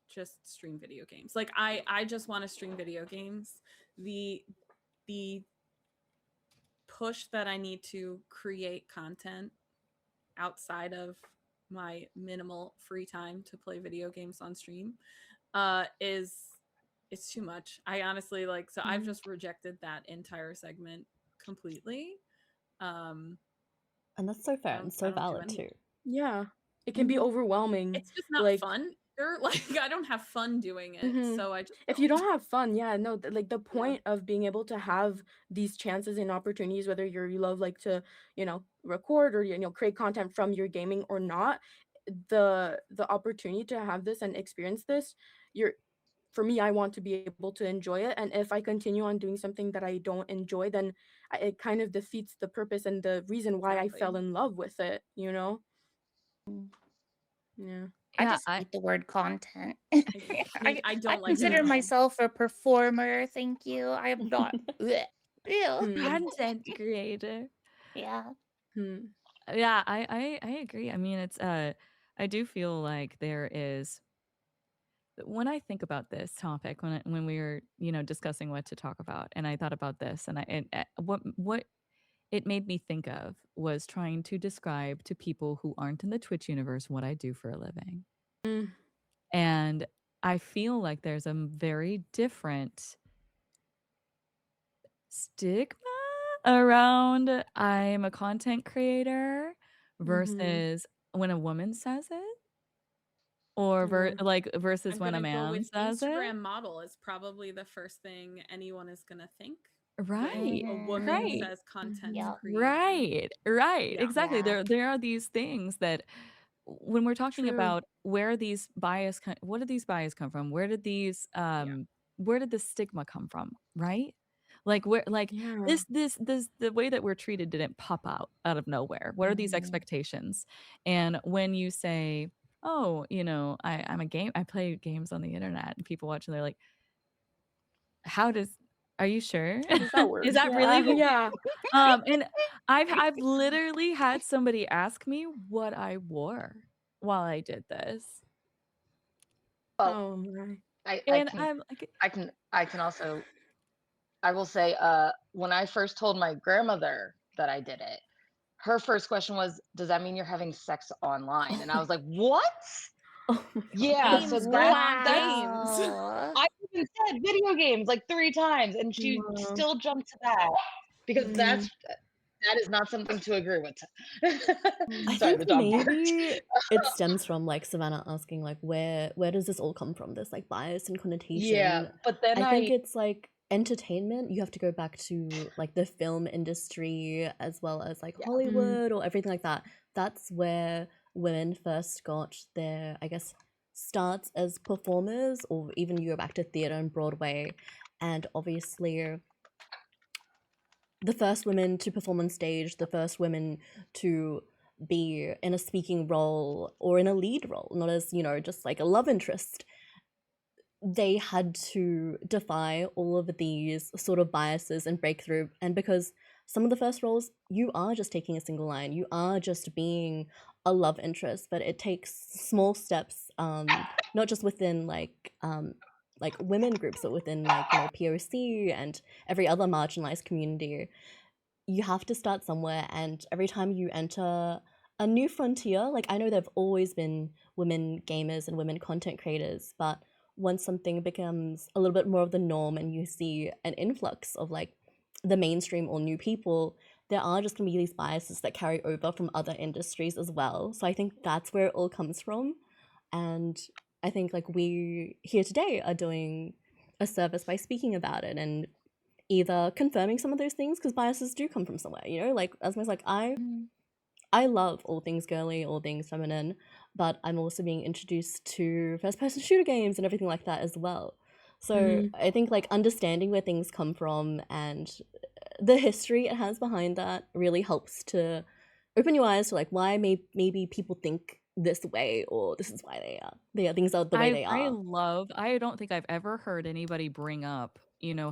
just stream video games. Like I just want to stream video games. The push that I need to create content outside of my minimal free time to play video games on stream is it's too much. I honestly like so I've just rejected that entire segment completely. Um And that's so fair and I so don't do valid any. too. Yeah, it can be overwhelming. It's just not Like, fun. Like I don't have fun doing it, mhm. so I just If you don't. don't have fun, yeah, no, like the Yeah. point of being able to have these chances and opportunities, whether you love like to, record or create content from your gaming or not, the opportunity to have this and experience this, you're for me, I want to be able to enjoy it. And if I continue on doing something that I don't enjoy, then it kind of defeats the purpose and the reason why I fell Exactly. in love with it, you know? Yeah. I Yeah, just hate the word content. I I don't like it consider at all. myself a performer. Thank you. I am not. Blech. Ew. content creator. Yeah. Hmm. Yeah, I agree. I mean, it's I do feel like there is when I think about this topic, when we were, discussing what to talk about, and I thought about this, and what it made me think of was trying to describe to people who aren't in the Twitch universe what I do for a living. Mm. And I feel like there's a very different stigma around I'm a content creator Mm-hmm. versus when a woman says it or Yeah. versus I'm when a gonna go man with says it. Instagram model is probably the first thing anyone is gonna think when Right. a Mhm. woman Right. says content Yep. creator. Right, Yeah. exactly. Yeah. There are these things that when we're talking True. about what did these bias come from? Yeah. Where did the stigma come from, right? Like where like Yeah. this the way that we're treated didn't pop out of nowhere. What are these Mhm. expectations? And when you say, "Oh, I play games on the internet," and people watch and they're like, "How does are you sure? How does that work? Is that really Yeah. what you Yeah. And I've literally had somebody ask me what I wore while I did this, Well, Oh my. I and can I'm like, I can also I will say when I first told my grandmother that I did it, her first question was, "Does that mean you're having sex online?" And I was like, "What?" Oh my god. Yeah, so Games, grandma, that's games. Wow. I even said video games like 3 times, and she Wow. still jumped to that because Mm. that is not something to agree with. Mm. I Sorry, think the dog barked. maybe it stems from like Savannah asking like where does this all come from? This like bias and Yeah, connotation. but then I think it's like entertainment. You have to go back to like the film industry as well as like yeah, Mm. Hollywood or everything like that. That's where women first got their, I guess, starts as performers, or even you go back to theater and Broadway. And obviously the first women to perform on stage, the first women to be in a speaking role or in a lead role, not as, just like a love interest. They had to defy all of these sort of biases and break through. And because some of the first roles, you are just taking a single line, you are just being a love interest, but it takes small steps, not just within like women groups, but within like, POC and every other marginalized community. You have to start somewhere, and every time you enter a new frontier, like I know there've always been women gamers and women content creators, but once something becomes a little bit more of the norm and you see an influx of like the mainstream or new people, there are just going to be these biases that carry over from other industries as well. So I think that's where it all comes from. And I think like we here today are doing a service by speaking about it and either confirming some of those things, because biases do come from somewhere, like as much like I love all things girly, all things feminine, but I'm also being introduced to first person shooter games and everything like that as well. So Mhm. I think like understanding where things come from and the history it has behind that really helps to open your eyes to like why maybe people think this way, or this is why things are the way they are. I don't think I've ever heard anybody bring up,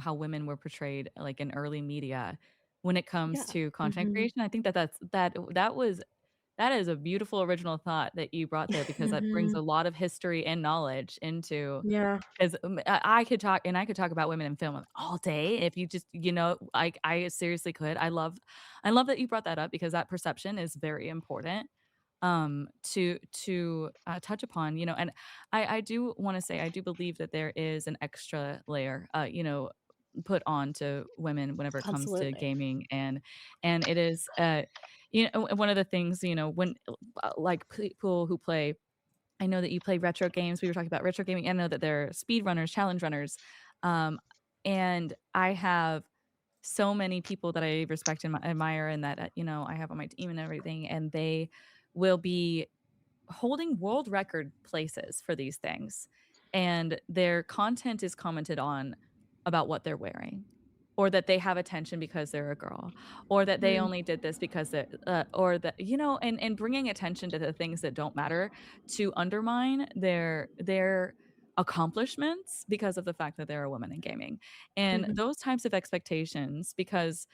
how women were portrayed like in early media when it comes Yeah. to content Mhm. creation. I think that is a beautiful original thought that you brought there because that brings a Mhm. lot of history and knowledge into Yeah. 'cause, I could talk about women in film all day if you just I seriously could. I love that you brought that up because that perception is very important, to touch upon, and I do wanna say, I do believe that there is an extra layer, put on to women whenever it comes to Absolutely. gaming, and it is, one of the things, when, like, people who play I know that you play retro games. We were talking about retro gaming. I know that they're speed runners, challenge runners. Um, and I have so many people that I respect and admire and that, I have on my team and everything. And they will be holding world record places for these things. and their content is commented on about what they're wearing, or that they have attention because they're a girl, or that they only did this because they or that, you know, and bringing attention to the things that don't matter to undermine their accomplishments because of the fact that they're a woman in gaming. And those types of expectations, because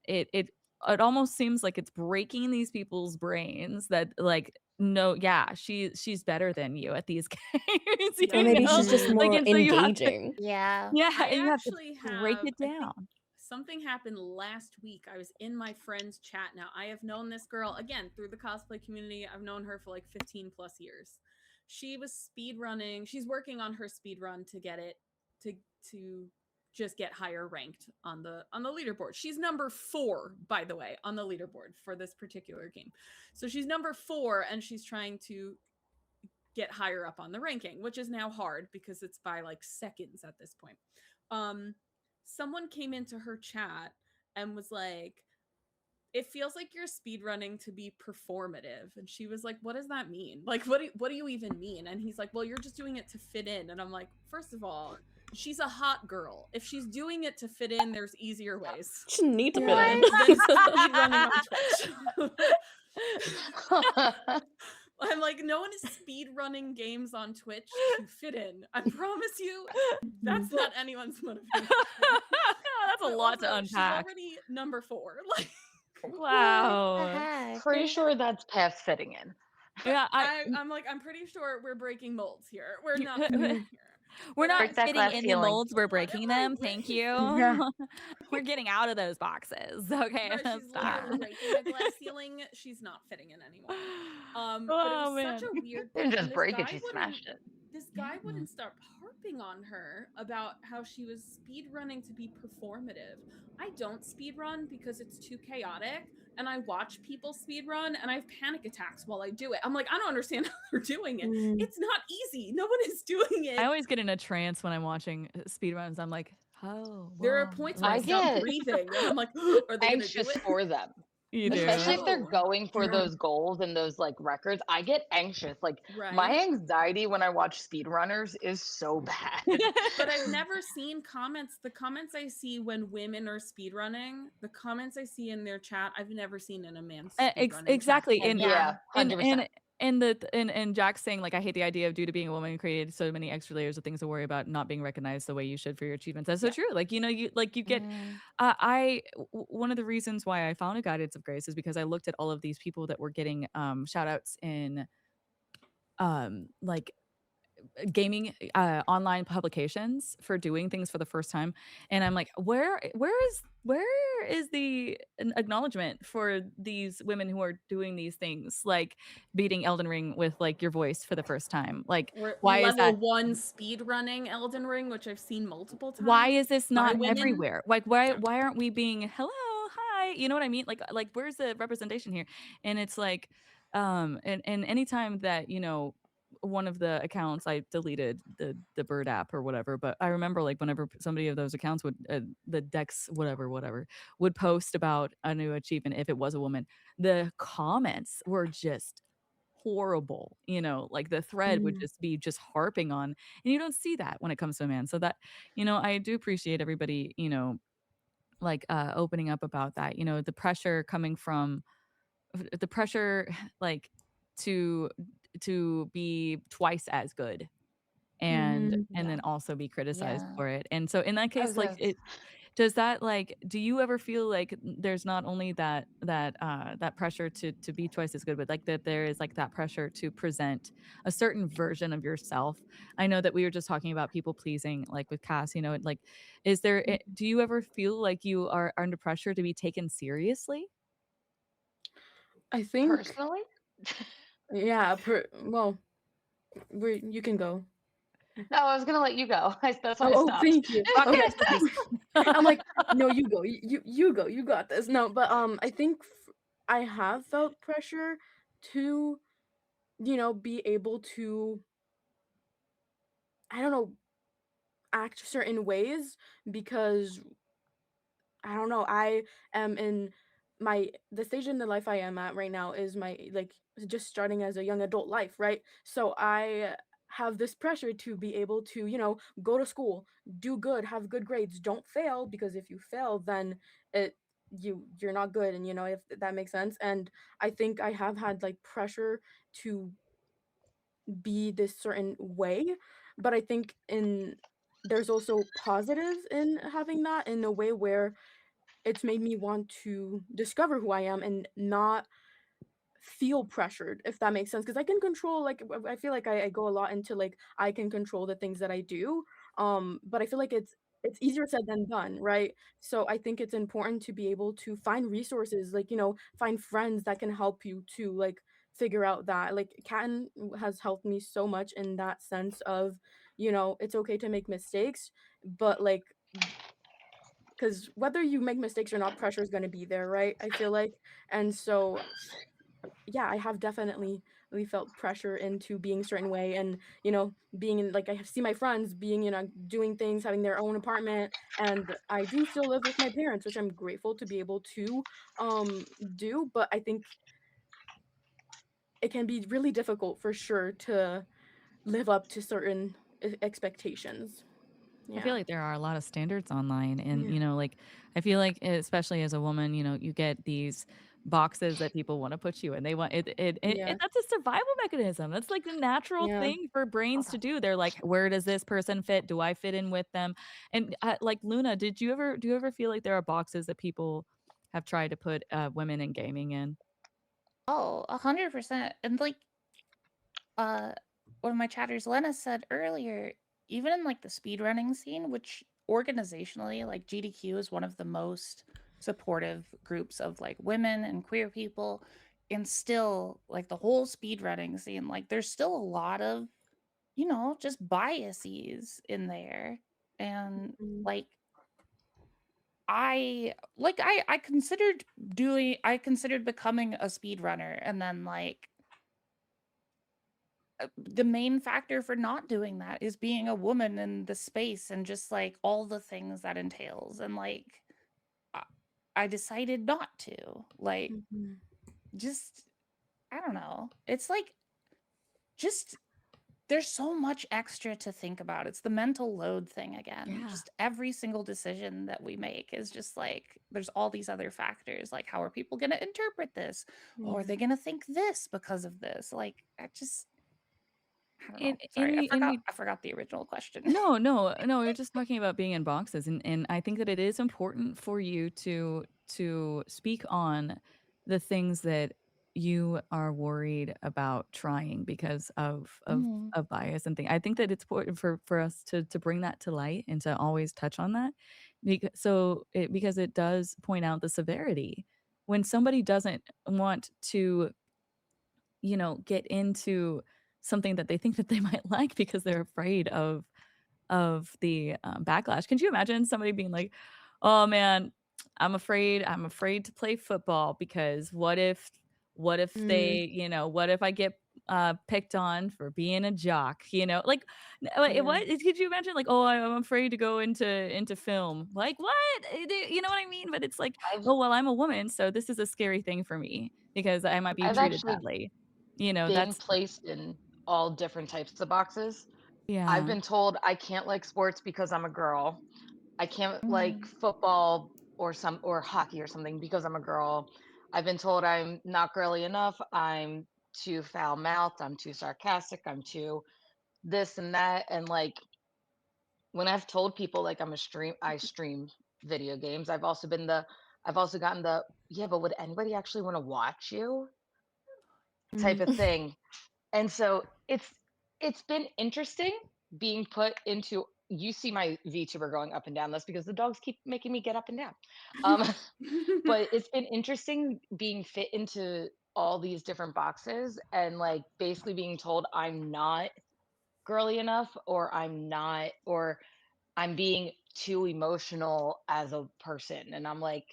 it almost seems like it's breaking these people's brains that, like, no, yeah, she's better than you at these games, Or you maybe know? she's just Like, more and so you have to, engaging. Yeah. yeah, I and you have to actually break have, it I think down. something happened last week. I was in my friend's chat. Now, I have known this girl, again, through the cosplay community. I've known her for like 15 plus years. She was speed running. She's working on her speed run to get it to just get higher ranked on the leaderboard. She's number 4, by the way, on the leaderboard for this particular game. So she's number 4, and she's trying to get higher up on the ranking, which is now hard because it's by like seconds at this point. Someone came into her chat and was like, it feels like you're speedrunning to be performative. And she was like, what does that mean? Like, what do you even mean? And he's like, well, you're just doing it to fit in. And I'm like, first of all, she's a hot girl. If she's doing it to fit in, there's easier ways She need to fit than in. speedrunning on Twitch. I'm like, no one is speed running games on Twitch to fit in. I promise you, that's not anyone's motivation. That's a But lot to also, she's unpack. already number 4. Like, Wow. Pretty sure that's past fitting in. Yeah, I'm like, I'm pretty sure we're breaking molds here. We're not fitting in here. we're not Break that fitting glass in the ceiling. molds, we're What breaking am I them. Thank wearing? you. Yeah. We're getting out of those boxes. Okay, Right, that's she's fine. literally breaking a glass ceiling. She's not fitting in anymore. But it Oh was man. such a weird Didn't thing. just And break it, she smashed it. this guy wouldn't stop harping on her about how she was speed running to be performative. I don't speed run because it's too chaotic, and I watch people speed run and I have panic attacks while I do it. I'm like, I don't understand how they're doing it. It's not easy. No one is doing it. I always get in a trance when I'm watching speedruns. I'm like, oh, There are wow. points where I I stop get breathing and I'm like, are they gonna do Anxious it? for them. You do. Especially if they're No. going for those goals and those like records. I get anxious. Like my Right. anxiety when I watch speedrunners is so bad. But I've never seen comments. The comments I see when women are speedrunning, the comments I see in their chat, I've never seen in a man's speedrunning exactly. chat. And Yeah, and 100%. and Jack's saying, like, I hate the idea of, due to being a woman, created so many extra layers of things to worry about, not being recognized the way you should for your achievements. That's so true. Like, you know, you get one of the reasons why I founded Guidance of Grace is because I looked at all of these people that were getting shout outs in like gaming online publications for doing things for the first time, and I'm like, where is the acknowledgement for these women who are doing these things, like beating Elden Ring with like your voice for the first time? Like, Or why is level that 1 speed running Elden Ring, which I've seen multiple times. why is this by not women. everywhere? Like, why aren't we being hello, hi? You know what I mean? Like where's the representation here? And it's like, and anytime that, you know, one of the accounts, I deleted the bird app or whatever, but I remember, like, whenever somebody of those accounts would the Dex whatever would post about a new achievement, if it was a woman, the comments were just horrible. You know, like the thread would just be just harping on, and you don't see that when it comes to a man. So that, you know, I do appreciate everybody, you know, like opening up about that. You know, the pressure coming from the pressure like to be twice as good, and then also be criticized Yeah. for it. And so in that I case, was like, gonna does that, like, do you ever feel like there's not only that pressure to be twice as good, but like that there is like that pressure to present a certain version of yourself? I know that we were just talking about people pleasing, like with Cass, you know, like, is there do you ever feel like you are under pressure to be taken seriously? I think, personally. yeah. Well, you can go. No, I was gonna let you go. That's why I Oh, stopped. thank you. Okay. I'm like, no, you go. You go. You got this. No, but I think I have felt pressure to, be able to, I don't know, act certain ways because I don't know. I am in the stage in the life I am at right now is my, like, just starting as a young adult life, right? So I have this pressure to be able to, go to school, do good, have good grades, don't fail, because if you fail, then it you're not good, and if that makes sense. And I think I have had like pressure to be this certain way, but I think there's also positives in having that, in a way where it's made me want to discover who I am and not feel pressured, if that makes sense, because I can control, like, I feel like I go a lot into, like, I can control the things that I do, but I feel like it's easier said than done, right? So I think it's important to be able to find resources, like, find friends that can help you to, like, figure out that. Like, Katten has helped me so much in that sense of, it's okay to make mistakes, but, like, because whether you make mistakes or not, pressure is gonna be there, right? I feel like. And so yeah, I have definitely really felt pressure into being a certain way, and being in, like, I see my friends being, doing things, having their own apartment, and I do still live with my parents, which I'm grateful to be able to do. But I think it can be really difficult for sure to live up to certain expectations. I feel Yeah. like there are a lot of standards online and, Yeah. like, I feel like, especially as a woman, you get these boxes that people wanna put you in. They want Yeah. that's a survival mechanism. That's like the natural Yeah. thing for brains to do. They're like, "Where does this person fit? Do I fit in with them?" And, like, Luna, do you ever feel like there are boxes that people have tried to put, women in gaming in? Oh, 100%. And like uh one of my chatters, Lena, said earlier, even in like the speedrunning scene, which organizationally, like GDQ is one of the most supportive groups of like women and queer people, and still like the whole speedrunning scene, like there's still a lot of, just biases in there. And Mm. like I considered becoming a speedrunner, and then like the main factor for not doing that is being a woman in the space and just like all the things that entails. And like I, I decided not to. Like Mhm. just I don't know. It's like just there's so much extra to think about. It's the mental load thing again. Yeah. Just every single decision that we make is just like there's all these other factors. Like how are people going to interpret this? Or are Yeah. they going to think this because of this? Like I don't know. In Sorry, the in the I forgot the original question. No, no, no, you're just talking about being in boxes, and I think that it is important for you to speak on the things that you are worried about trying because Mhm. of bias and thing. I think that it's important for us to bring that to light and to always touch on that, because it does point out the severity. When somebody doesn't want to, get into something that they think that they might like because they're afraid of the, backlash. Could you imagine somebody being like, "Oh, man, I'm afraid to play football because what if Mm. they what if I get, picked on for being a jock?" Like, wait, Yeah. what? Could you imagine, like, "Oh, I'm afraid to go into film." Like, what? You know what I mean? But it's like, I've "Oh, well, I'm a woman, so this is a scary thing for me because I might be I've treated actually badly." been That's placed in all different types of boxes. I've yeah. been told I can't like sports because I'm a girl. I can't like Mhm. football or hockey or something because I'm a girl. I've been told I'm not girly enough. I'm too foul-mouthed. I'm too sarcastic. I'm too this and that. And like when I've told people like I stream video games. I've also gotten the yeah, but would anybody actually want to watch you type Mm. of thing. And so it's been interesting being put into you see my VTuber going up and down. That's because the dogs keep making me get up and down. Um, but it's been interesting being fit into all these different boxes and like basically being told I'm not girly enough or I'm being too emotional as a person. And I'm like,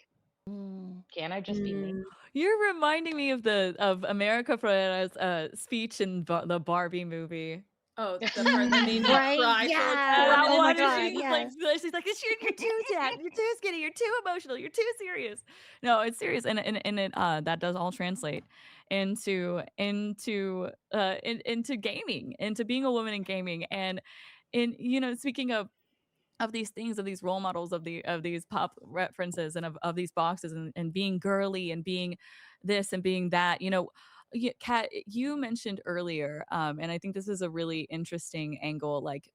Mm. can I just be me? Mm. You're reminding me of America Ferrera's, speech in the Barbie movie. Oh, the part that made me Right, cry for like yeah. 4 That Oh minutes my one, and god, straight. yes. she's like, You're too sad, you're too skinny, you're too emotional, you're too serious." No, it's serious, and it, that does all translate. into gaming, into being a woman in gaming. And speaking of these things, of these role models, of these pop references, and of these boxes, and being girly, and being this and being that, Kat, you mentioned earlier, and I think this is a really interesting angle, like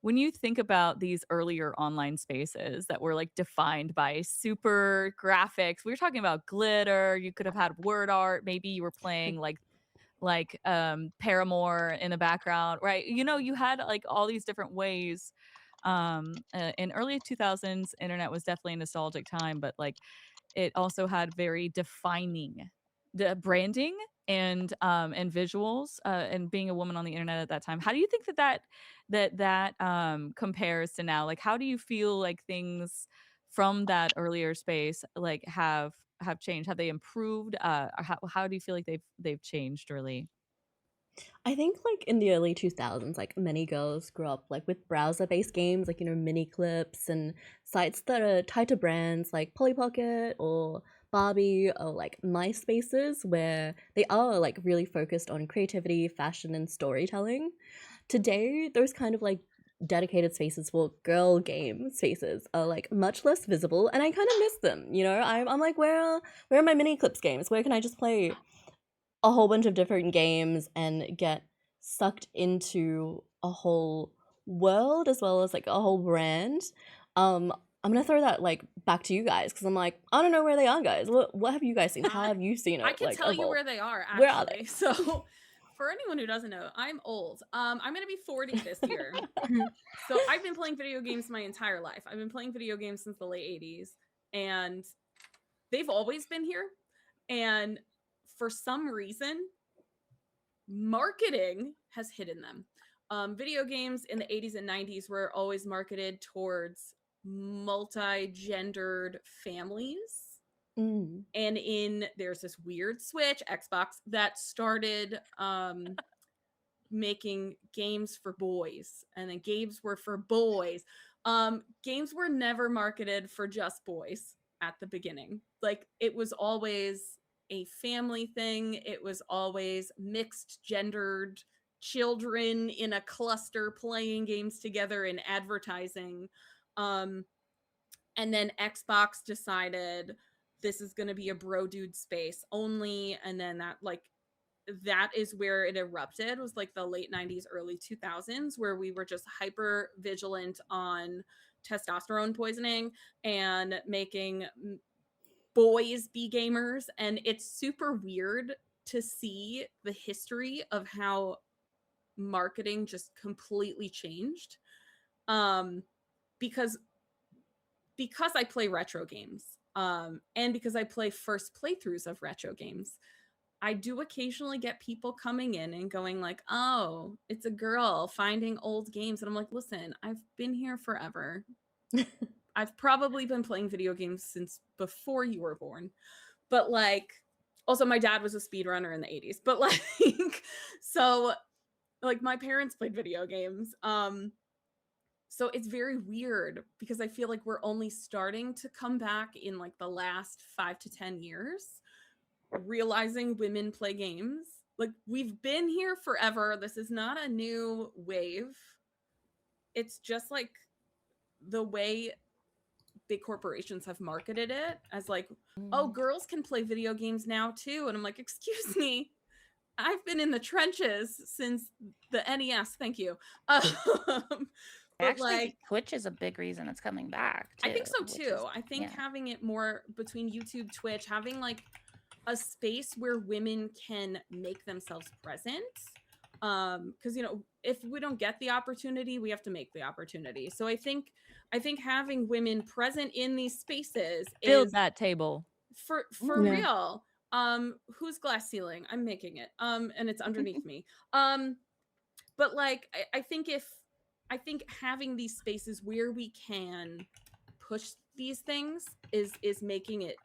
when you think about these earlier online spaces that were like defined by super graphics, we were talking about glitter, you could have had word art, maybe you were playing Paramore in the background, right? You had like all these different ways. In early 2000s, internet was definitely a nostalgic time, but like it also had very defining the branding and visuals, and being a woman on the internet at that time. How do you think that compares to now? Like, how do you feel like things from that earlier space like have changed? Have they improved? Or how do you feel like they've changed really? I think like in the early 2000s, like many girls grew up like with browser-based games, like mini clips and sites that are tied to brands like Polly Pocket or Barbie or like MySpaces, where they are like really focused on creativity, fashion, and storytelling. Today, those kind of like dedicated spaces for girl game spaces are like much less visible, and I kind of miss them. I'm like, where are my mini clips games? Where can I just play a whole bunch of different games and get sucked into a whole world as well as like a whole brand? I'm gonna throw that like back to you guys because I'm like, I don't know where they are, guys. What have you guys seen? How have you seen it? I can like tell you evolve? where they are, actually. Where are they? So for anyone who doesn't know, I'm old. I'm gonna be 40 this year. So I've been playing video games my entire life. I've been playing video games since the late 80s, and they've always been here. And for some reason, marketing has hidden them. Video games in the 80s and 90s were always marketed towards multi-gendered families. Mm. And there's this weird switch, Xbox, that started making games for boys, and then games were for boys. Games were never marketed for just boys at the beginning. Like, it was always a family thing. It was always mixed gendered children in a cluster playing games together and advertising. And then Xbox decided this is going to be a bro dude space only, and then that is where it erupted, was like the late 90s, early 2000s, where we were just hyper vigilant on testosterone poisoning and making boys be gamers. And it's super weird to see the history of how marketing just completely changed. Because I play retro games, and because I play first playthroughs of retro games, I do occasionally get people coming in and going like, oh, it's a girl finding old games. And I'm like, listen, I've been here forever. I've probably been playing video games since before you were born. But like, also my dad was a speedrunner in the 80s. But like, so like my parents played video games. So it's very weird because I feel like we're only starting to come back in like the last 5 to 10 years, realizing women play games. Like, we've been here forever. This is not a new wave. It's just like the way big corporations have marketed it as like, oh, girls can play video games now too. And I'm like, excuse me, I've been in the trenches since the NES. Thank you. Actually, like, Twitch is a big reason it's coming back too. I think so too. I think having it more between YouTube, Twitch, having like a space where women can make themselves present, because if we don't get the opportunity, we have to make the opportunity. So I think having women present in these spaces Build that table for real. Who's glass ceiling? I'm making it, and it's underneath me. But like, I think having these spaces where we can push these things is making it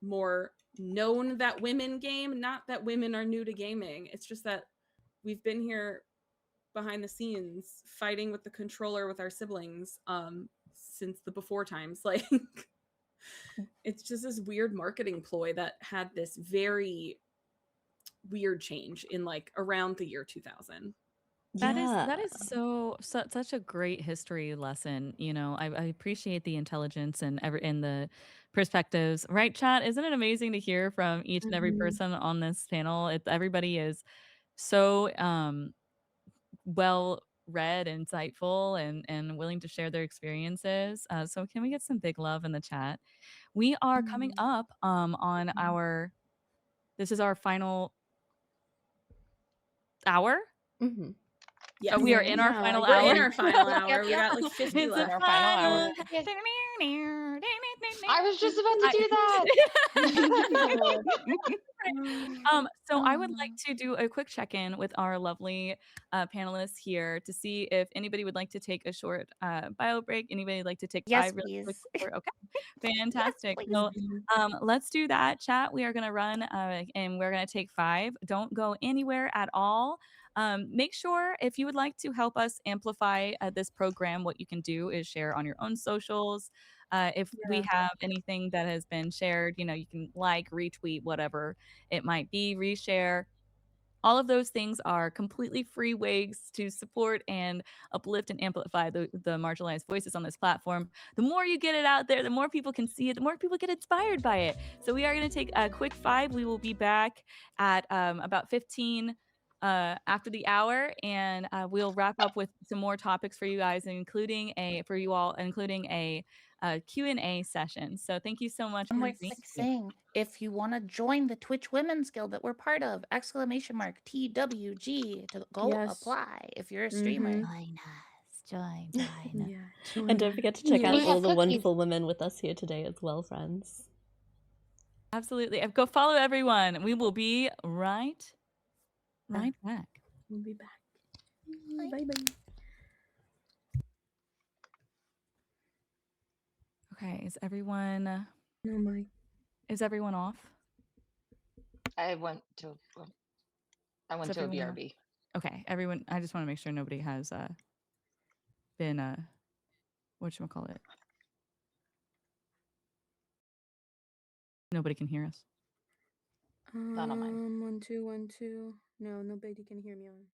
more known that women game, not that women are new to gaming. It's just that we've been here behind the scenes fighting with the controller with our siblings since the before times. Like, it's just this weird marketing ploy that had this very weird change in like around the year 2000. That is such a great history lesson. You know, I appreciate the intelligence and the perspectives. Right, chat? Isn't it amazing to hear from each and every person on this panel? Everybody is so well read, insightful, and willing to share their experiences. So can we get some big love in the chat? We are coming up on our, this is our final hour. Yes. We are in our final We're hour. in our final hour. We got like 50 It's left. our final hour. I was just about to do that. So I would like to do a quick check-in with our lovely panelists here to see if anybody would like to take a short bio break. Anybody would like to take Yes, 5 really quick? please. Okay, fantastic. Yes, So let's do that, chat. We are going to run and we're going to take 5. Don't go anywhere at all. Make sure if you would like to help us amplify this program, what you can do is share on your own socials. If we have anything that has been shared, you know, you can like, retweet, whatever it might be, reshare. All of those things are completely free ways to support and uplift and amplify the marginalized voices on this platform. The more you get it out there, the more people can see it, the more people get inspired by it. So we are going to take a quick 5. We will be back at about 15 after the hour, and we'll wrap up with some more topics for you guys, including a Q&A session. So thank you so much. One more quick thing. If you want to join the Twitch Women's Guild that we're part of, !TWG to go apply if you're a streamer. Join us. Join. And don't forget to check out all the wonderful women with us here today as well, friends. Absolutely. Go follow everyone. We will be right back. We'll be back. Bye-bye. Okay, is everyone off? I went to a BRB. Okay, everyone, I just want to make sure nobody has been whatchamacallit. Nobody can hear us. Not on mine. 1 2 1 2. No, nobody can hear me on.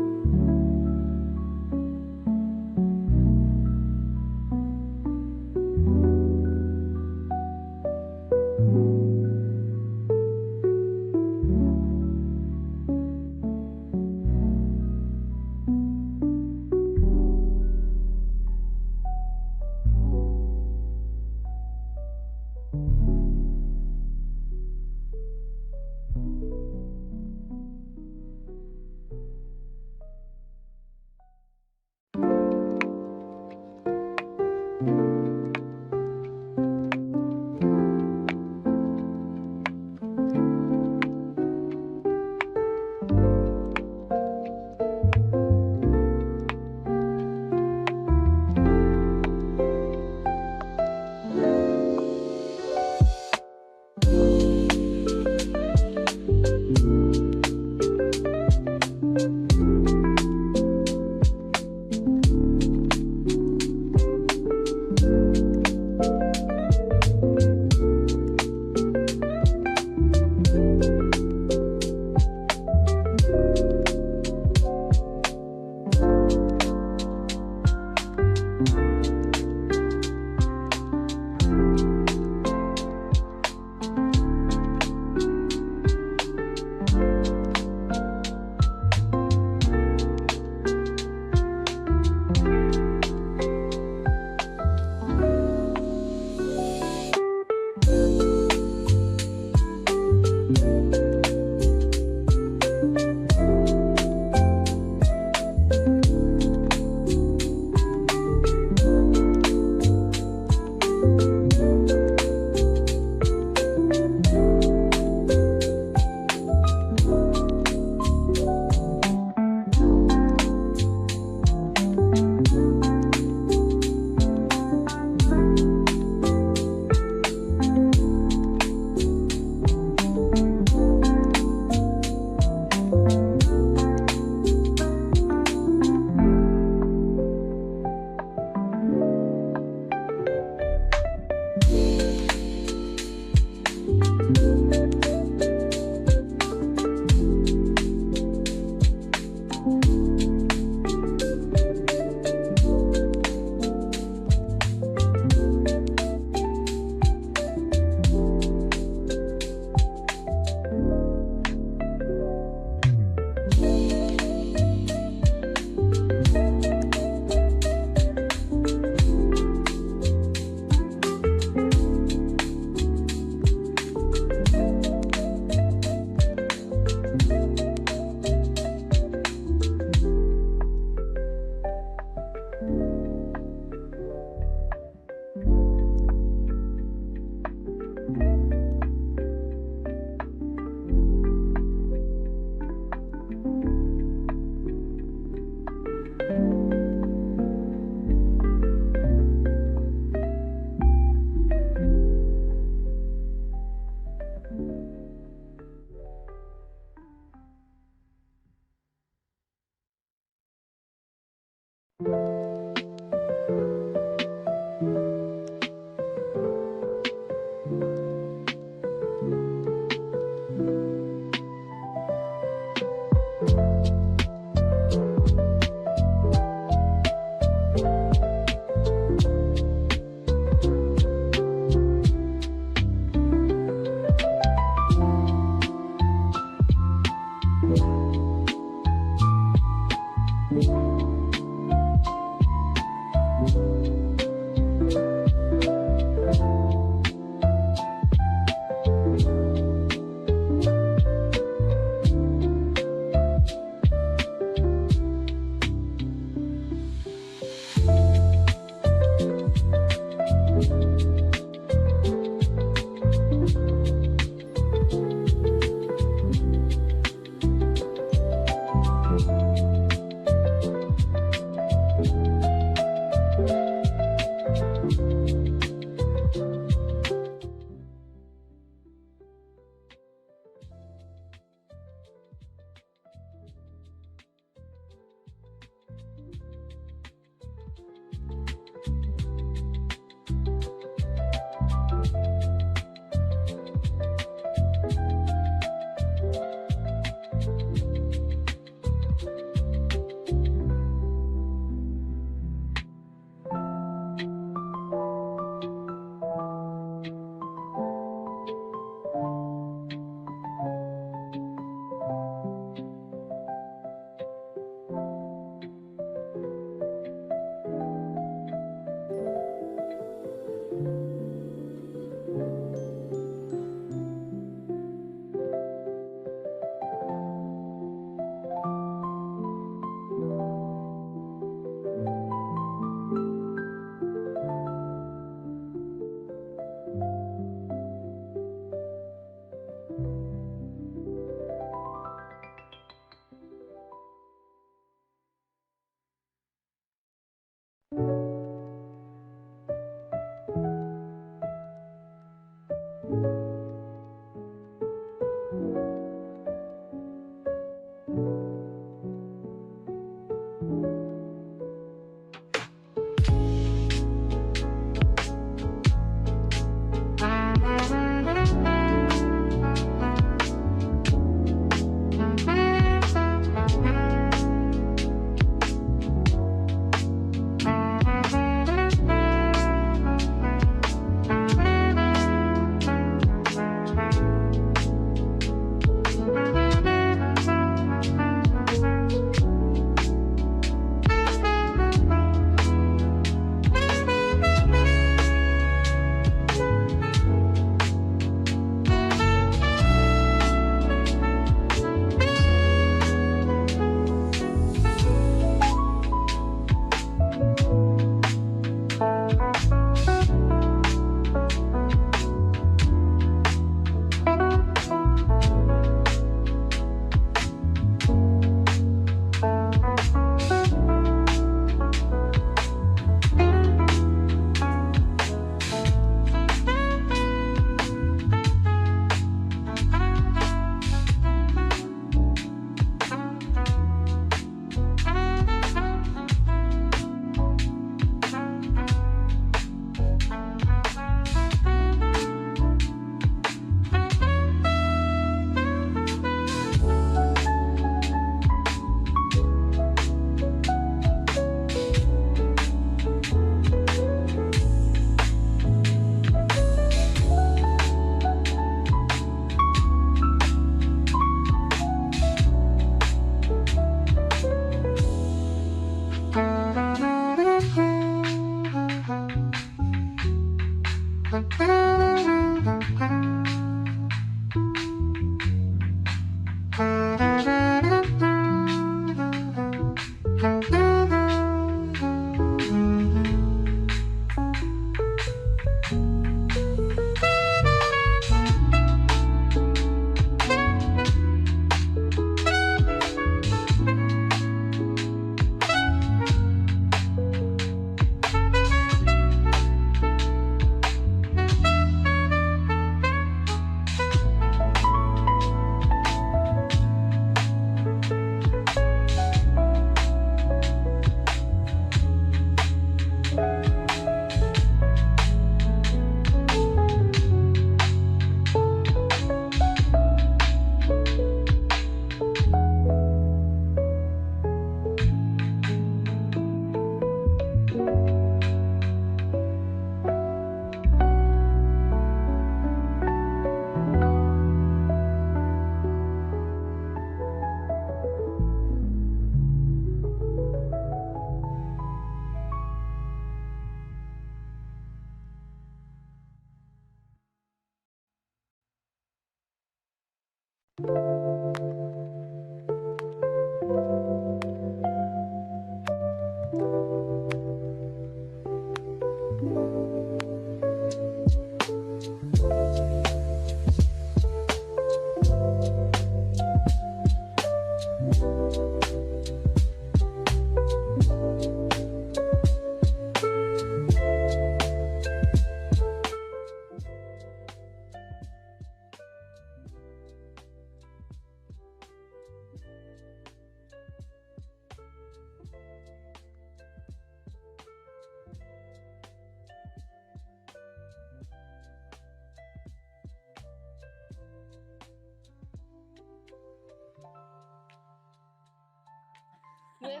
with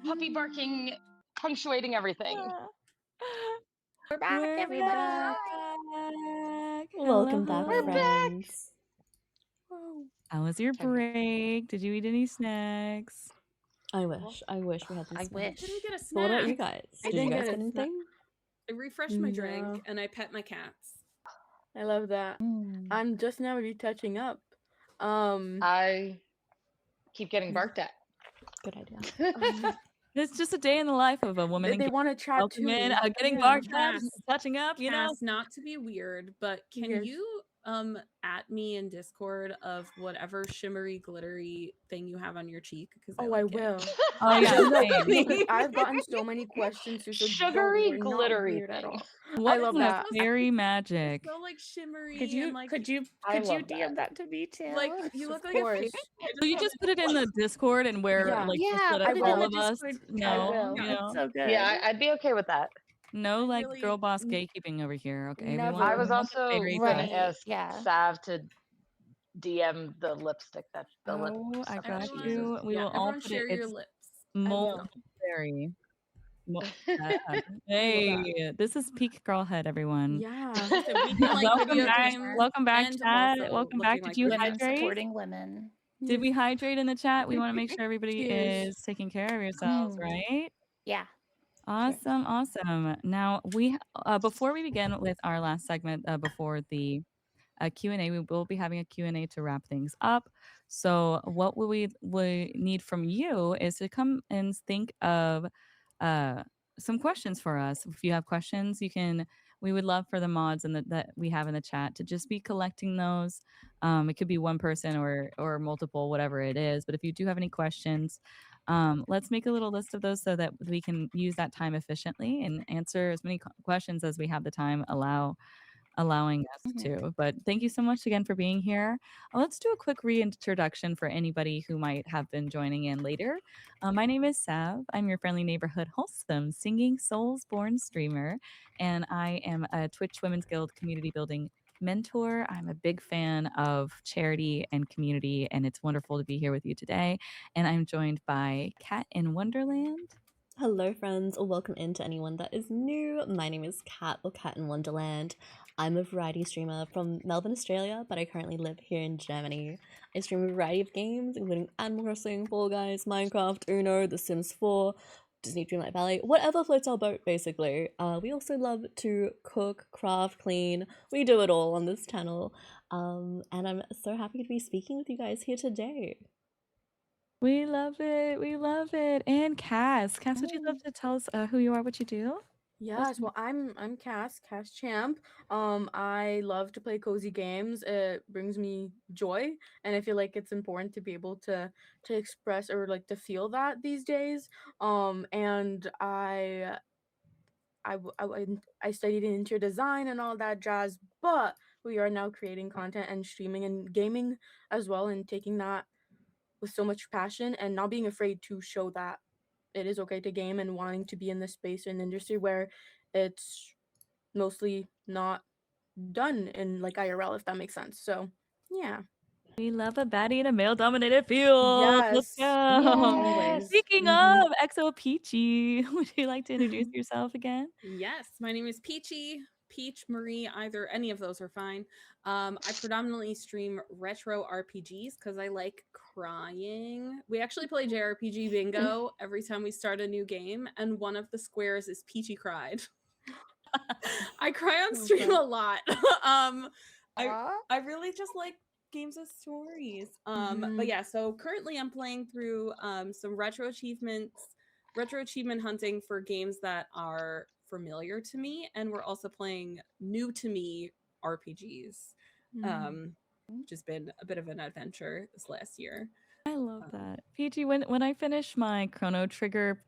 puppy barking punctuating everything. We're back, We're everybody. back. Hi. Welcome Hello, back, We're hello. back. friends. How was your Time to- break? Did you eat any snacks? I wish we had some I snacks. wish. Didn't get a So what about you snack. guys? I Did you didn't guys get get a snack. anything? I refreshed my drink No. and I pet my cats. I love that. Mm. I'm just now retouching up. I keep getting barked at. Good idea. It's just a day in the life of a woman. They want to chat Welcome too. in, getting Yeah. barked at, Cass. touching up, you know. Cass, not to be weird, but can Yes. you at me in Discord of whatever shimmery glittery thing you have on your cheek? Because Oh, like I it. will. Oh yeah, No, same. because I've gotten so many questions too, so Sugary, don't worry, not glittery weird at thing. all. What I love is that. fairy magic? So like shimmery Could you and like could you I could you love DM that to me too? like you look Of like a course. fairy. So you just put it in the Discord and where Yeah. like just Yeah, let put it in all the of us Discord know, chat. will. you That's know. so good. Yeah, I'd be okay with that. No like Really- girl boss gatekeeping over here. Okay. We Never. want- I we was want the also fairy gonna Right, ask yeah. Sav to DM the lipstick that the lip Oh, I stuff got that she Everyone- uses. you. We yeah, will all everyone put share it. your It's lips. mold fairy. Hey, this is peak girlhead, everyone. Yeah. Listen, we can like Welcome video back. games Welcome back, and chat. also Welcome looking back. Did like you women. Women hydrate? supporting women. Did we hydrate in the chat? We want to make sure everybody Cheers. is taking care of yourselves, right? Yeah. Awesome, awesome. Now we before we begin with our last segment before the Q&A, we will be having a Q&A to wrap things up. So what we need from you is to come and think of some questions for us. If you have questions, we would love for the mods and that we have in the chat to just be collecting those. It could be one person or multiple, whatever it is. But if you do have any questions, let's make a little list of those so that we can use that time efficiently and answer as many questions as we have the time allowing us to. But thank you so much again for being here. Let's do a quick reintroduction for anybody who might have been joining in later. My name is Sav. I'm your friendly neighborhood wholesome singing Soulsborne streamer, and I am a Twitch Women's Guild community building mentor. I'm a big fan of charity and community, and it's wonderful to be here with you today. And I'm joined by Kat in Wonderland. Hello, friends, or welcome in to anyone that is new. My name is Kat, or Kat in Wonderland. I'm a variety streamer from Melbourne, Australia, but I currently live here in Germany. I stream a variety of games, including Animal Crossing, Fall Guys, Minecraft, Uno, The Sims 4, Disney Dreamlight Valley, whatever floats our boat, basically. We also love to cook, craft, clean. We do it all on this channel. And I'm so happy to be speaking with you guys here today. We love it. We love it. And Cass, would you love to tell us who you are, what you do? Yes, well, I'm Cass Champ. I love to play cozy games. It brings me joy, and I feel like it's important to be able to express or like to feel that these days. And I studied in interior design and all that jazz, but we are now creating content and streaming and gaming as well, and taking that with so much passion and not being afraid to show that it is okay to game and wanting to be in this space and industry where it's mostly not done in like IRL, if that makes sense. So yeah. We love a baddie in a male-dominated field. Let's Yes. go. Always. Speaking of XO Peachy, would you like to introduce yourself again? Yes, my name is Peachy. Peach, Marie, either any of those are fine. I predominantly stream retro RPGs because I like crying. We actually play JRPG bingo every time we start a new game, and one of the squares is Peachy cried. I cry on stream a lot. I really just like games with stories. But yeah, so currently I'm playing through some retro achievement hunting for games that are familiar to me, and we're also playing new to me RPGs, which has been a bit of an adventure this last year. I love that. Peachy, when I finish my Chrono Trigger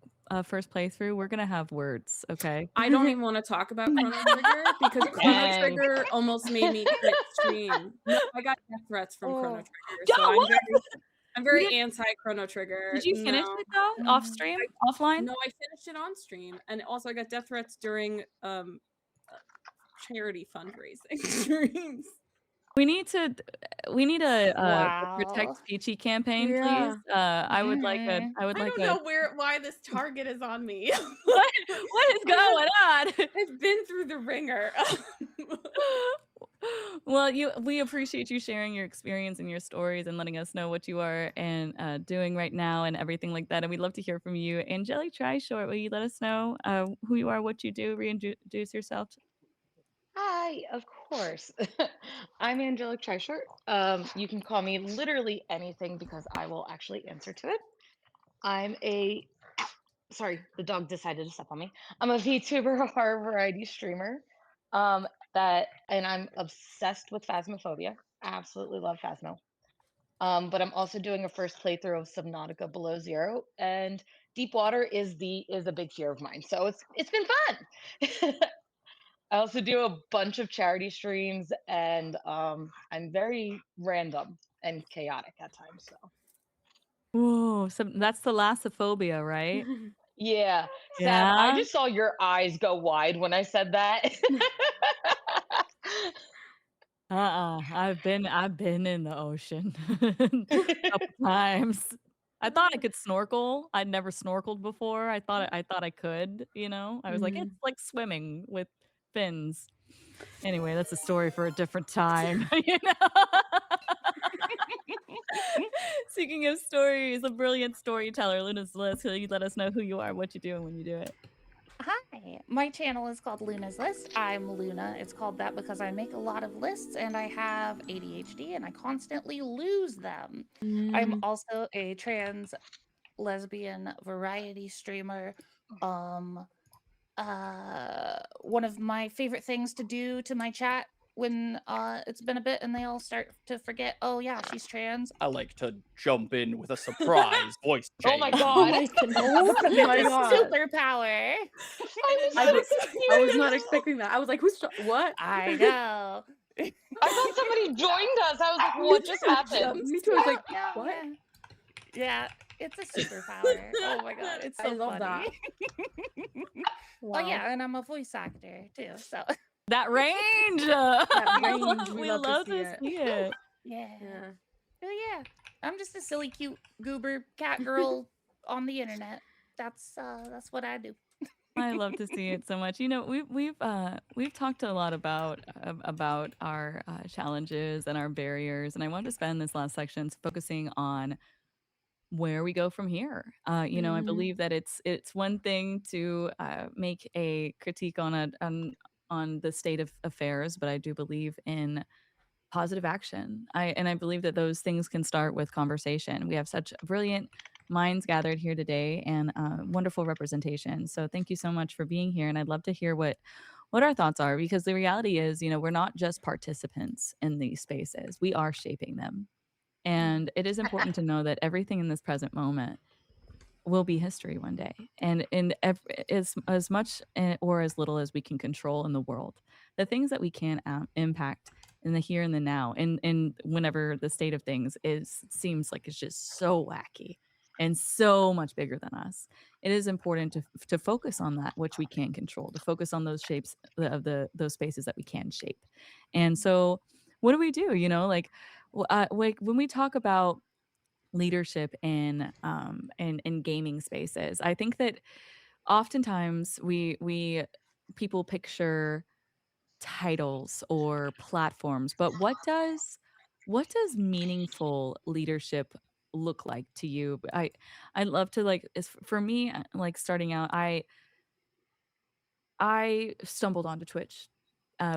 first playthrough, we're going to have words, okay? I don't even want to talk about Chrono Trigger because Chrono Trigger almost made me quit stream. No, I got death threats from Chrono Trigger, so I'm very anti Chrono Trigger. Did you finish it though? Off stream? Offline? No, I finished it on stream, and also I got death threats during charity fundraising streams. We need a Wow. Protect Peachy campaign, please. Yeah. I would like a Mhm. I would I like don't a know why this target is on me. what is going on? I've been through the ringer. Well, we appreciate you sharing your experience and your stories and letting us know what you are and doing right now and everything like that. And we'd love to hear from you. Angelic Try Short, will you let us know who you are, what you do, reintroduce yourself? Hi, of course. I'm Angelic Tryshort. You can call me literally anything because I will actually answer to it. I'm a sorry, the dog decided to step on me. I'm a VTuber horror variety streamer. And I'm obsessed with Phasmophobia. Absolutely love Phasmo. But I'm also doing a first playthrough of Subnautica Below Zero, and deep water is a big fear of mine. So it's been fun. I also do a bunch of charity streams, and I'm very random and chaotic at times. So Whoa, so that's thalassophobia, right? yeah, Sav, I Yeah. just saw your eyes go wide when I said that. I've been in the ocean a couple times. I thought I could snorkel. I'd never snorkeled before. I thought I could, you know? I was like, it's Mhm. like swimming with fins. Anyway, that's a story for a different time, you know? Speaking of stories, a brilliant storyteller, Luna's List. Will you let us know who you are, what you do, and when you do it? Hi, my channel is called Luna's List. I'm Luna. It's called that because I make a lot of lists and I have ADHD and I constantly lose them. I'm Mm. also a trans lesbian variety streamer. Um, One of my favorite things to do to my chat when it's been a bit and they all start to forget, oh yeah, she's trans. I like to jump in with a surprise voice Oh my change. Oh god. my goodness. Oh my It's a god. superpower. I was I, so w- I was not confused. expecting that. I was like, what? I know. I thought somebody joined us. I was like, what just Yeah, happened? me too. I was like, Yeah, what? yeah. Yeah, it's a superpower. Oh my god, it's I so love funny. that. Oh Wow. yeah, and I'm a voice actor too. So That range! That range, we We love to love see to it. see it. yeah. Yeah. Oh yeah. I'm just a silly cute goober cat girl on the internet. That's what I do. I love to see it so much. You know, we've talked a lot about our challenges and our barriers, and I want to spend this last section focusing on where we go from here. You know, I Mhm. believe that it's one thing to make a critique on the state of affairs, but I do believe in positive action. I believe that those things can start with conversation. We have such brilliant minds gathered here today and wonderful representation. So thank you so much for being here. And I'd love to hear what our thoughts are because the reality is, you know, we're not just participants in these spaces. We are shaping them. And it is important to know that everything in this present moment will be history one day. And as much or as little as we can control in the world, the things that we can impact in the here and the now, and whenever the state of things seems like it's just so wacky and so much bigger than us, it is important to focus on that which we can control, to focus on those shapes of those spaces that we can shape. And so, what do? You know, like when we talk about leadership in gaming spaces. I think that oftentimes we people picture titles or platforms, but what does meaningful leadership look like to you? I love to like for me like starting out I stumbled onto Twitch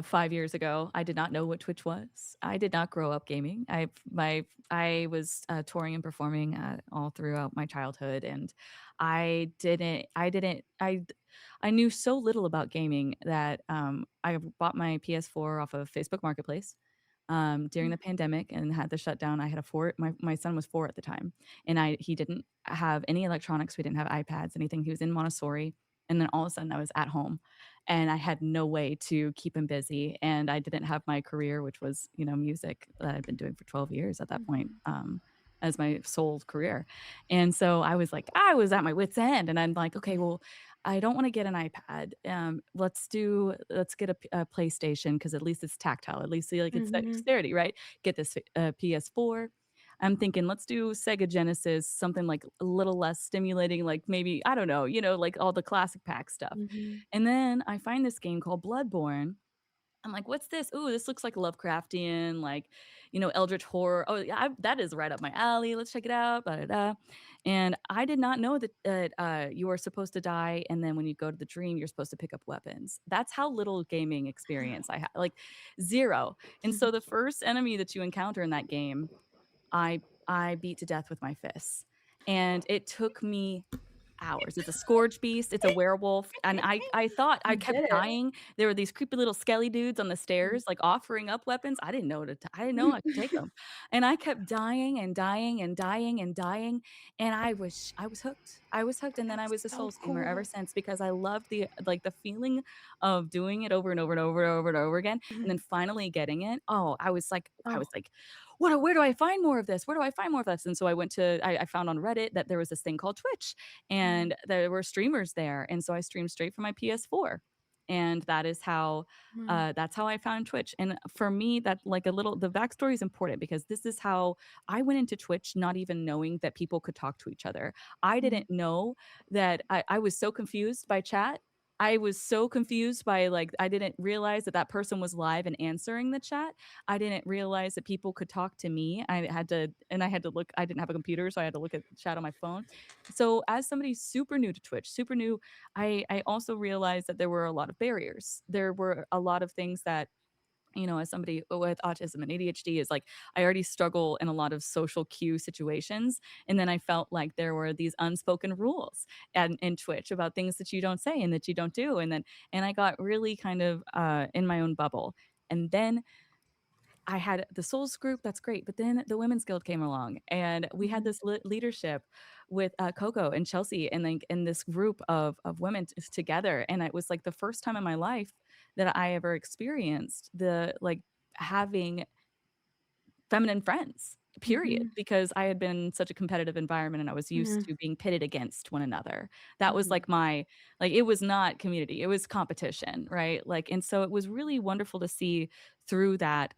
5 years ago. I did not know what Twitch was. I did not grow up gaming. I was touring and performing all throughout my childhood, and I knew so little about gaming that I bought my PS4 off of Facebook Marketplace during the pandemic and had the shutdown. I had a 4. My son was 4 at the time, and he didn't have any electronics. We didn't have iPads, anything. He was in Montessori, and then all of a sudden I was at home and I had no way to keep him busy. And I didn't have my career, which was, you know, music that I'd been doing for 12 years at that point, as my sole career. And so I was at my wit's end. And I'm like, okay, well, I don't want to get an iPad. Let's get a PlayStation because at least it's tactile. At least like it's Mhm. dexterity, right? Get this PS4. I'm thinking let's do Sega Genesis, something like a little less stimulating, like maybe I don't know, like all the classic pack stuff. Mhm. And then I find this game called Bloodborne. I'm like, "What's this? Ooh, this looks like Lovecraftian, like, eldritch horror. Oh, yeah, that is right up my alley. Let's check it out." Blah, blah, blah. And I did not know that you are supposed to die, and then when you go to the dream, you're supposed to pick up weapons. That's how little gaming experience I had, like zero. And so the first enemy that you encounter in that game, I beat to death with my fists, and it took me hours. It's a scourge beast, it's a werewolf, and I thought I You kept did it. dying. There were these creepy little skelly dudes on the stairs, like, offering up weapons. I didn't know I could take them, and I kept dying and dying and dying and dying, and I was hooked. I was hooked, and then I That's was a so Souls gamer ever cool. since because I loved the feeling of doing it over and over and over and over and over again, and then finally getting it. Oh, I Oh. was like, where do I find more of this? Where do I find more of this? And so I found on Reddit that there was this thing called Twitch, and there were streamers there, and so I streamed straight from my PS4, and that is how Wow. that's how I found Twitch. And for me, that like the backstory is important because this is how I went into Twitch, not even knowing that people could talk to each other. I Mhm. didn't know that I was so confused by chat. I was so confused by like I didn't realize that that person was live and answering the chat. I didn't realize that people could talk to me. I had to look. I didn't have a computer, so I had to look at the chat on my phone. So as somebody super new to Twitch, super new, I also realized that there were a lot of barriers. There were a lot of things that as somebody with autism and ADHD is like I already struggle in a lot of social cue situations, and then I felt like there were these unspoken rules and in Twitch about things that you don't say and that you don't do, and I got really kind of in my own bubble. And then I had the Souls group, that's great, but then the Women's Guild came along, and we had Mhm. this leadership with Coco and Chelsea, and like in this group of women together, and it was like the first time in my life that I ever experienced the like having feminine friends, period, Mhm. because I had been in such a competitive environment and I was used Yeah. to being pitted against one another. That was Mhm. like it was not community, it was competition, right? Like, and so it was really wonderful to see through that,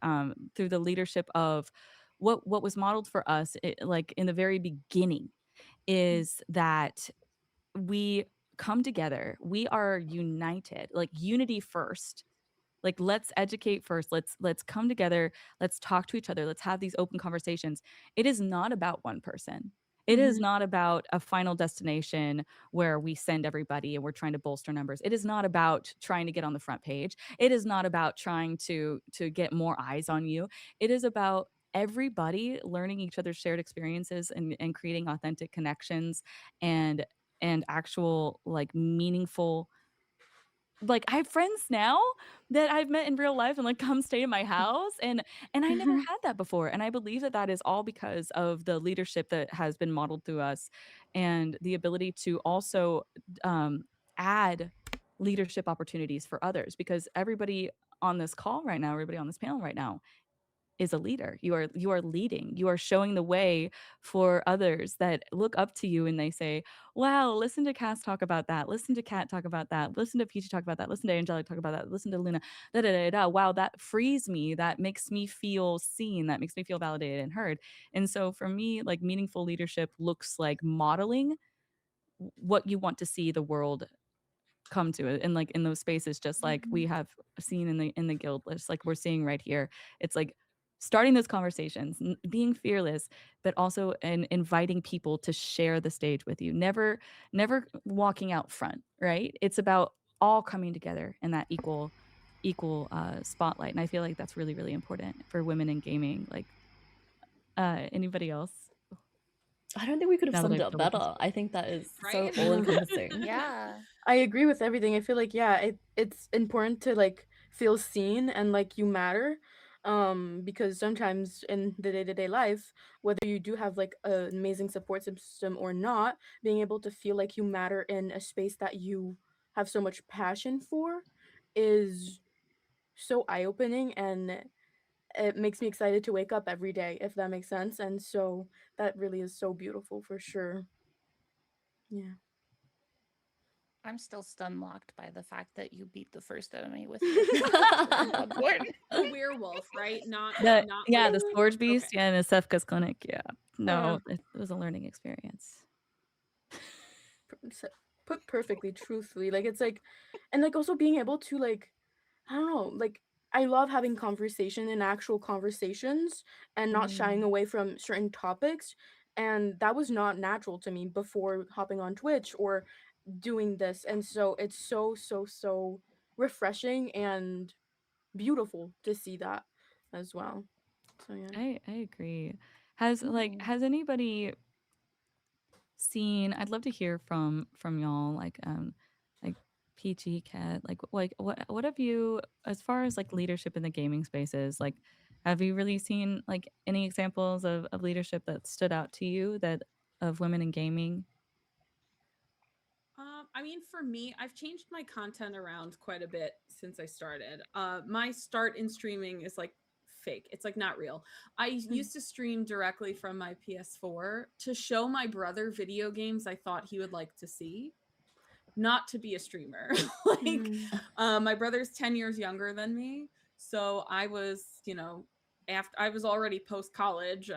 through the leadership of what was modeled for us, like in the very beginning, is that we come together, we are united, like unity first, like, let's educate first. Let's come together. Let's talk to each other. Let's have these open conversations. It is not about one person. It is Mhm. not about a final destination where we send everybody and we're trying to bolster numbers. It is not about trying to get on the front page. It is not about trying to get more eyes on you. It is about everybody learning each other's shared experiences and creating authentic connections and actual like meaningful, like, I have friends now that I've met in real life and, like, come stay in my house, and I never Mhm. had that before, and I believe that that is all because of the leadership that has been modeled through us and the ability to also, um, add leadership opportunities for others because everybody on this call right now, everybody on this panel right now is a leader. You are leading. You are showing the way for others that look up to you and they say, "Wow, listen to Cass talk about that. Listen to Kat talk about that. Listen to Peachy talk about that. Listen to Angelica talk about that. Listen to Luna. Da da da da. Wow, that frees me. That makes me feel seen. That makes me feel validated and heard." And so for me, like meaningful leadership looks like modeling what you want to see the world come to it, and like in those spaces, just like we Mhm. have seen in the guild list, like we're seeing right here. It's like starting those conversations, being fearless, but also inviting people to share the stage with you. Never walking out front, right? It's about all coming together in that equal spotlight. And I feel like that's really, really important for women in gaming. Like anybody else? I don't think we could have Now that summed it I've up filled up my better. space. I think that is so Right? all-encompassing. Yeah. I agree with everything. I feel like yeah, it's important to like feel seen and like you matter. Because sometimes in the day-to-day life, whether you do have like an amazing support system or not, being able to feel like you matter in a space that you have so much passion for is so eye-opening, and it makes me excited to wake up every day, if that makes sense. And so that really is so beautiful for sure. Yeah. I'm still stun locked by the fact that you beat the first enemy with your Bloodborne. A werewolf, right? Not The like the Scourge Beast, okay. yeah, and Sefka's Clinic, yeah. No, Yeah. it was a learning experience. Put perfectly, truthfully. Like it's like, and like also being able to like, I don't know, like I love having conversation and actual conversations and not shying away from certain topics. And that was not natural to me before hopping on Twitch or doing this. And so it's so refreshing and beautiful to see that as well. So yeah. I agree. Has Mhm. has anybody seen, I'd love to hear from y'all, like Peachy Cat, like what have you, as far as like leadership in the gaming spaces, like have you really seen like any examples of leadership that stood out to you, that of women in gaming? I mean, for me, I've changed my content around quite a bit since I started. My start in streaming is like fake. It's like not real. I used to stream directly from my PS4 to show my brother video games I thought he would like to see, not to be a streamer. Like, my brother's 10 years younger than me. So I was, after I was already post college,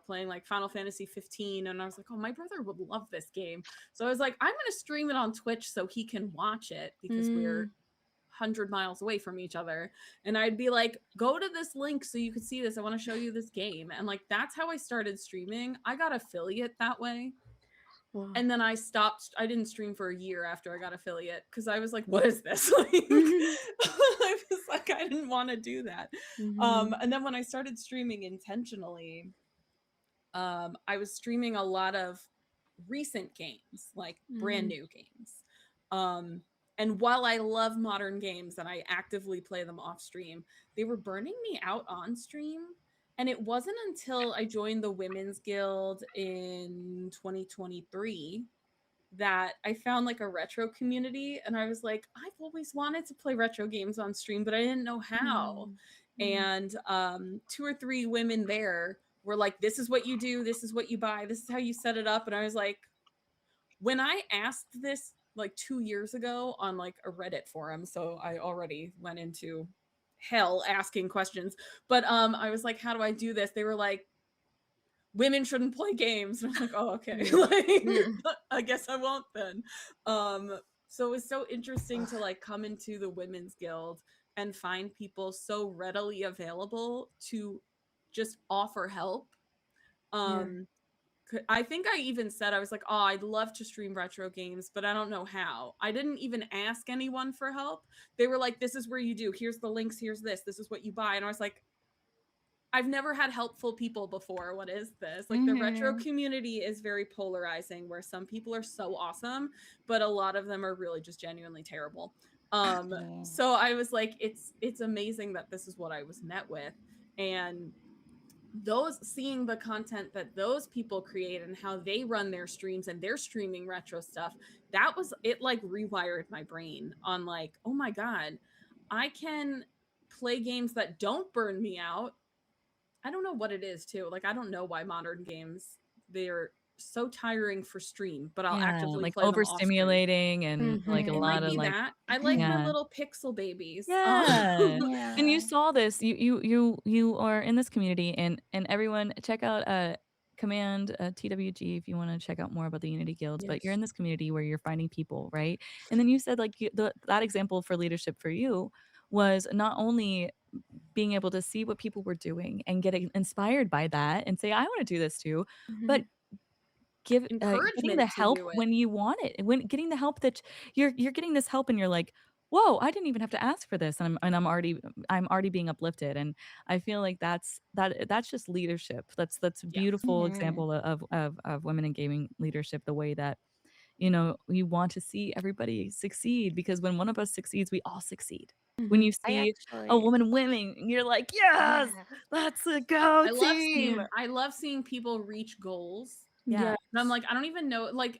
playing like Final Fantasy 15, and I was like, oh, my brother would love this game. So I was like, I'm gonna stream it on Twitch so he can watch it because we're 100 miles away from each other. And I'd be like, go to this link so you could see this. I want to show you this game. And like that's how I started streaming. I got affiliate that way. Wow. And then I stopped. I didn't stream for a year after I got affiliate because I was like, what is this? Like, I was like, I didn't want to do that. And then when I started streaming intentionally, I was streaming a lot of recent games, like brand new games. And while I love modern games and I actively play them off stream, they were burning me out on stream. And it wasn't until I joined the Women's Guild in 2023 that I found like a retro community. And I was like, I've always wanted to play retro games on stream, but I didn't know how. And 2 or 3 women there were like, this is what you do, this is what you buy, this is how you set it up. And I was like, when I asked this like 2 years ago on like a Reddit forum, so I already went into hell asking questions, but I was like, how do I do this? They were like, women shouldn't play games. And I'm like, oh, okay. Like, I guess I won't then. So it was so interesting to like come into the Women's Guild and find people so readily available to just offer help. I think I even said, I was like, oh, I'd love to stream retro games, but I don't know how. I didn't even ask anyone for help. They were like, this is where you do. Here's the links. Here's this. This is what you buy. And I was like, I've never had helpful people before. What is this? Like the retro community is very polarizing where some people are so awesome, but a lot of them are really just genuinely terrible. So I was like, it's amazing that this is what I was met with. And seeing the content that those people create and how they run their streams and they're streaming retro stuff, that was it, like rewired my brain on like, oh my God, I can play games that don't burn me out. I don't know what it is too. Like I don't know why modern games, they're so tiring for stream, but I'll actively Like play them off stream. overstimulating and like a It lot might of be like, that. I like my yeah. little pixel babies. Yeah. Yeah. And you saw this. You are in this community, and everyone check out Command TWG if you want to check out more about the Unity Guilds. But you're in this community where you're finding people, right? And then you said like that example for leadership for you was not only being able to see what people were doing and get inspired by that and say, I want to do this too, but getting Encouragement the to help do it. when you want it, when getting the help that you're getting this help and you're like, whoa, I didn't even have to ask for this, and I'm already being uplifted. And I feel like that's just leadership. That's a beautiful example of women in gaming leadership, the way that you want to see everybody succeed, because when one of us succeeds, we all succeed. When you see a woman winning, you're like, yes, let's go team. I love seeing people reach goals. Yeah. And I'm like, I don't even know, like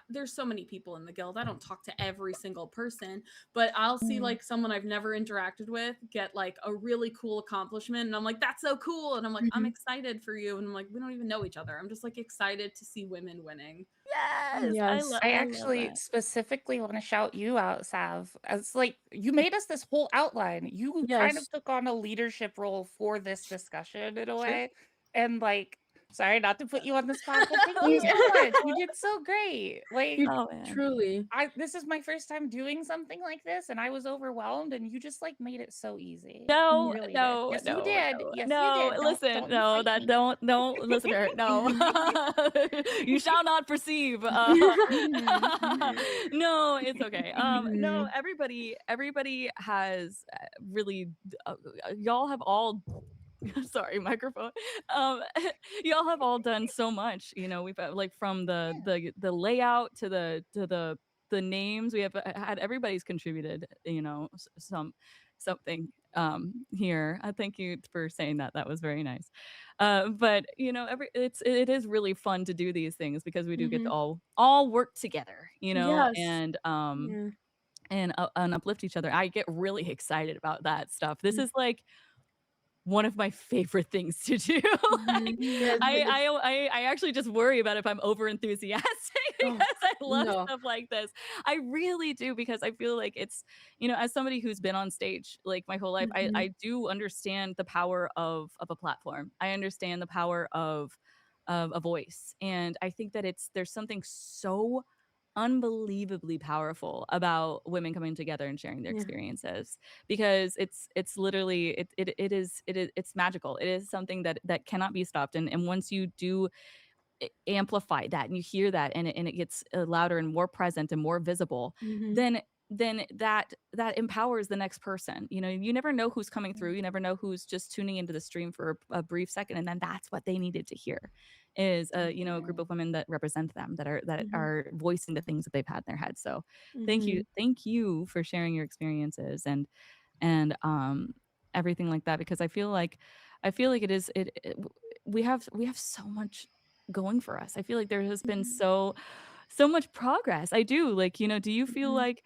there's so many people in the guild. I don't talk to every single person, but I'll see like someone I've never interacted with get like a really cool accomplishment, and I'm like, that's so cool. And I'm like, I'm excited for you. And I'm like, we don't even know each other. I'm just like excited to see women winning. Yes, Yes. I I love actually that. specifically want to shout you out, Sav. As like you made us this whole outline. You kind Yes. of took on a leadership role for this discussion in a Sure. way. And like, sorry not to put you on the spot, but thank you Yeah. so much. You did so great. Like You Oh man. truly. this is my first time doing something like this, and I was overwhelmed, and you just like made it so easy. No, You really did. no, Yes, you no, did. no, Yes, you no. did. Listen, Don't you no, fight that me. don't listen to her. No, you shall not perceive. No, it's okay. No, Mhm. everybody has really. Y'all have all. Sorry, microphone. Um, y'all have all done so much. You know, we've like from the layout to the names. We have had everybody's contributed. You know, something here. Thank you for saying that. That was very nice. But you know, it is really fun to do these things because we do get to Mhm. all work together. You know, Yes. Yeah. and uplift each other. I get really excited about that stuff. This Mm. is like one of my favorite things to do. Like, Mhm. Yeah, it's I actually just worry about if I'm over enthusiastic oh, because I love no. stuff like this. I really do because I feel like it's, you know, as somebody who's been on stage like my whole life, Mhm. I do understand the power of a platform. I understand the power of a voice. And I think that there's something so unbelievably powerful about women coming together and sharing their Yeah. experiences because it's literally it's magical. It is something that cannot be stopped, and once you do amplify that and you hear that and it gets louder and more present and more visible, Mhm. then that empowers the next person. You know, you never know who's coming through. You never know who's just tuning into the stream for a brief second, and then that's what they needed to hear is you know, a group of women that represent them, that Mhm. are voicing the things that they've had in their head. So Mhm. thank you for sharing your experiences and everything like that, because I feel like we have so much going for us. I feel like there has been Mhm. so much progress. I do. Like, you know, do you feel Mhm. like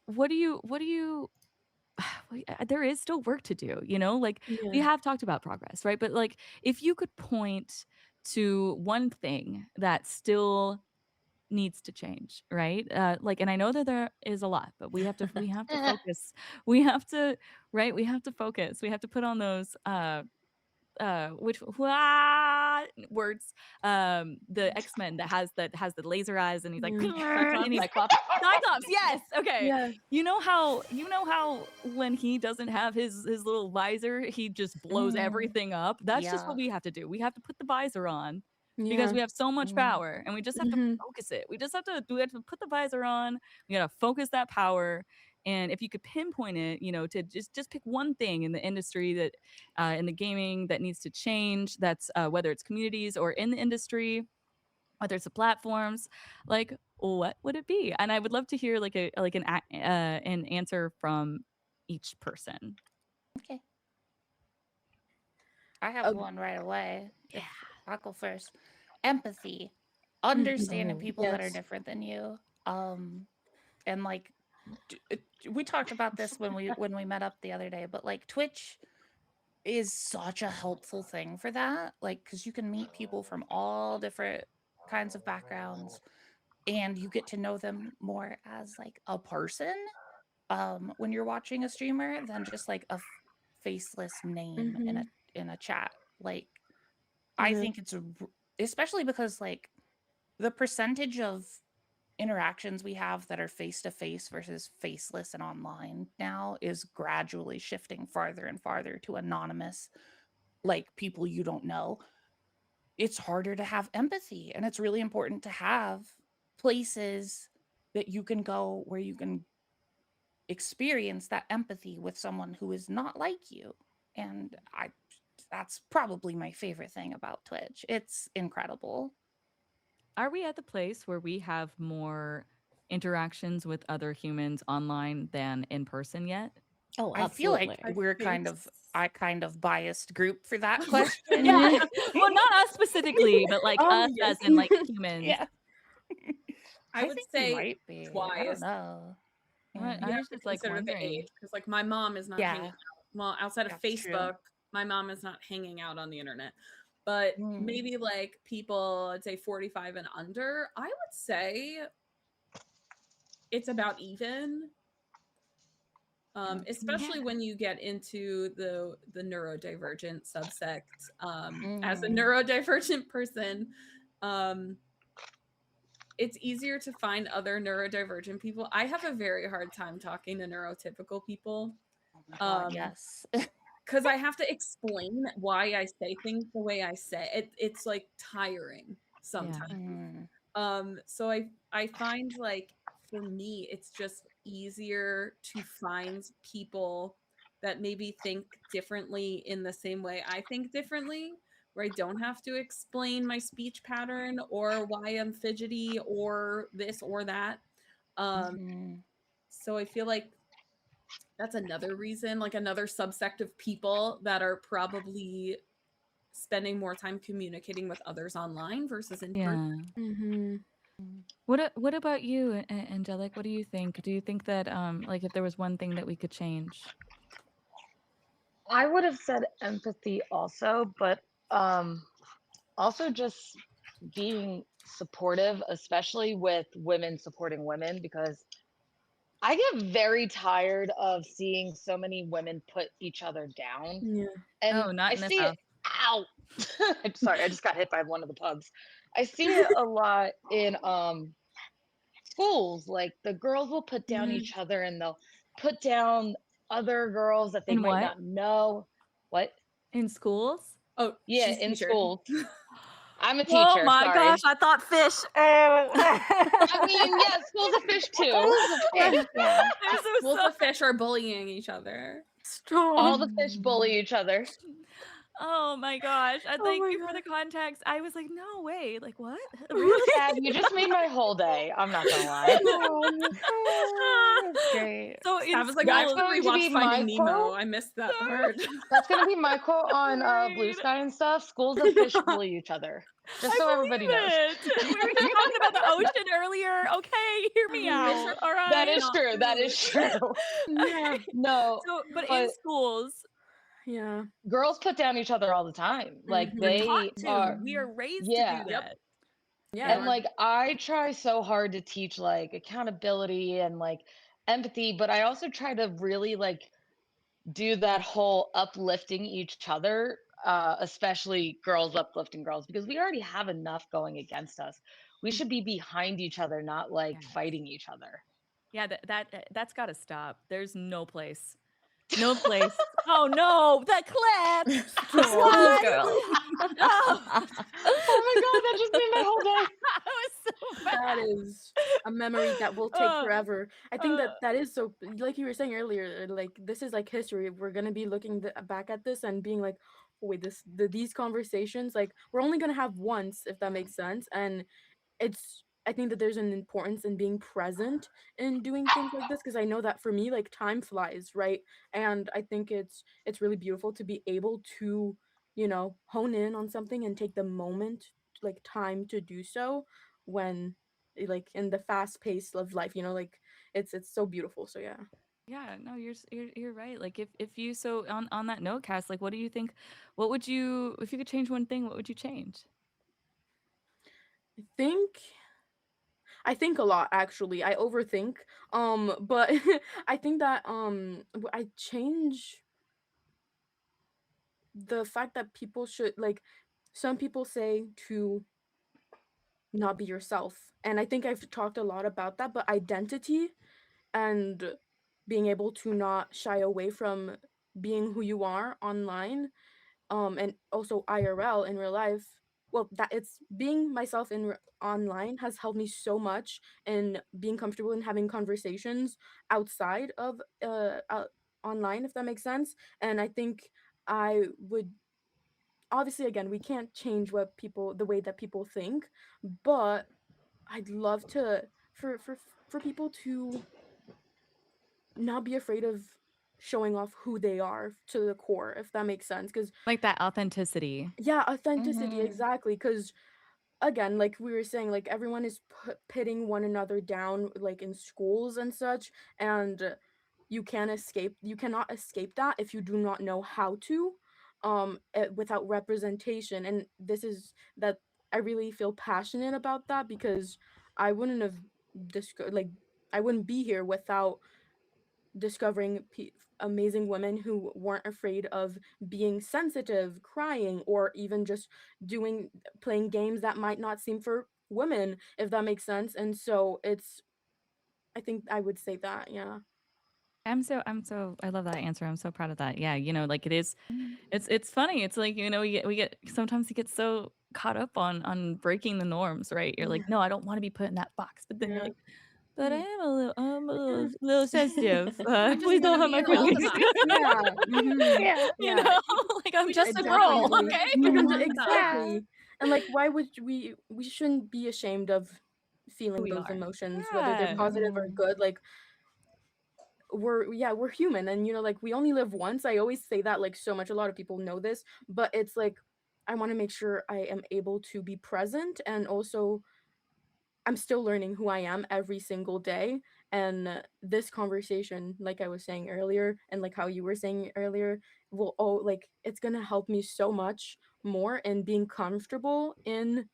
what do you there is still work to do, you know? Like we Yeah. have talked about progress, right? But like if you could point to one thing that still needs to change, right? Like, and I know that there is a lot, but we have to focus. We have to, right? We have to focus. We have to put on those which words, the X-Men that has the laser eyes and he's like Yeah. and Cyclops, he's Cyclops. Cyclops, yes. Okay. Yeah. You know how when he doesn't have his little visor, he just blows Mm, everything up. That's just what yeah. we have to do. We have to put the visor on because Yeah. we have so much Mm. power and we just have to Mhm. focus it. We have to put the visor on. We got to focus that power. And if you could pinpoint it, you know, to just pick one thing in the industry that in the gaming that needs to change, that's whether it's communities or in the industry, whether it's the platforms, like what would it be? And I would love to hear like an answer from each person. Okay. I have Uh, one right away. Yeah. If I'll go first. Empathy. mhm. Understanding Oh, people that are Yes. different than you. And like we talked about this when we met up the other day, but like Twitch is such a helpful thing for that. Like, because you can meet people from all different kinds of backgrounds and you get to know them more as like a person when you're watching a streamer than just like a faceless name Mhm. in a chat. Like I Yeah. think especially because like the percentage of interactions we have that are face to face versus faceless and online now is gradually shifting farther and farther to anonymous, like people you don't know. It's harder to have empathy, and it's really important to have places that you can go where you can experience that empathy with someone who is not like you. And that's probably my favorite thing about Twitch. It's incredible. are we at the place where we have more interactions with other humans online than in person yet? Oh, I feel like absolutely. I we're think I kind of biased group for that question. Yeah. Mhm. Well, not us specifically, but like us Yes. as in like humans. Yeah. I I would think we say might be. I don't twice. know. Yeah. You I have was to just like consider the wondering. age because, like, my mom is not hanging Yeah, out. Well, outside of that's true. Facebook, my mom is not hanging out on the internet. But Mm. maybe like people, I'd say 45 and under, I would say it's about even. Especially Yeah. when you get into the neurodivergent subsect. As a Mhm. neurodivergent person, it's easier to find other neurodivergent people. I have a very hard time talking to neurotypical people. Oh my god, Um, yes. because I have to explain why I say things the way I say it. It's like tiring sometimes. So I find like for me it's just easier to find people that maybe think differently in the same way I think differently, where I don't have to explain my speech pattern or why I'm fidgety or this or that. Mhm. So I feel like that's another reason, like another subsect of people that are probably spending more time communicating with others online versus in person. Yeah. Mm-hmm. What about you, Angelic? What do you think? Do you think that like if there was one thing that we could change? I would have said empathy also, but um, also just being supportive, especially with women supporting women, because I get very tired of seeing so many women put each other down. Yeah. And Oh, not I in this see it, house. ow. I'm sorry, I just got hit by one of the pugs. I see it a lot in schools. Like the girls will put down Yeah. each other and they'll put down other girls that they In might what? not know. What? In schools? Oh, Yeah, she's a in teacher. schools. I'm a Oh teacher, my gosh, sorry. I thought fish. Oh. I mean, yeah, schools of fish too. Schools of fish, yeah. I'm so Schools sorry. of fish are bullying each other. Stop. All the fish bully each other. Oh my gosh. Oh Thank my you for the God. context. I was like, no way. Like, what? Really? Dad, you just made my whole day. I'm not gonna lie. Oh, that's great. So I in was like, I have That's to school, going to be rewatch my Finding Nemo. quote. I missed that sorry. part. That's gonna be my quote on Blue Right. Sky and stuff. Schools of fish bully each other. Just I so everybody believe knows. it. We were just talking about the ocean earlier. Okay, hear me Fish out. are All That right. is not true. That is food. true. Yeah. No, So, but in but schools, Yeah. girls put down each other all the time. Like we're Mm-hmm. taught they to. are, We are raised to do yeah. Yep. that. Yeah. And like I try so hard to teach like accountability and like empathy, but I also try to really like do that whole uplifting each other, especially girls uplifting girls, because we already have enough going against us. We should be behind each other, not like Yes. fighting each other. Yeah, that's got to stop. There's no place. No place. Oh no, the clip. Stop. School What? girl. Oh, Oh my god, that just made my whole day. that was so bad. That is a memory that will take forever. I think uh, that that is so, like you were saying earlier, like this is like history. We're gonna be looking back at this and being like, "Oh, wait, these conversations, like we're only gonna have once, if that makes sense." And it's, I think that there's an importance in being present in doing things like this, because I know that for me, like time flies, right? And I think it's really beautiful to be able to, hone in on something and take the moment, like time to do so, when like in the fast pace of life, like it's so beautiful. So yeah. yeah, no, you're right. Like if you so on that note, Cass, like what do you think? What would you if you could change one thing? What would you change? I think I think a lot, actually. I overthink. But I think that I change the fact that people should, like, some people say to not be yourself. And I think I've talked a lot about that, but identity and being able to not shy away from being who you are online, and also IRL in real life. Well, that it's being myself online has helped me so much in being comfortable in having conversations outside of online, if that makes sense. And I think I would, obviously, again, we can't change the way that people think, but I'd love to, for people to not be afraid of showing off who they are to the core, if that makes sense. Because Like that authenticity. yeah, authenticity, Mhm. exactly. Because again, like we were saying, like everyone is pitting one another down, like in schools and such, and you cannot escape that if you do not know how to. without representation. And this is that I really feel passionate about that, because I wouldn't have like I wouldn't be here without discovering amazing women who weren't afraid of being sensitive, crying, or even just playing games that might not seem for women, if that makes sense. And so I think I would say that, yeah. I love that answer. I'm so proud of that. Yeah, like it is, Mm. it's funny. It's like, sometimes you get so caught up on breaking the norms, right? You're like, Yeah. no, I don't want to be put in that box. But then you're Yeah. like, but I Mm. am a Yeah. little sensitive. I just Please don't wanna hurt be my in all the feelings. boxes. Yeah. Mm-hmm. Yeah. You Yeah. know, like I'm We just just a want girl, Exactly. okay? We And want stuff. exactly. And like, why would we shouldn't be ashamed of Who feeling we those are. emotions, whether they're Yeah. positive or Mhm. good. Like, we're human, and like, we only live once. I always say that, like, so much. A lot of people know this, but it's like, I want to make sure I am able to be present, and also I'm still learning who I am every single day. And this conversation, like I was saying earlier, and like how you were saying earlier, like, it's gonna help me so much more in being comfortable in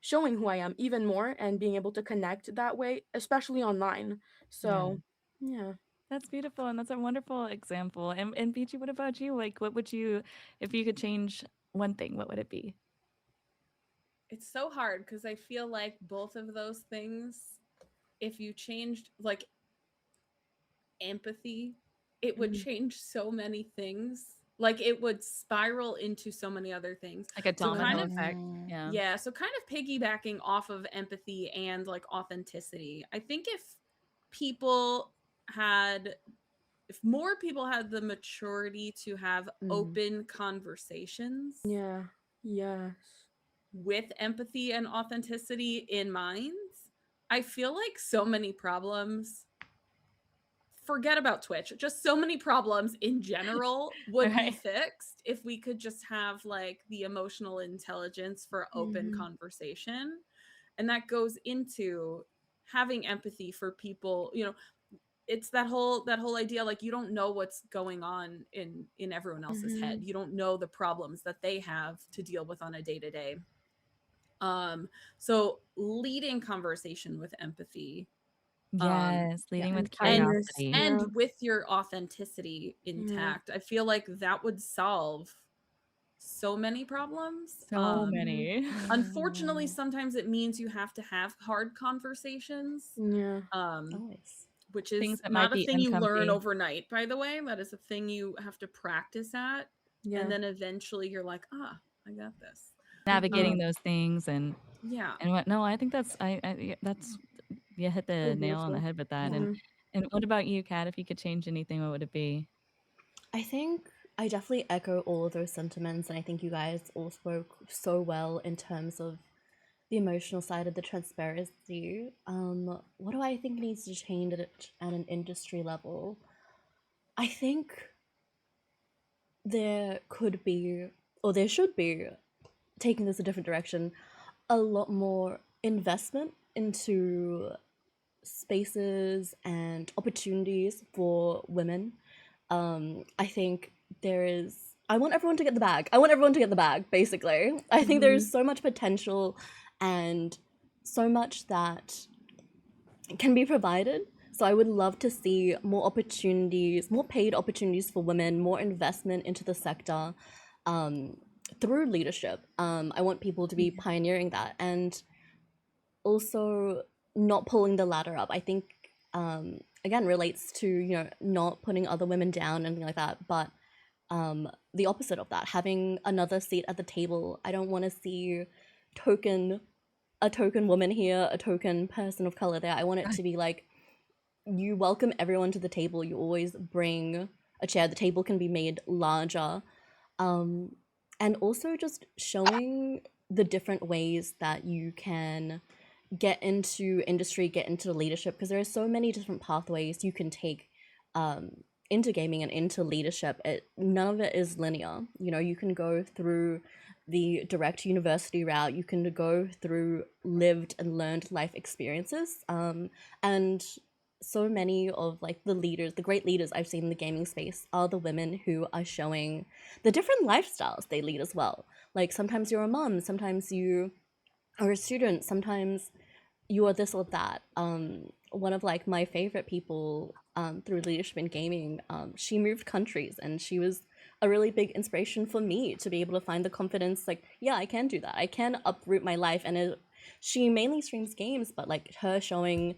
showing who I am even more, and being able to connect that way, especially online. Yeah. So, yeah. That's beautiful, and that's a wonderful example. And Beachy, what about you? Like, what would you, if you could change one thing, what would it be? It's so hard because I feel like both of those things, if you changed like empathy, it would Mhm. change so many things. Like it would spiral into so many other things. Like a So kind domino of effect. Mhm. Yeah. yeah, so kind of piggybacking off of empathy and like authenticity. I think people had if more people had the maturity to have open conversations Yeah. Yes. with empathy and authenticity in mind, I feel like so many problems, forget about Twitch, just so many problems in general would be Right. fixed if we could just have like the emotional intelligence for open Mhm. conversation. And that goes into having empathy for people, it's that whole idea, like you don't know what's going on in everyone else's head. Mhm. You don't know the problems that they have to deal with on a day-to-day. So leading conversation with empathy, Yes, Yeah. leading And with kindness. curiosity. Yeah. and with your authenticity Yeah. intact, I feel like that would solve so many problems. So Mhm. many. Unfortunately, Mhm. sometimes it means you have to have hard conversations, Yeah. Always. which Things is that might not a be thing you learn uncomfy. overnight, by the way. That is a thing you have to practice at. Yeah. And then eventually you're like, I got this. Navigating Mhm. those things Yeah. and what no, I think yeah, that's you hit the So nail on the beautiful. head with that. Yeah. And what about you, Kat? If you could change anything, what would it be? I think I definitely echo all of those sentiments, and I think you guys all spoke so well in terms of the emotional side of the transparency. What do I think needs to change at an industry level? I think there could be, or there should be, taking this a different direction, a lot more investment into spaces and opportunities for women. I think there is. I want everyone to get the bag. I want everyone to get the bag, basically. I think there is Mhm. so much potential and so much that can be provided. So I would love to see more opportunities, more paid opportunities for women, more investment into the sector through leadership. I want people to be pioneering that, and also not pulling the ladder up. I think again relates to not putting other women down and anything like that, but the opposite of that, having another seat at the table. I don't want to see a token woman here, a token person of color there. I want it to be like, you welcome everyone to the table. You always bring a chair. The table can be made larger. And also just showing the different ways that you can get into industry, get into leadership, because there are so many different pathways you can take into gaming and into leadership. None of it is linear. You can go through the direct university route, you can go through lived and learned life experiences, and so many of like the leaders, the great leaders I've seen in the gaming space are the women who are showing the different lifestyles they lead as well. Like sometimes you're a mom, sometimes you are a student, sometimes you are this or that. One of like my favorite people through leadership in gaming, she moved countries and she was a really big inspiration for me to be able to find the confidence. Like, yeah, I can do that. I can uproot my life, and she mainly streams games, but like her showing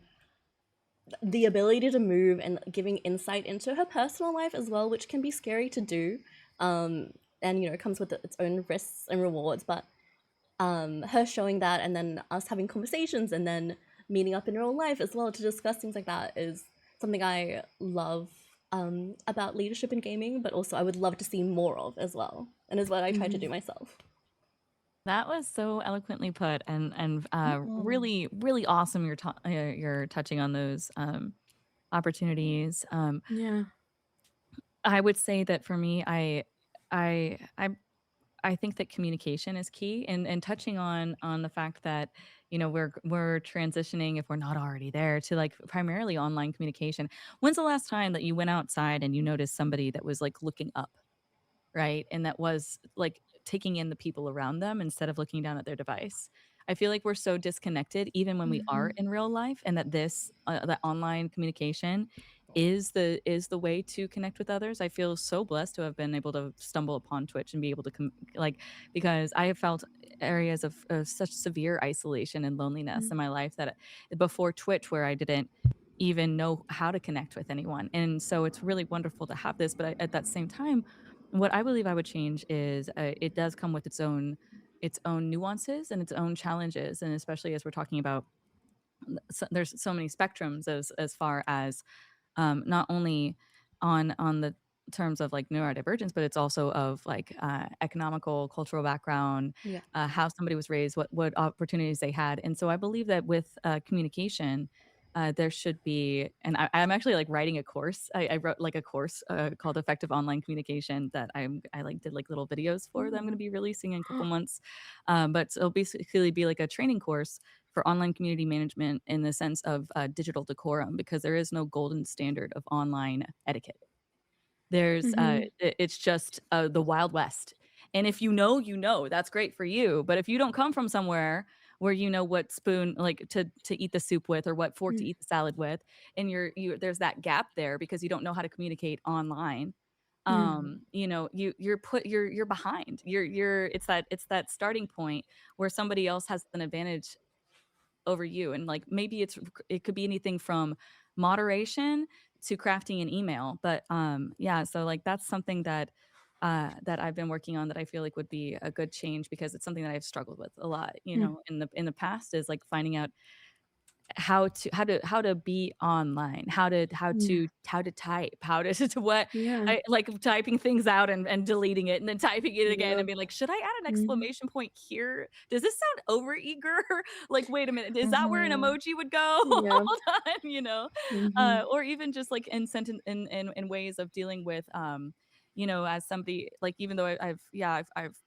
the ability to move and giving insight into her personal life as well, which can be scary to do. And it comes with its own risks and rewards, but her showing that and then us having conversations and then meeting up in real life as well to discuss things like that is something I love about leadership in gaming, but also I would love to see more of as well, and is what I try to do myself. That was so eloquently put, and Mm. really really awesome. You're touching on those opportunities. Yeah. I would say that for me, I I think that communication is key, and touching on the fact that we're transitioning, if we're not already there, to like primarily online communication. When's the last time that you went outside and you noticed somebody that was like looking up, right? And that was like taking in the people around them instead of looking down at their device. I feel like we're so disconnected even when we are in real life, and that that online communication is the way to connect with others. I feel so blessed to have been able to stumble upon Twitch and be able to like, because I have felt areas of such severe isolation and loneliness in my life that before Twitch, where I didn't even know how to connect with anyone. And so it's really wonderful to have this, but at that same time, what I believe I would change is it does come with its own nuances and its own challenges, and especially as we're talking about, there's so many spectrums as far as not only on the terms of like neurodivergence, but it's also of like economical, cultural background, Yeah. how somebody was raised, what opportunities they had. And so I believe that with communication, there should be, and I'm actually like writing a course. I wrote like a course called Effective Online Communication that I like did like little videos for that I'm going to be releasing in a couple months. But it'll basically be like a training course for online community management in the sense of digital decorum, because there is no golden standard of online etiquette. It's just the Wild West. And if that's great for you. But if you don't come from somewhere where you know what spoon like to eat the soup with, or what fork to eat the salad with, and there's that gap there because you don't know how to communicate online, you're behind. It's that starting point where somebody else has an advantage over you. And like maybe it could be anything from moderation to crafting an email. But yeah, so like that's something that I've been working on, that I feel like would be a good change, because it's something that I've struggled with a lot, in the past, is like finding out how to be online, how to type, how to to what Yeah. I like typing things out and deleting it and then typing it again Yep. and being like, should I add an exclamation point here? Does this sound over eager? Like, wait a minute, is that where an emoji would go? Yeah. Hold on. Or even just like in sentence in ways of dealing with as somebody, like, even though I've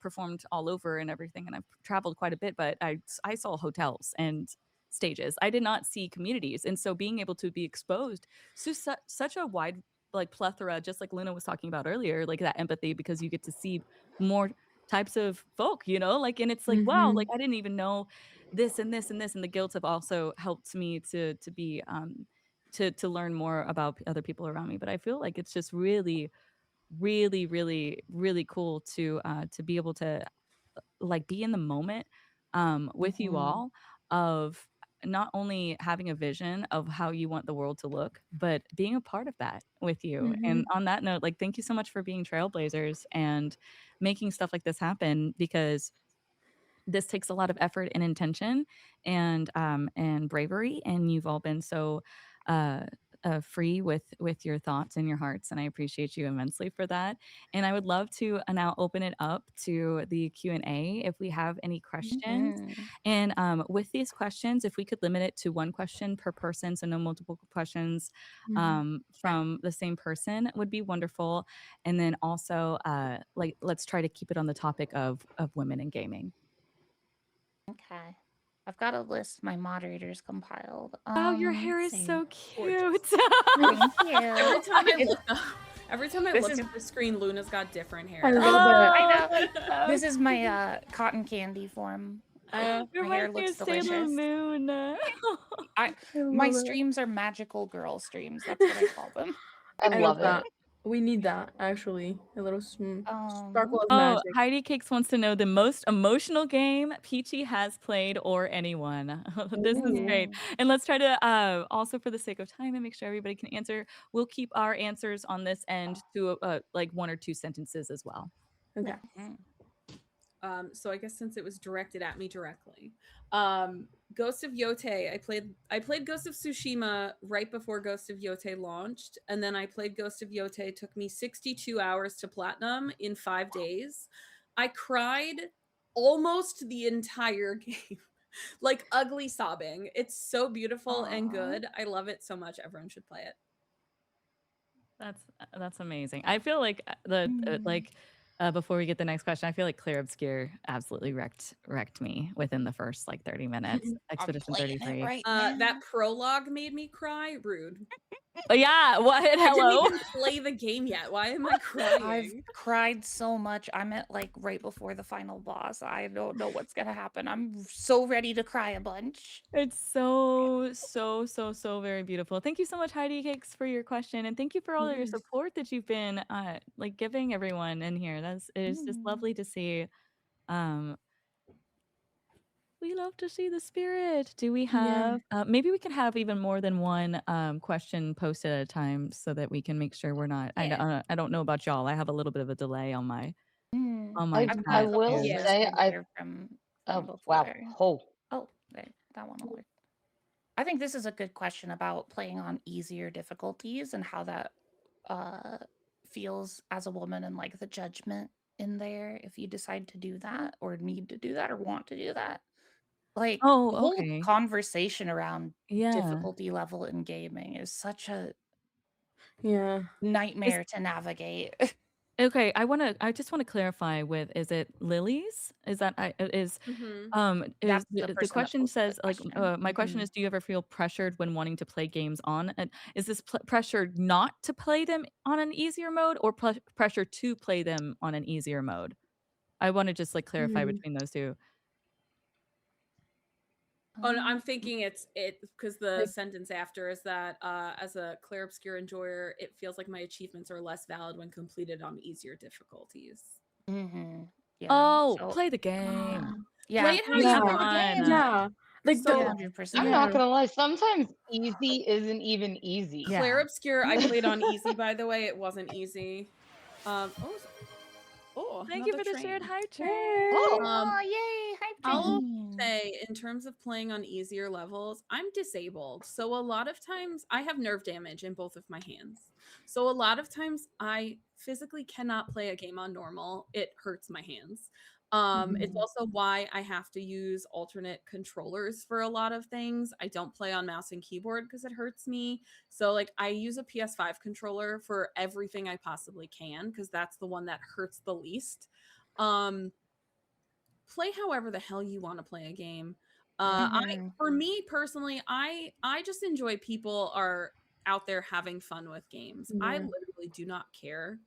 performed all over and everything, and I've traveled quite a bit, but I saw hotels and stages. I did not see communities. And so being able to be exposed to such a wide like plethora, just like Luna was talking about earlier, like that empathy, because you get to see more types of folk, like, and it's like, wow, like I didn't even know this and this and this. And the guilds have also helped me to be to learn more about other people around me. But I feel like it's just really, really, really, really cool to be able to like be in the moment with you all, of not only having a vision of how you want the world to look, but being a part of that with you. And on that note, like, thank you so much for being trailblazers and making stuff like this happen, because this takes a lot of effort and intention and bravery, and you've all been so uh, free with your thoughts and your hearts, and I appreciate you immensely for that. And I would love to now open it up to the Q&A if we have any questions. And with these questions, if we could limit it to one question per person, so no multiple questions from the same person, would be wonderful. And then also like let's try to keep it on the topic of women in gaming. Okay. I've got a list my moderators compiled. Wow, your let's hair is see. so Gorgeous. cute. Thank you. Every time I It's- look up, every time I This look is- at the screen, Luna's got different I hair. love I it. know. that's so This is my cotton candy form. It My hair reminds me looks of Sailor delicious. Moon. My love it. streams are magical girl streams. That's what I call them. I I love love that. it. We need that actually. A little sparkle of Oh, magic. Heidi Cakes wants to know the most emotional game Peachy has played or anyone. This is great. Ooh. And let's try to also for the sake of time and make sure everybody can answer, we'll keep our answers on this end to like 1 or 2 sentences as well. Okay. Mm. So I guess since it was directed at me directly, Ghost of Yote. I played Ghost of Tsushima right before Ghost of Yote launched, and then I played Ghost of Yote. It took me 62 hours to platinum in 5 days. I cried almost the entire game, like ugly sobbing. It's so beautiful and Aw. good. I love it so much. Everyone should play it. That's amazing. I feel like before we get the next question, I feel like Clear Obscure absolutely wrecked me within the first like 30 minutes. Expedition I'm playing it 33. right now. That prologue made me cry. Rude. Yeah, what? I didn't Hello. even play the game yet. Why am I crying? I've cried so much. I'm at like right before the final boss. I don't know what's gonna happen. I'm so ready to cry a bunch. It's so very beautiful. Thank you so much, Heidi Cakes, for your question, and thank you for all of your Yes. support that you've been like giving everyone in here. It's just lovely to see. We love to see the spirit. Do we have maybe we can have even more than one question posted at a time so that we can make sure we're not I don't know about y'all. I have a little bit of a delay on my I chat will too. say from oh wow. before. Oh, Oh, there, that one will work. I think this is a good question about playing on easier difficulties and how that feels as a woman and like the judgment in there if you decide to do that or need to do that or want to do that. Like the Oh, whole okay. conversation around Yeah. difficulty level in gaming is such a Yeah. nightmare to navigate. Okay, I just want to clarify with is it Lily's? Is that is Mhm. is That's the person the that question posted the says like question. my question is do you ever feel pressured when wanting to play games on and is this pressured not to play them on an easier mode or pressure to play them on an easier mode? I want to just like clarify Mhm. between those two. Oh, no, I'm thinking it's because the Like- sentence after is that as a Clair Obscure enjoyer, it feels like my achievements are less valid when completed on easier difficulties. Yeah. Oh, so- play the game. yeah. Play it how Yeah. you Come want. on. Yeah. Like So- the 100%. I'm not gonna lie. Sometimes easy isn't even easy. Yeah. Clair Obscure, I played on easy, by the way. It wasn't easy. Thank you for another the shared train. hi train. Oh, yay! Hype I'll train. say in terms of playing on easier levels, I'm disabled. So a lot of times I have nerve damage in both of my hands. So a lot of times I physically cannot play a game on normal. It hurts my hands. It's also why I have to use alternate controllers for a lot of things. I don't play on mouse and keyboard because it hurts me. So like I use a PS5 controller for everything I possibly can because that's the one that hurts the least. Play however the hell you want to play a game. For me personally, I just enjoy people are out there having fun with games. I Yeah. literally do not care.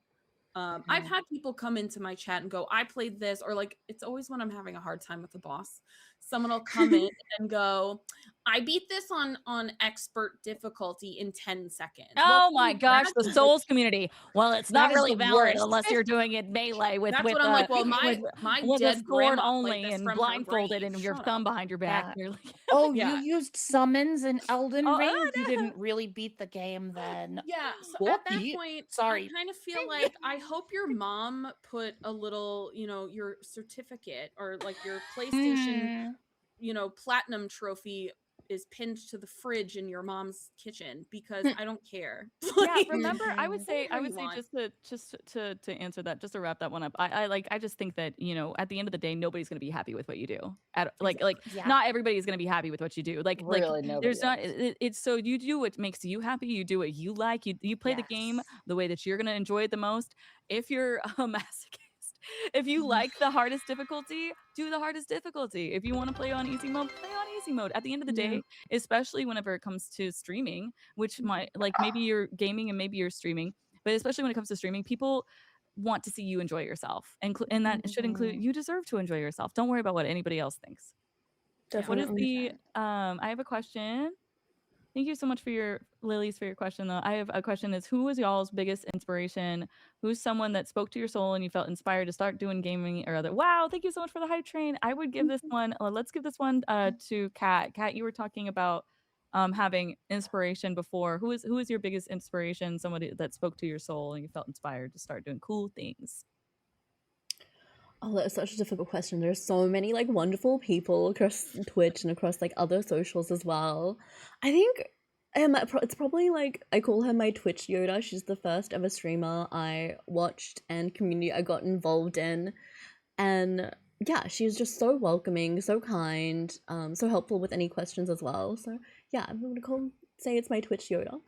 I've had people come into my chat and go, I played this, or like it's always when I'm having a hard time with the boss. Someone will come in and go, I beat this on expert difficulty in 10 seconds. Oh my gosh, the Souls community. Well, it's not That is really the valid worst. unless you're doing it melee with That's with what I'm like. Well, my with a dead sword grandma only played this and from her blindfolded grave. and your Shut thumb up. behind your back. Yeah. You're like, Oh, Yeah. you used summons in Elden Oh, Ring? oh, You no. didn't really beat the game then. Yeah, so at that Whoopee. point, Sorry. I kind of feel like I hope your mom put a little, your certificate or like your PlayStation, platinum trophy is pinned to the fridge in your mom's kitchen because I don't care. Yeah, Like, remember, I would say whatever you want. just to answer that, just to wrap that one up. I just think that at the end of the day, nobody's gonna be happy with what you do. Yeah. Not everybody's gonna be happy with what you do. Really, nobody there's not. is. It's so you do what makes you happy. You do what you like. You play the game Yes. the way that you're gonna enjoy it the most. If you're a masochist If you like the hardest difficulty, do the hardest difficulty. If you want to play on easy mode, play on easy mode. At the end of the Yeah. day, especially whenever it comes to streaming, which might like maybe you're gaming and maybe you're streaming, but especially when it comes to streaming, people want to see you enjoy yourself, and that should include you deserve to enjoy yourself. Don't worry about what anybody else thinks. What is Definitely. the I have a question. Thank you so much for your Lilies for your question though. I have a question is who was y'all's biggest inspiration? Who's someone that spoke to your soul and you felt inspired to start doing gaming or other? Wow, thank you so much for the hype train. I would give this one let's give this one to Kat. Kat, you were talking about having inspiration before. Who is your biggest inspiration? Somebody that spoke to your soul and you felt inspired to start doing cool things. Oh, that's such a difficult question. There's so many like wonderful people across Twitch and across like other socials as well. I think it's probably like I call her my Twitch Yoda. She's the first ever streamer I watched and community I got involved in, and yeah, she's just so welcoming, so kind, so helpful with any questions as well. So yeah, I'm gonna say it's my Twitch Yoda.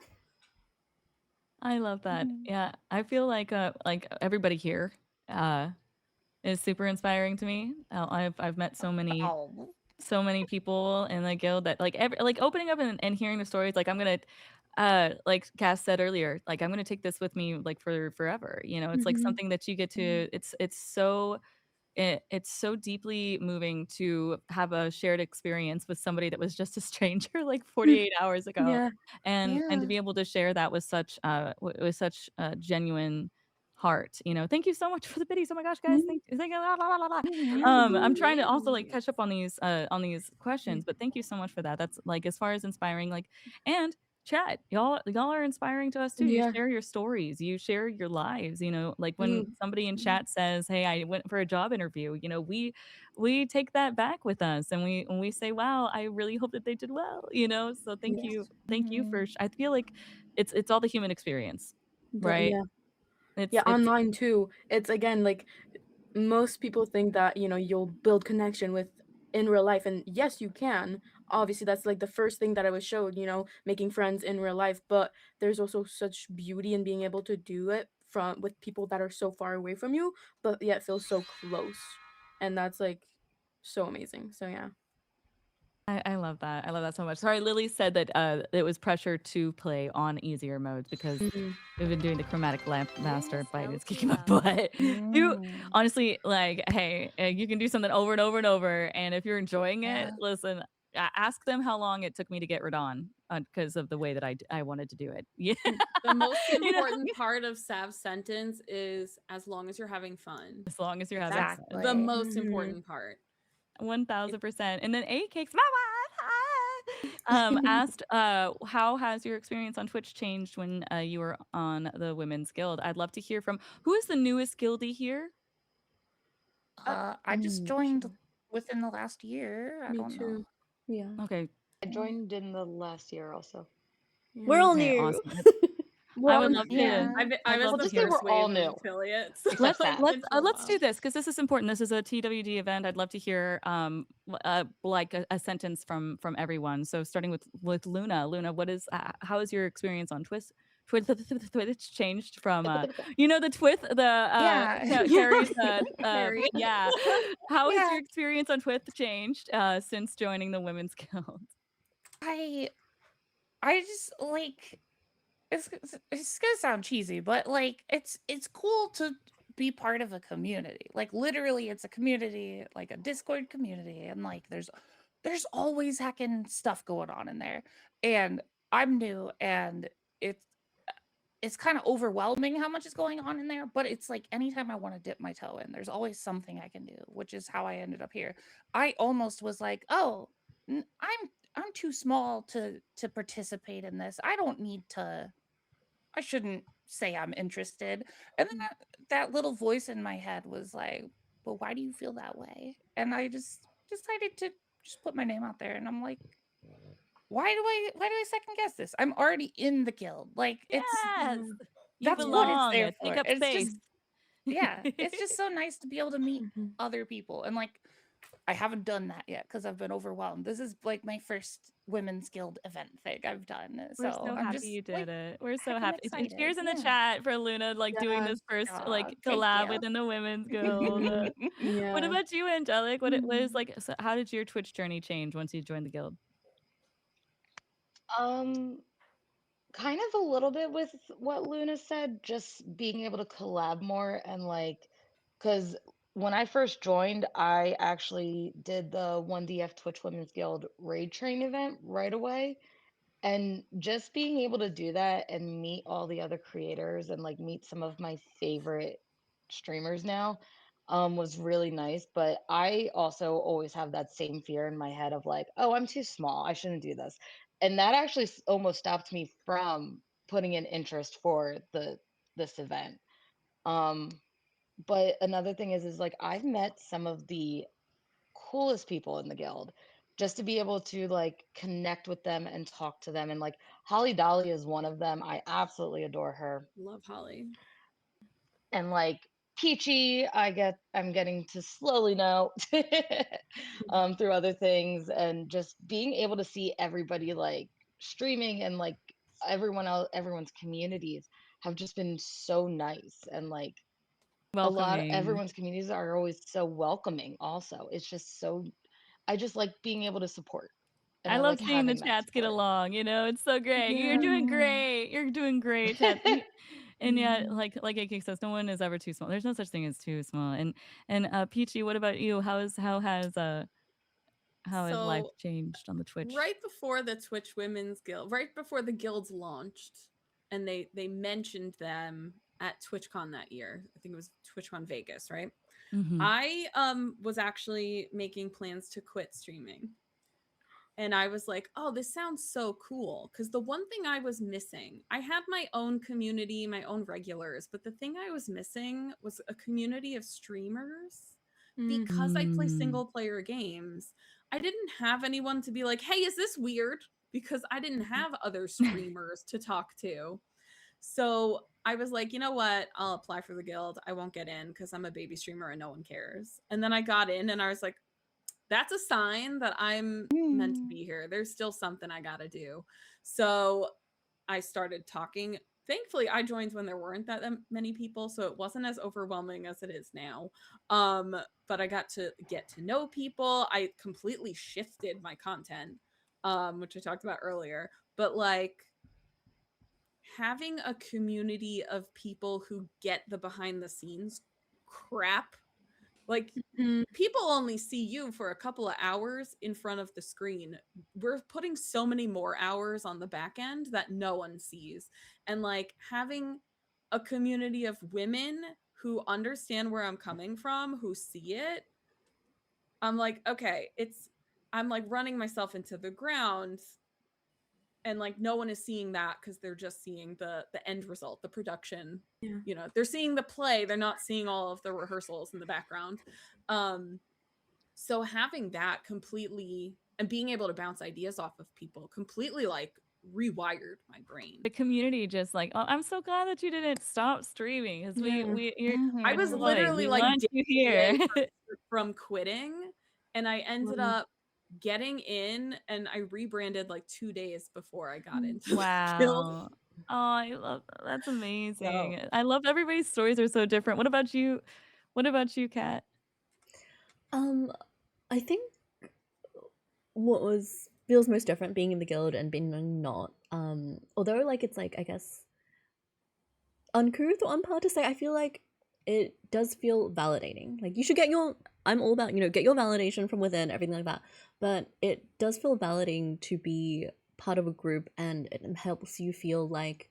I love that. Yeah, I feel like everybody here is super inspiring to me. I've met so many people in the guild that like opening up and hearing the stories. Like I'm gonna like Cass said earlier, like I'm gonna take this with me like for forever. You know, it's like something that you get to. It's so deeply moving to have a shared experience with somebody that was just a stranger like 48 hours ago, Yeah. and to be able to share that with such a genuine heart. You know, thank you so much for the biddies. Oh my gosh, guys, thank you. La, la, la, la, la. I'm trying to also like catch up on these questions, but thank you so much for that. That's like as far as inspiring, like and chat, y'all are inspiring to us too. You Yeah. share your stories, you share your lives, you know, like when somebody in chat says, hey, I went for a job interview, you know, we take that back with us and we say, wow, I really hope that they did well, you know. So thank you for I feel like it's all the human experience, right? Yeah, online too. It's again like most people think that, you know, you'll build connection with in real life, and yes, you can. Obviously, that's like the first thing that I was showed, you know, making friends in real life, but there's also such beauty in being able to do it with people that are so far away from you, but yet feel so close. And that's like so amazing. So yeah. I love that. I love that so much. Sorry, Lily said that it was pressure to play on easier modes because we've been doing the chromatic lamp master fight. It's kicking my butt. You honestly, like, hey, you can do something over and over and over, and if you're enjoying it, listen. Ask them how long it took me to get Radon because of the way that I wanted to do it. Yeah. The most important part of Sav's sentence is as long as you're having fun. As long as you're having fun. The most important part. 1000%. And then A Cakes asked, how has your experience on Twitch changed when you were on the Women's Guild? I'd love to hear from who is the newest guildie here? I just joined within the last year. I don't know. Yeah. Okay. I joined in the last year also. We're all new. Awesome. I would love to. I was the first wave of affiliates. Let's do this because this is important. This is a TWG event. I'd love to hear like a sentence from everyone. So starting with Luna. Luna, what is how is your experience on Twitch changed from you know the Carrie's yeah. How has your experience on Twitch changed since joining the Women's Guild? I just like it's gonna sound cheesy, but like it's cool to be part of a community. Like literally it's a community, like a Discord community, and like there's always hacking stuff going on in there. And I'm new and it's kind of overwhelming how much is going on in there, but it's like anytime I want to dip my toe in, there's always something I can do, which is how I ended up here. I almost was like, oh, I'm too small to participate in this. I don't need to. I shouldn't say I'm interested. And then that little voice in my head was like, but why do you feel that way? And I just decided to just put my name out there. And I'm like, why do I second guess this? I'm already in the guild. Like that's what it's there for. Take up space. It's just so nice to be able to meet other people. And like I haven't done that yet because I've been overwhelmed. This is like my first Women's Guild event thing I've done. We're so so I'm happy just you did it. We're so heckin' happy. And excited. cheers in the Yeah. chat for Luna, like doing this Yes. first like Thank collab you. within the Women's Guild. What Yeah. about you, Angelic? What it was like? So how did your Twitch journey change once you joined the guild? Kind of a little bit with what Luna said, just being able to collab more and like, because when I first joined, I actually did the 1DF Twitch Women's Guild raid train event right away. And just being able to do that and meet all the other creators and like meet some of my favorite streamers now was really nice. But I also always have that same fear in my head of like, oh, I'm too small. I shouldn't do this. And that actually almost stopped me from putting in interest for this event. But another thing is like I've met some of the coolest people in the guild just to be able to like connect with them and talk to them, and like Holly Dolly is one of them. I absolutely adore her. Love Holly. And like Peachy, I'm getting to slowly know through other things, and just being able to see everybody like streaming, and like everyone's communities have just been so nice, and like Welcoming. everyone's communities are always so welcoming also. It's just so, I just like being able to support. And I love like seeing the having that chats get support. along, you know, it's so great. You're doing great. You're doing great, chat. And yeah, like AK says, no one is ever too small. There's no such thing as too small. And Peachy, what about you? How has life So changed on the Twitch? right before the Twitch Women's Guild, right before the guilds launched, and they mentioned them at TwitchCon that year. I think it was TwitchCon Vegas, right? I was actually making plans to quit streaming. And I was like, oh, this sounds so cool. Because the one thing I was missing, I had my own community, my own regulars, but the thing I was missing was a community of streamers. Because I play single player games, I didn't have anyone to be like, hey, is this weird? Because I didn't have other streamers to talk to. So I was like, you know what? I'll apply for the guild. I won't get in because I'm a baby streamer and no one cares. And then I got in and I was like, that's a sign that I'm meant to be here. There's still something I got to do. So I started talking. Thankfully, I joined when there weren't that many people, so it wasn't as overwhelming as it is now. But I got to get to know people. I completely shifted my content, which I talked about earlier. But like having a community of people who get the behind the scenes crap, like people only see you for a couple of hours in front of the screen. We're putting so many more hours on the back end that no one sees. And like having a community of women who understand where I'm coming from, who see it, I'm like, okay, I'm like running myself into the ground, and like no one is seeing that because they're just seeing the end result, the production. You know, they're seeing the play, they're not seeing all of the rehearsals in the background. So having that completely, and being able to bounce ideas off of people, completely like rewired my brain. The community just like, oh, I'm so glad that you didn't stop streaming, because I was literally like want you here from quitting, and I ended up getting in, and I rebranded like 2 days before I got into the guild. Wow. Oh, I love that. That's amazing. I love everybody's stories are so different. What about you? What about you, Kat? I think what feels most different being in the guild and being not, although like it's like, I guess, uncouth or unpowered to say, I feel like it does feel validating. Like you should get I'm all about, get your validation from within, everything like that. But it does feel validating to be part of a group, and it helps you feel like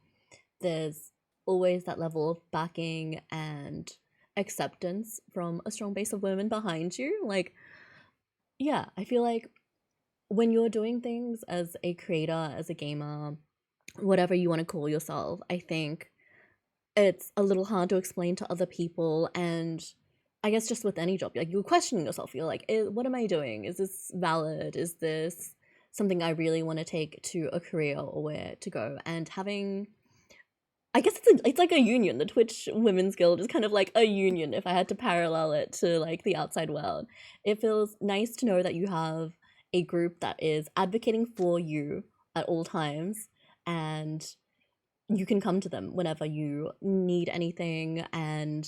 there's always that level of backing and acceptance from a strong base of women behind you. Like, yeah, I feel like when you're doing things as a creator, as a gamer, whatever you want to call yourself, I think it's a little hard to explain to other people. And I guess just with any job, like you're questioning yourself. You're like, what am I doing? Is this valid? Is this something I really want to take to a career, or where to go? And having, I guess it's like a union. The Twitch Women's Guild is kind of like a union if I had to parallel it to like the outside world. It feels nice to know that you have a group that is advocating for you at all times, and you can come to them whenever you need anything. And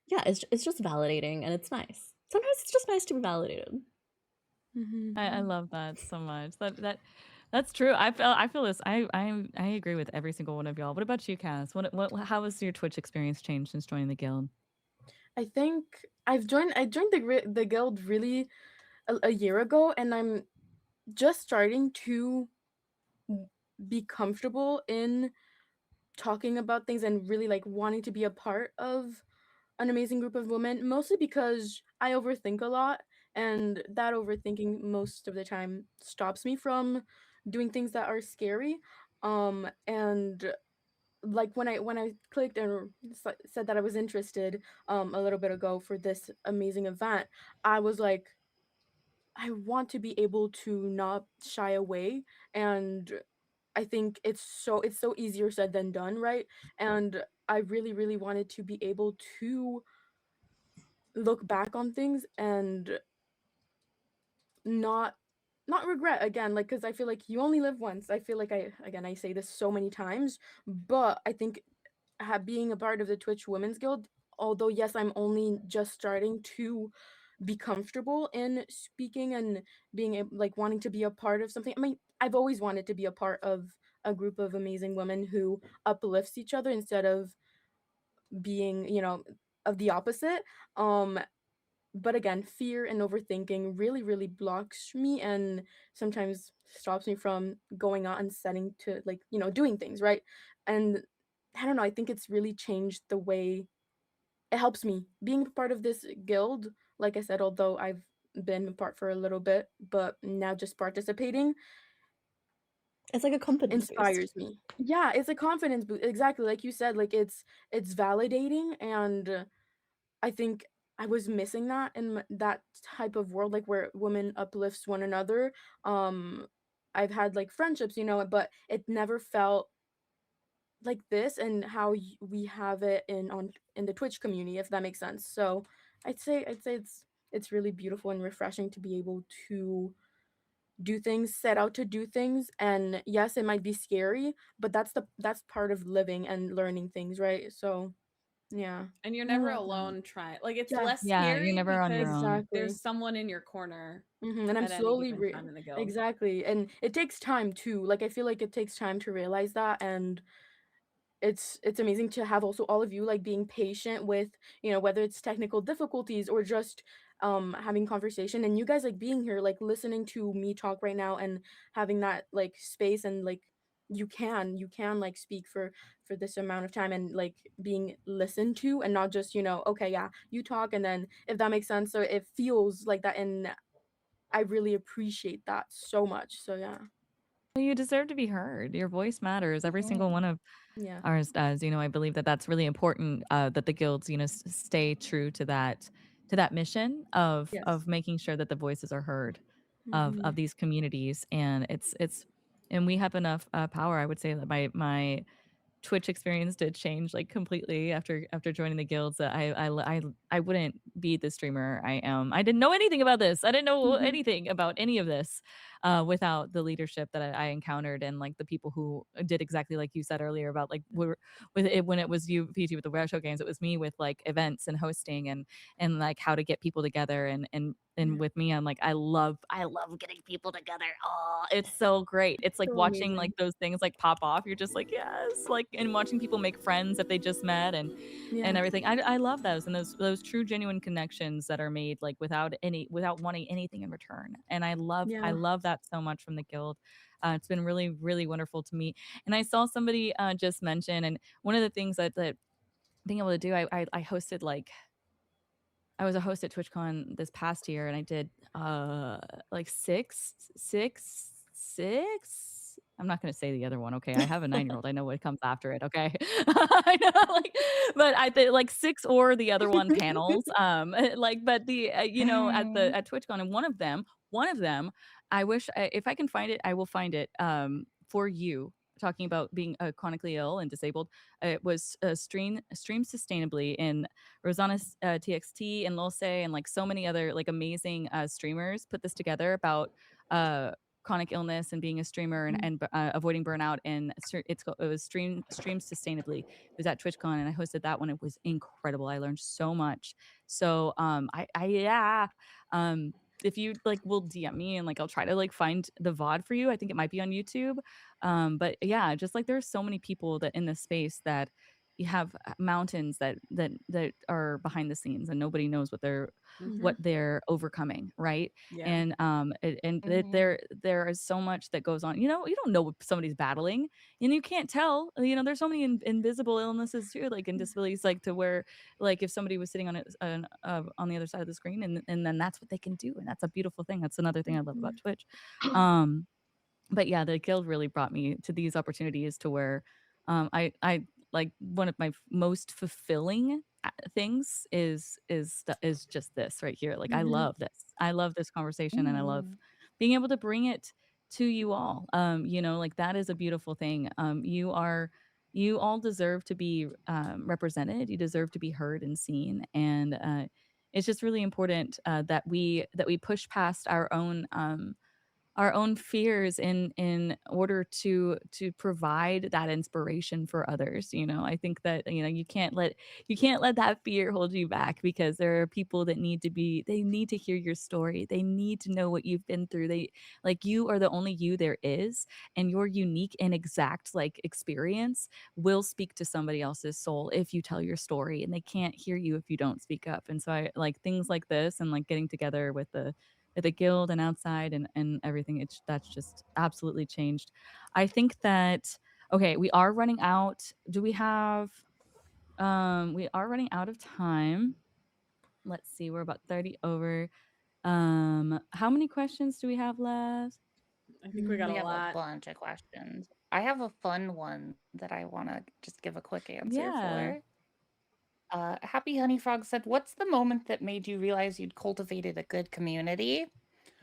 yeah, it's just validating, and it's nice. Sometimes it's just nice to be validated. I love that so much. That's true. I feel this. I agree with every single one of y'all. What about you, Cass? What how has your Twitch experience changed since joining the guild? I think I joined the guild really a year ago, and I'm just starting to be comfortable in talking about things and really like wanting to be a part of an amazing group of women, mostly because I overthink a lot, and that overthinking most of the time stops me from doing things that are scary. And like when I clicked and said that I was interested a little bit ago for this amazing event, I was like, I want to be able to not shy away. And I think it's so easier said than done, right? And I really, really wanted to be able to look back on things and not not regret again, like, because I feel like you only live once. I feel like I say this so many times, but I think being a part of the Twitch Women's Guild, although yes, I'm only just starting to be comfortable in speaking and being like wanting to be a part of something. I mean, I've always wanted to be a part of a group of amazing women who uplifts each other instead of being, of the opposite. Um, but again, fear and overthinking really, really blocks me and sometimes stops me from going out and setting to, like, doing things, right? And I don't know, I think it's really changed the way it helps me being part of this guild. Like I said, although I've been a part for a little bit, but now just participating It's like a confidence boost. inspires me. Yeah, it's a confidence boost. Exactly, like you said, like it's validating, and I think I was missing that in that type of world, like where women uplifts one another. Um, I've had like friendships, but it never felt like this, and how we have it in the Twitch community, if that makes sense. So I'd say it's really beautiful and refreshing to be able to do things, set out to do things, and yes, it might be scary, but that's part of living and learning things, right? So yeah. And you're I never love that. alone trying. Like it's Yeah, less Yeah, you're scary never on your because own. there's exactly. someone in your corner And I'm at any slowly given time in the guild. exactly. And it takes time too. Like I feel like it takes time to realize that, and it's amazing to have also all of you like being patient with, whether it's technical difficulties or just having conversation, and you guys like being here like listening to me talk right now and having that like space, and like you can like speak for this amount of time and like being listened to, and not just, okay, yeah, you talk and then, if that makes sense. So it feels like that, and I really appreciate that so much. So yeah. Well, you deserve to be heard. Your voice matters. Every single one of Yeah. ours does. I believe that that's really important. That the guilds, stay true to that mission Yes. of making sure that the voices are heard of Hmm. these communities, and and we have enough power. I would say that my Twitch experience did change like completely after joining the guilds. That I wouldn't be the streamer I am. I didn't know anything about this. I didn't know Hmm. anything about any of this without the leadership that I encountered, and like the people who did exactly like you said earlier about like with it when it was you, PG, with the retro games. It was me with like events and hosting and like how to get people together, and Yeah. with me, I'm like I love getting people together. Oh, it's so great. It's like So watching like amazing. those things like pop off. You're just like, yes, like, and watching people make friends that they just met, and Yeah. everything. I love those, and those true genuine connections that are made like without wanting anything in return. And I Yeah. love that so much from the guild. It's been really, really wonderful to me. And I saw somebody just mention, and one of the things that being able to do, I hosted like I was a host at TwitchCon this past year, and I did like six. I'm not going to say the other one. Okay, I have a 9-year-old. I know what comes after it. Okay, I know, like, but I did like six or the other one panels. Like, but the at TwitchCon, and one of them, I wish if I can find it, I will find it for you. Talking about being chronically ill and disabled, it was stream sustainably in Rosanna TXT and Lose and like so many other like amazing streamers put this together about chronic illness and being a streamer and avoiding burnout, and it was streamed sustainably. It was at TwitchCon, and I hosted that one. It was incredible. I learned so much. So if you like, will DM me and like I'll try to like find the VOD for you. I think it might be on YouTube. But yeah, just like there's so many people that in this space that you have mountains that are behind the scenes and nobody knows what they're overcoming, right? Yeah. And there is so much that goes on. You don't know what somebody's battling, and you can't tell. There's so many invisible illnesses too, like in disabilities, like to where like if somebody was sitting on the other side of the screen, and then that's what they can do, and that's a beautiful thing. That's another thing I love about Twitch. But yeah, the guild really brought me to these opportunities to where I like one of my most fulfilling things is just this right here. Like I love this conversation, and I love being able to bring it to you all. Like that is a beautiful thing. You all deserve to be represented. You deserve to be heard and seen, and it's just really important that we push past our own fears in order to provide that inspiration for others. I think that you can't let that fear hold you back, because there are people that need to hear your story. They need to know what you've been through. You are the only you there is, and your unique and exact like experience will speak to somebody else's soul if you tell your story, and they can't hear you if you don't speak up. And so I like things like this, and like getting together with the guild and outside and everything. That's just absolutely changed. I think that, okay, we are running out. We are running out of time. Let's see, we're about 30 over. How many questions do we have left? I think we got We a have lot. a bunch of questions. I have a fun one that I want to just give a quick answer Yeah. for. Happy Honey Frog said, "What's the moment that made you realize you'd cultivated a good community?"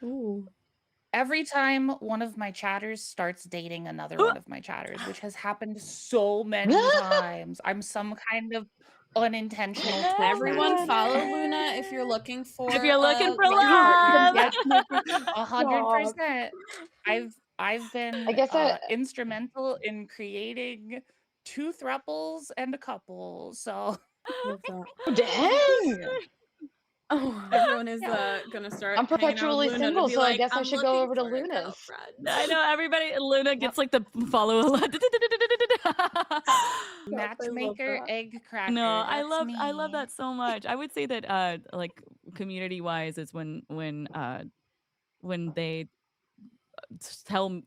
Ooh. Every time one of my chatters starts dating another one of my chatters, which has happened so many times. I'm some kind of unintentional Twitch Everyone matchmaker. follow Luna if you're looking for If you're looking for life partner. love. 100%. I've been I guess instrumental in creating 2 thruples and a couple. So Love that. Oh, dang! Oh. Everyone is Yeah. gonna start I'm hanging out with perpetually Luna to single, be so I like, guess I I'm should go looking over to for a Luna's. girlfriend. I know everybody. Luna gets like the follow a lot. Matchmaker that. egg cracker. No, I That's love me. that so much. I would say that like community wise is when they tell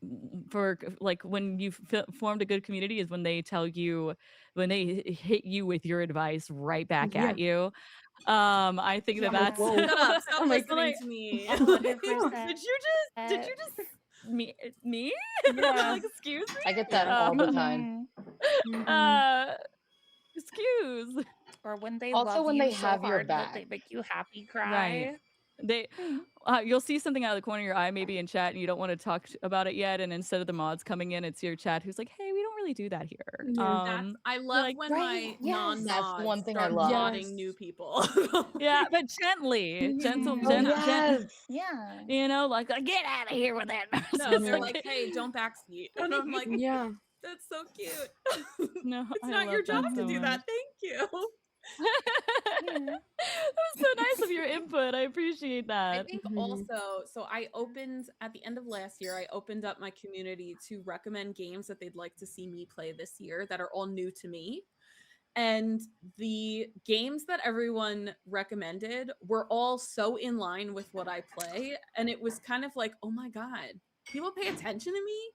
for like when you've formed a good community is when they tell you, when they hit you with your advice right back at you. I think Yeah. that's Whoa. Shut up! Stop I'm like, listening to me. 100%. did you just me Yeah. like excuse me? I get that all the time. Excuse. Or when they Also, love when you they so have your hard that they back. make you happy cry. Right. They you'll see something out of the corner of your eye maybe in chat, and you don't want to talk about it yet, and instead of the mods coming in, it's your chat who's like, hey, we don't really do that here. Yeah. I love like, when Right, my yes. non-mods That's the one thing I start love. modding new people. yeah, but gently, gentle, Mhm. Oh, yes. Yeah. like get out of here with that. No, they're like, hey, don't backseat. And I'm like, Yeah. that's so cute. No, It's I not your love that job to so do much. that. Thank you. That was so nice of your input. I appreciate I that. think also, so I opened at the end of last year, I opened up my community to recommend games that they'd like to see me play this year that are all new to me. And the games that everyone recommended were all so in line with what I play. And it was kind of like, oh my God, people pay attention to me.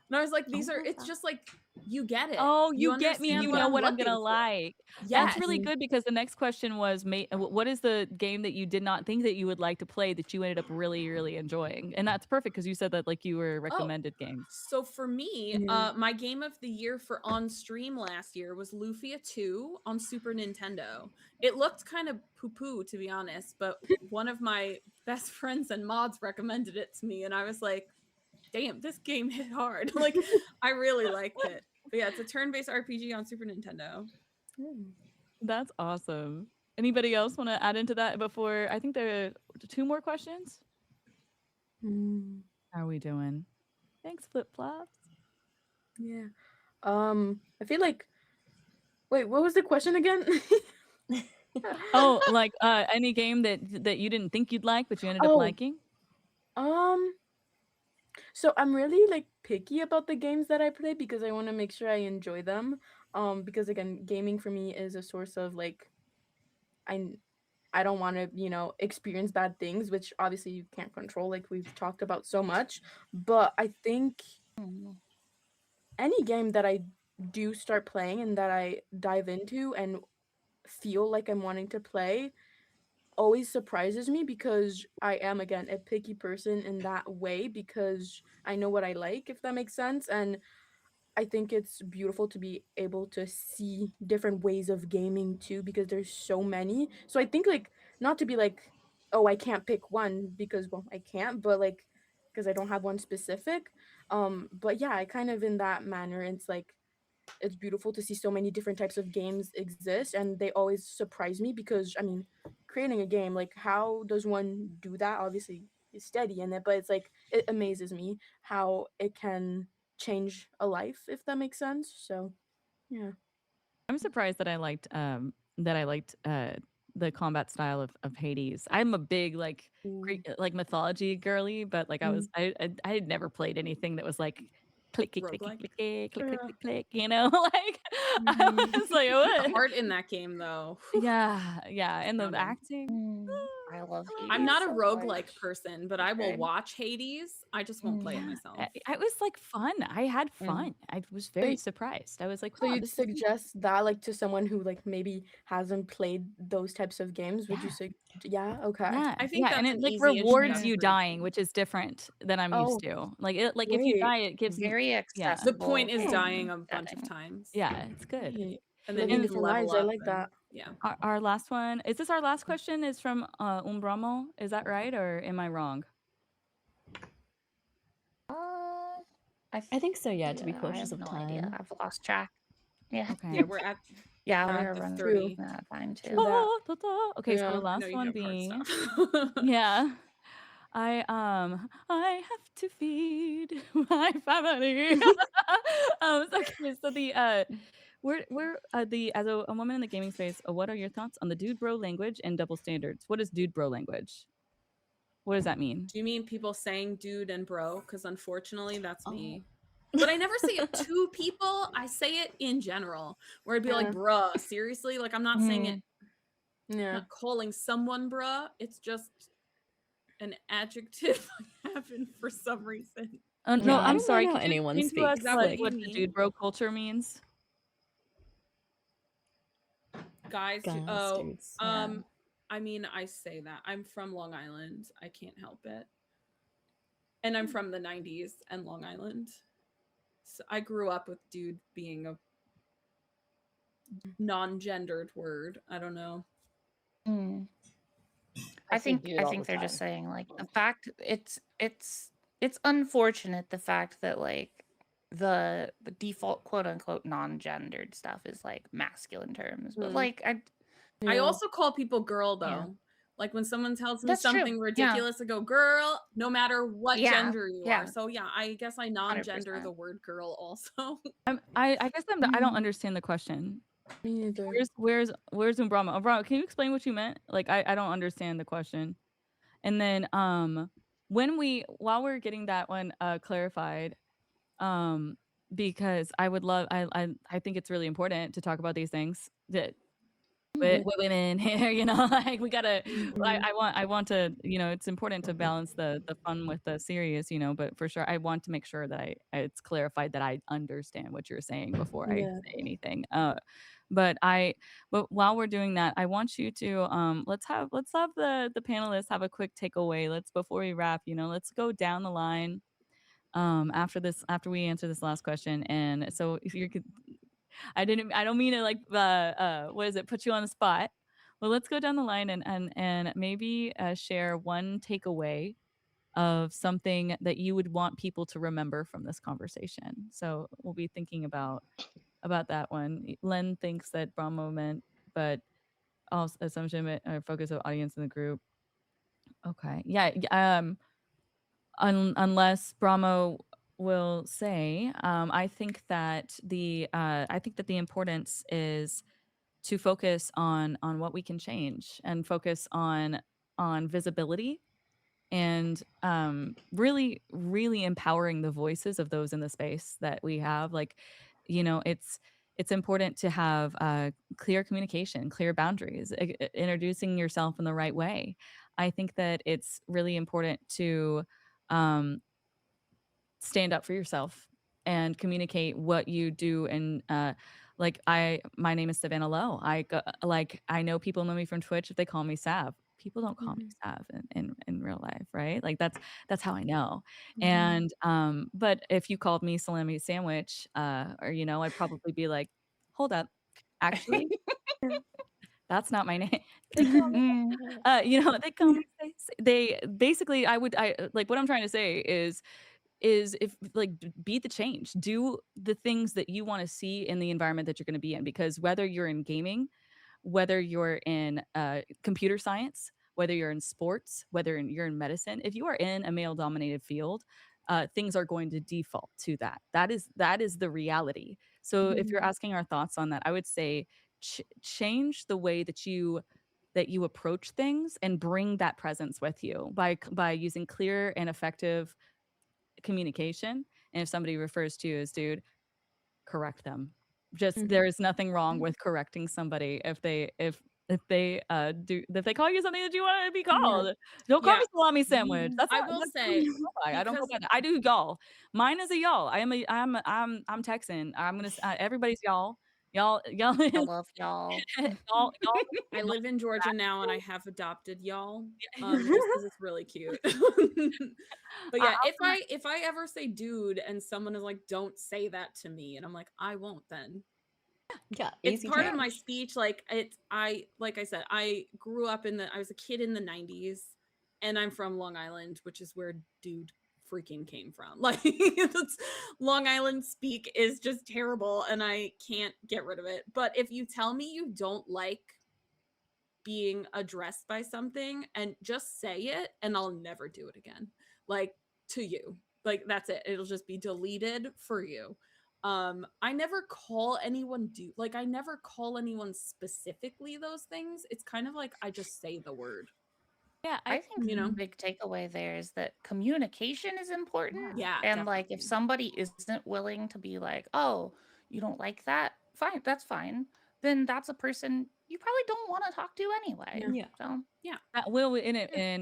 And I was like, it's just like, you get it. Oh, you get me. understand You know what I'm looking gonna for. like. Yes. That's really good, because the next question was, what is the game that you did not think that you would like to play that you ended up really, really enjoying? And that's perfect, because you said that like you were recommended games. So for me, my game of the year for on stream last year was Lufia 2 on Super Nintendo. It looked kind of poo-poo, to be honest, but one of my best friends and mods recommended it to me, and I was like, damn, this game hit hard. Like, I really liked it. But yeah, it's a turn-based RPG on Super Nintendo. That's awesome. Anybody else want to add into that before? I think there are 2 more questions. How are we doing? Thanks, flip flops. Yeah. I feel like. Wait, what was the question again? Oh, like any game that you didn't think you'd like, but you ended up Oh, liking? um, so I'm really like picky about the games that I play because I want to make sure I enjoy them. Because again, gaming for me is a source of like I I don't want to, experience bad things, which obviously you can't control, like we've talked about so much. But I think Mm. any game that I do start playing and that I dive into and feel like I'm wanting to play always surprises me because I am again a picky person in that way because I know what I like, if that makes sense. And I think it's beautiful to be able to see different ways of gaming too because there's so many. So I think like not to be like, oh, I can't pick one because well, I can't, but like because I don't have one specific. But yeah, I kind of in that manner it's like it's beautiful to see so many different types of games exist and they always surprise me because I mean, creating a game, like how does one do that? Obviously, you study in it, but it's like it amazes me how it can change a life if that makes sense. So, yeah. I'm surprised that I liked the combat style of Hades. I'm a big like Ooh. Greek like mythology girly, but like Mm. I had never played anything that was like click click click click Roguelike. click click click click Yeah. click click, you know, like I Mhm. was like The what? art in that game, though. Whew, Yeah, and the astounding. acting. I love I love I'm Hades not Hades. a so roguelike much. person, but I will Okay. watch Hades. I just won't play it Yeah, myself. I was like fun. I had Mm. fun. I was So, very surprised. I was like, so wow, you'd this is neat. suggest that like to someone who like maybe hasn't played those types of games? Would you Yeah. say, yeah, okay. Yeah, I think yeah, and that's it an like easy rewards introductory you Mhm. dying, game. which is different than I'm used Oh, to. Like it, like if you wait, die, it gives me Very yeah, The point accessible is oh, dying game a bunch of setting. times, yeah, it's good. wait. and then you Living And can different level lives. I up, like and that. yeah. our last one is this our last question is from Umbramo. Is that right or am I wrong? Uh, I think so, yeah, to be yeah, I cautious have of no idea. time. I've lost track. Yeah. Okay. Yeah, we're at Yeah, we're we at are the running True. 30. out of time True too. that. Okay, so the Yeah. I know last you one have hard being stuff. yeah. I have to feed my family. Okay, so the we're the as a woman in the gaming space, what are your thoughts on the dude bro language and double standards? What is dude bro language? What does that mean? Do you mean people saying dude and bro? Because unfortunately, that's Oh. me. But I never say it to people. I say it in general, where I'd be like, Yeah. bruh, seriously? Like, I'm not saying it, Mm. Yeah. not calling someone bruh. It's just an adjective I have in for some reason. No, Yeah, I I'm don't mind sorry. how Could you anyone explain to us Is speaks. that what Like, you what the dude mean? bro culture means? Guys who, guys, oh, dudes. Yeah. I mean, I say that. I'm from Long Island. I can't help it. And I'm from the 90s and Long Island. So I grew up with dude being a non-gendered word. I don't know. Mm. I say dude I all the think they're just time. saying like the fact it's unfortunate the fact that like the default quote unquote non-gendered stuff is like masculine terms. But Mm. like I Yeah. also call people girl Yeah. though. Like when someone tells me That's true. something Yeah. ridiculous, I go girl, no matter what Yeah. gender you are. Yeah. So yeah, I guess I non-gender 100%. the word girl also. I guess I don't Mhm. understand the question. Me neither. Where's Umbrama? Umbrama, can you explain what you meant? Like I don't understand the question. And then while we're getting that one clarified, because I would love I think it's really important to talk about these things that Yeah. with women here, you know, like we gotta Mhm. I want to, you know, it's important to balance the fun with the serious, you know, but for sure I want to make sure that it's clarified that I understand what you're saying before I Yeah. say anything. But while we're doing that, I want you to let's have the panelists have a quick takeaway. Let's before we wrap, you know, let's go down the line after we answer this last question. And so if you could I don't mean to like what is it, put you on the spot. Well, let's go down the line and maybe share one takeaway of something that you would want people to remember from this conversation. So we'll be thinking about that one. Len thinks that Brahmo meant, but also assumption or focus of audience in the group. Okay. Yeah. unless Brahmo will say, I think that the importance is to focus on what we can change and focus on visibility and really really empowering the voices of those in the space that we have. Like, it's important to have clear communication, clear boundaries, introducing yourself in the right way. I think that it's really important to um, stand up for yourself and communicate what you do. And like, my name is Savannah Lowe. I know people know me from Twitch if they call me Sav. People don't call me Sav in real life, right? Like, that's how I know. And but if you called me Salami Sandwich, or I'd probably be like, hold up, actually, that's not my name. They call me, they call me, they basically, I like, what I'm trying to say is if, like, be the change, do the things that you want to see in the environment that you're going to be in, because whether you're in gaming, whether you're in computer science, whether you're in sports, whether you're in medicine, if you are in a male dominated field, things are going to default to that. That is the reality. So if you're asking our thoughts on that, I would say change the way that you approach things and bring that presence with you by using clear and effective communication. And if somebody refers to you as dude, correct them. Just, there is nothing wrong with correcting somebody if they call you something that you want to be called. Don't call Yeah. me salami sandwich. That's I not, will that's not say, who you go by. I don't go because by that. I do y'all. Mine is a y'all. I'm Texan. Everybody's y'all. Y'all I love y'all. y'all. I live in Georgia now and I have adopted y'all just because it's really cute. But yeah, if I ever say dude and someone is like, don't say that to me, and I'm like, I won't then. Yeah, It's easy part change. of my speech. Like, like I said, I grew up I was a kid in the 90s, and I'm from Long Island, which is where dude freaking came from. Like, Long Island speak is just terrible and I can't get rid of it. But if you tell me you don't like being addressed by something, and just say it, and I'll never do it again. Like, to you. Like, that's it. It'll just be deleted for you. I never call anyone I never call anyone specifically those things. It's kind of like I just say the word. Yeah, I think You the know? big takeaway there is that communication is important. Yeah, And like, if definitely. somebody isn't willing to be like, oh, you don't like that? Fine, that's fine. Then that's a person you probably don't want to talk to anyway. Yeah. So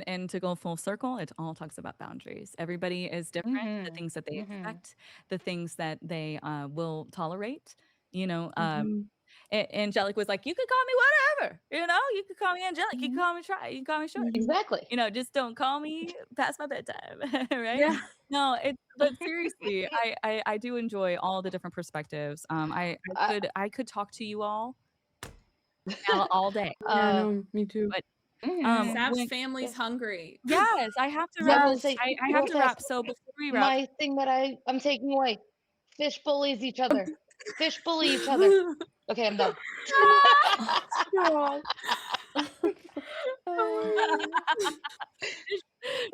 and to go full circle, it all talks about boundaries. Everybody is different. The things that they expect, the things that they will tolerate. Angelic was like, you could call me whatever. You could call me Angelic. You can call me Try. You can call me Short. Exactly. Just don't call me past my bedtime, right? Yeah. No, but seriously, I do enjoy all the different perspectives. I could talk to you all all day. Yeah, no, me too. But Sav's when, family's hungry. yes, I have to I was wrap. gonna say, I have to real wrap. fast, So before we wrap, my thing that I'm taking away, fish bullies each other. Fish bully each other. Okay, I'm done. God.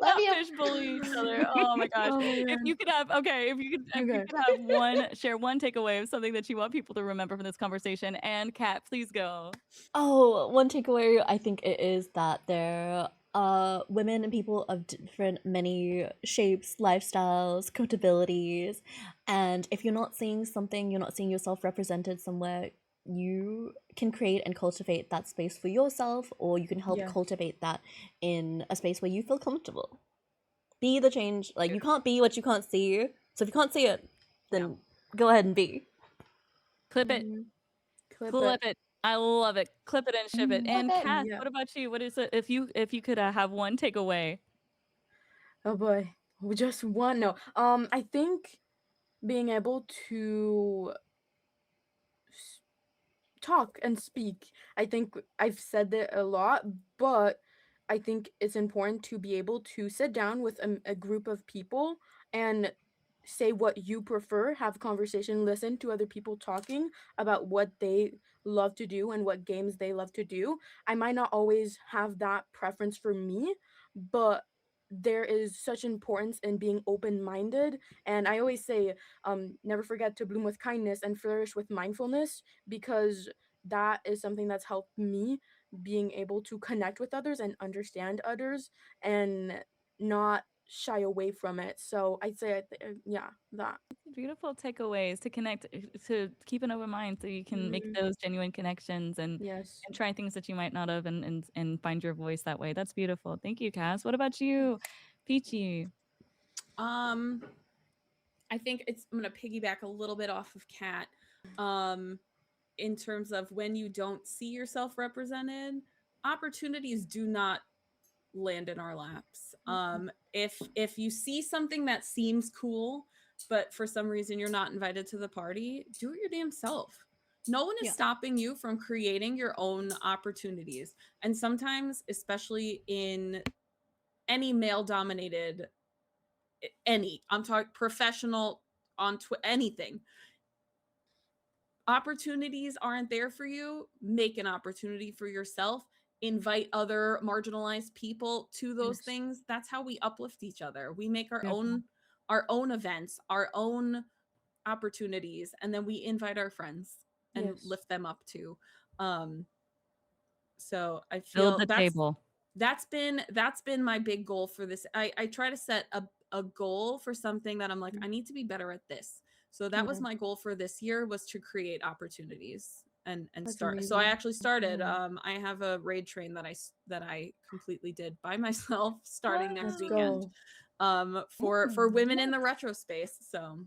Love not you. fish bully each other. Oh my gosh. Oh my If God. you could have, okay, if you Okay. could have share one takeaway of something that you want people to remember from this conversation. And Kat, please go. Oh, one takeaway, I think it is that there are women and people of different, many shapes, lifestyles, capabilities, and if you're not seeing something, you're not seeing yourself represented somewhere, you can create and cultivate that space for yourself, or you can help Yeah. cultivate that in a space where you feel comfortable. Be the change. Like, you can't be what you can't see, so if you can't see it, then go ahead and be. Clip it. Clip it. I love it. Clip it and ship it. And Clip it. Kat, Yeah. what about you? What is it? If you could have one takeaway. Oh boy. Just one. No. I think being able to talk and speak. I think I've said that a lot, but I think it's important to be able to sit down with a group of people and say what you prefer, have conversation, listen to other people talking about what they love to do and what games they love to do. I might not always have that preference for me, but there is such importance in being open-minded, and I always say, never forget to bloom with kindness and flourish with mindfulness, because that is something that's helped me being able to connect with others and understand others and not shy away from it. So I'd say, yeah, that. Beautiful takeaways to connect, to keep an open mind so you can make those genuine connections and Yes. try things that you might not have and find your voice that way. That's beautiful. Thank you, Cass. What about you, Peachy? I think I'm going to piggyback a little bit off of Kat. In terms of when you don't see yourself represented, opportunities do not land in our laps. If you see something that seems cool, but for some reason you're not invited to the party, do it your damn self. No one is stopping you from creating your own opportunities. And sometimes, especially in any male dominated, I'm talking professional, on anything, opportunities aren't there for you. Make an opportunity for yourself. Invite other marginalized people to those things. That's how we uplift each other. We make our own events, our own opportunities, and then we invite our friends and lift them up too. So I feel Build the table. That's been my big goal for this. I try to set a goal for something that I'm like, I need to be better at this. So that was my goal for this year, was to create opportunities and start. Amazing. So I actually started. I have a raid train that I completely did by myself starting next weekend. For women in the retro space. So.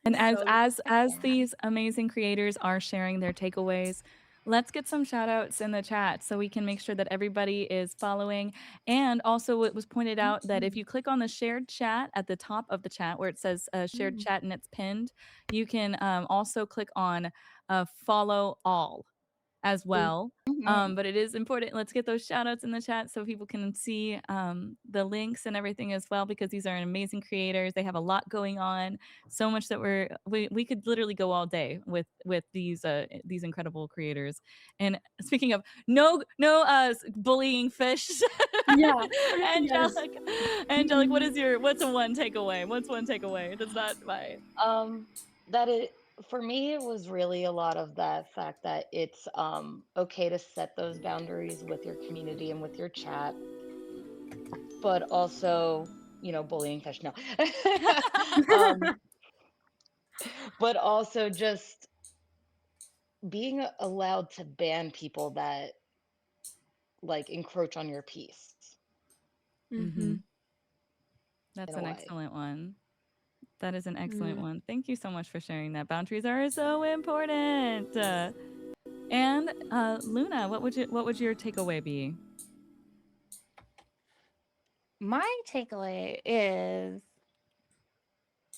And as these amazing creators are sharing their takeaways, let's get some shout outs in the chat so we can make sure that everybody is following. And also, it was pointed out that if you click on the shared chat at the top of the chat where it says shared chat and it's pinned, you can also click on follow all as well. But it is important. Let's get those shout outs in the chat so people can see the links and everything as well, because these are amazing creators. They have a lot going on, so much that we could literally go all day with these incredible creators. And speaking of no bullying fish, Angelic, what's one takeaway? What's one takeaway? That's not my that it for me, it was really a lot of that fact that it's okay to set those boundaries with your community and with your chat, but also, bullying fish, no. But also just being allowed to ban people that like encroach on your peace. That's an excellent one. That is an excellent one. Thank you so much for sharing that. Boundaries are so important. And Luna, what would your takeaway be? My takeaway is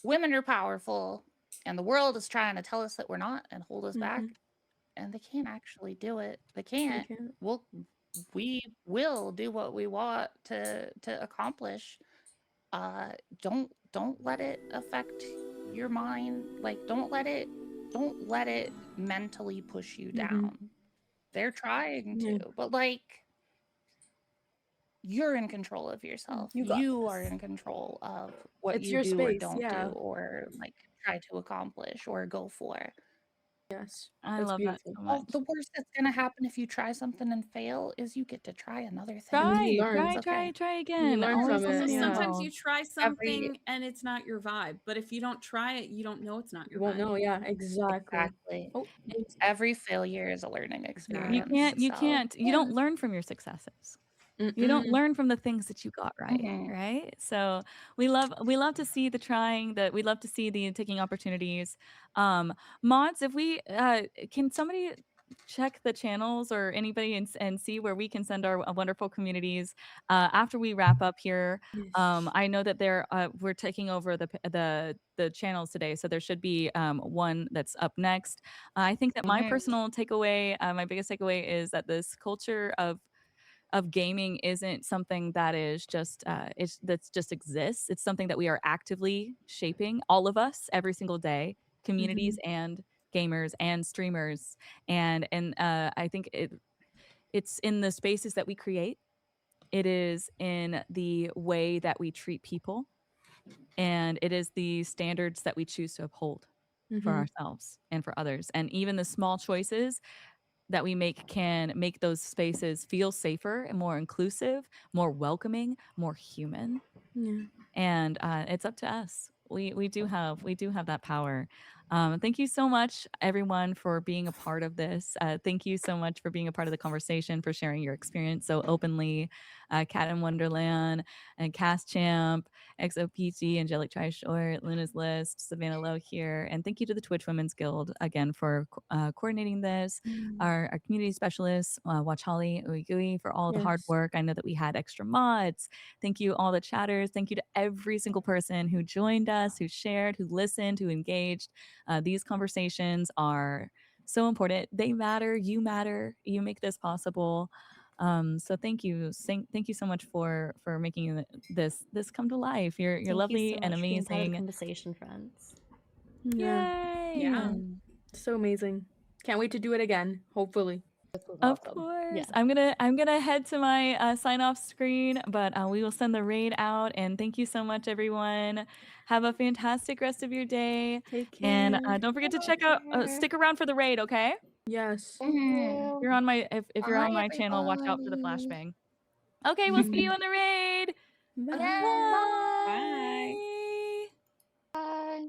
women are powerful, and the world is trying to tell us that we're not and hold us back, and they can't actually do it. They can't. We will do what we want to accomplish. Don't let it affect your mind. Like, don't let it mentally push you down. They're trying to, but like, you're in control of yourself. You are in control of what you do or don't do, or like try to accomplish or go for. Yes, I love that so much. The worst that's gonna happen if you try something and fail is you get to try another thing. Try again. You learn from it. Sometimes you try something and it's not your vibe, but if you don't try it, you don't know it's not your vibe. You won't know. Yeah, exactly. Oh, every failure is a learning experience. You don't learn from your successes. You don't learn from the things that you got right? So we love to see the trying, that we love to see the taking opportunities. Mods, if we can somebody check the channels or anybody and see where we can send our wonderful communities after we wrap up here. I know that we're taking over the channels today, so there should be one that's up next. I think that my personal takeaway, my biggest takeaway, is that this culture of gaming isn't something that is just that's just exists. It's something that we are actively shaping, all of us, every single day, communities and gamers and streamers, and I think it's in the spaces that we create It is in the way that we treat people, and it is the standards that we choose to uphold for Mhm. ourselves and for others. And even the small choices that we make can make those spaces feel safer and more inclusive, more welcoming, more human. Yeah. And it's up to us. We do have that power. Thank you so much, everyone, for being a part of this. Thank you so much for being a part of the conversation, for sharing your experience so openly. Cat in Wonderland and Cast Champ, XOPG, Angelic Tri Short, Luna's List, Savannah Lowe here, and thank you to the Twitch Women's Guild again for coordinating this. Our community specialists, Watch Holly, Uigui, for all the hard Yes. work. I know that we had extra mods. Thank you, all the chatters. Thank you to every single person who joined us, who shared, who listened, who engaged. These conversations are so important. They matter. You matter. You make this possible. So thank you. Thank you so much for making this come to life. You're Thank you lovely so and much for being part of the amazing. conversation, friends. Yeah. Yay! Yeah. So amazing. Can't wait to do it again. Hopefully. This was Of awesome. course. Yeah. I'm gonna head to my sign off screen, but we will send the raid out. And thank you so much, everyone. Have a fantastic rest of your day. Take care. And don't forget to check out, stick around for the raid, okay? Yes. If you're on my if you're on Bye, my channel, watch out for the everybody. flashbang. Okay, we'll see you on the raid. Bye. Bye. Bye.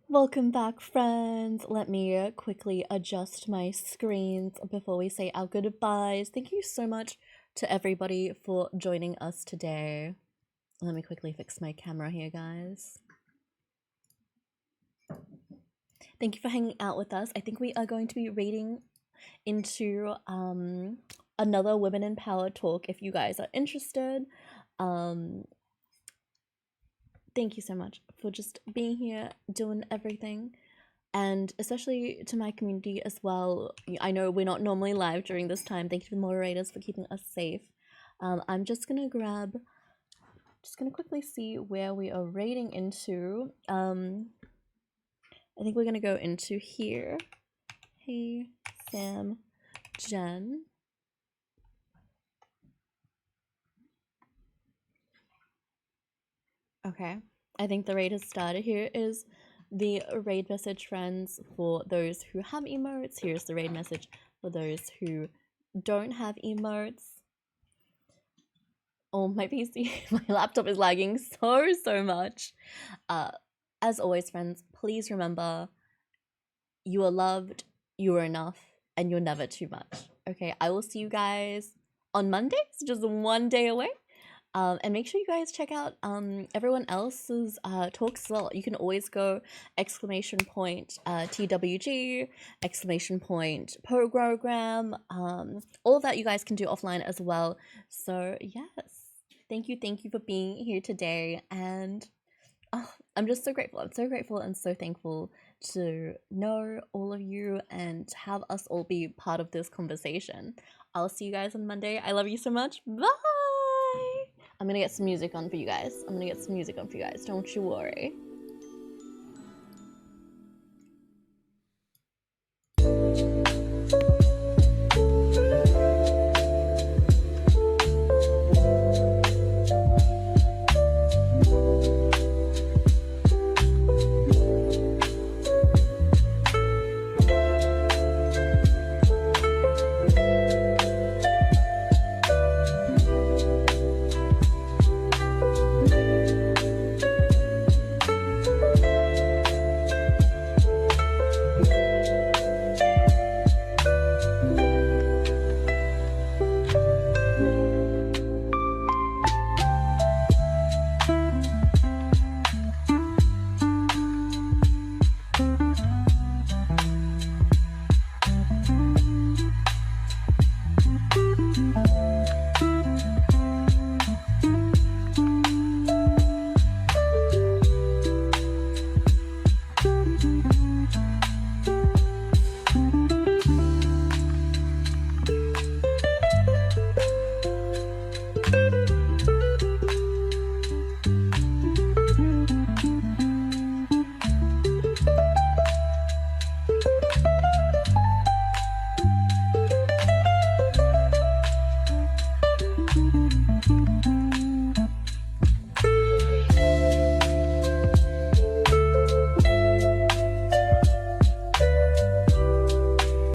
Welcome back, friends. Let me quickly adjust my screens before we say our goodbyes. Thank you so much to everybody for joining us today. Let me quickly fix my camera here, guys. Thank you for hanging out with us. I think we are going to be raiding into another Women in Power talk if you guys are interested. Thank you so much for just being here, doing everything. And especially to my community as well. I know we're not normally live during this time. Thank you to the moderators for keeping us safe. I'm just gonna quickly see where we are raiding into. I think we're gonna go into here. Hey, Sam, Jen. Okay, I think the raid has started. Here is the raid message, friends, for those who have emotes. Here's the raid message for those who don't have emotes. Oh, my PC, my laptop is lagging so much. As always, friends, please remember, you are loved, you are enough, and you're never too much. Okay, I will see you guys on Monday, so just one day away. And make sure you guys check out everyone else's talks as well. You can always go !TWG, !program, all of that you guys can do offline as well. So yes, thank you for being here today. And I'm just so grateful. I'm so grateful and so thankful to know all of you and to have us all be part of this conversation. I'll see you guys on Monday. I love you so much. Bye! I'm gonna get some music on for you guys. Don't you worry.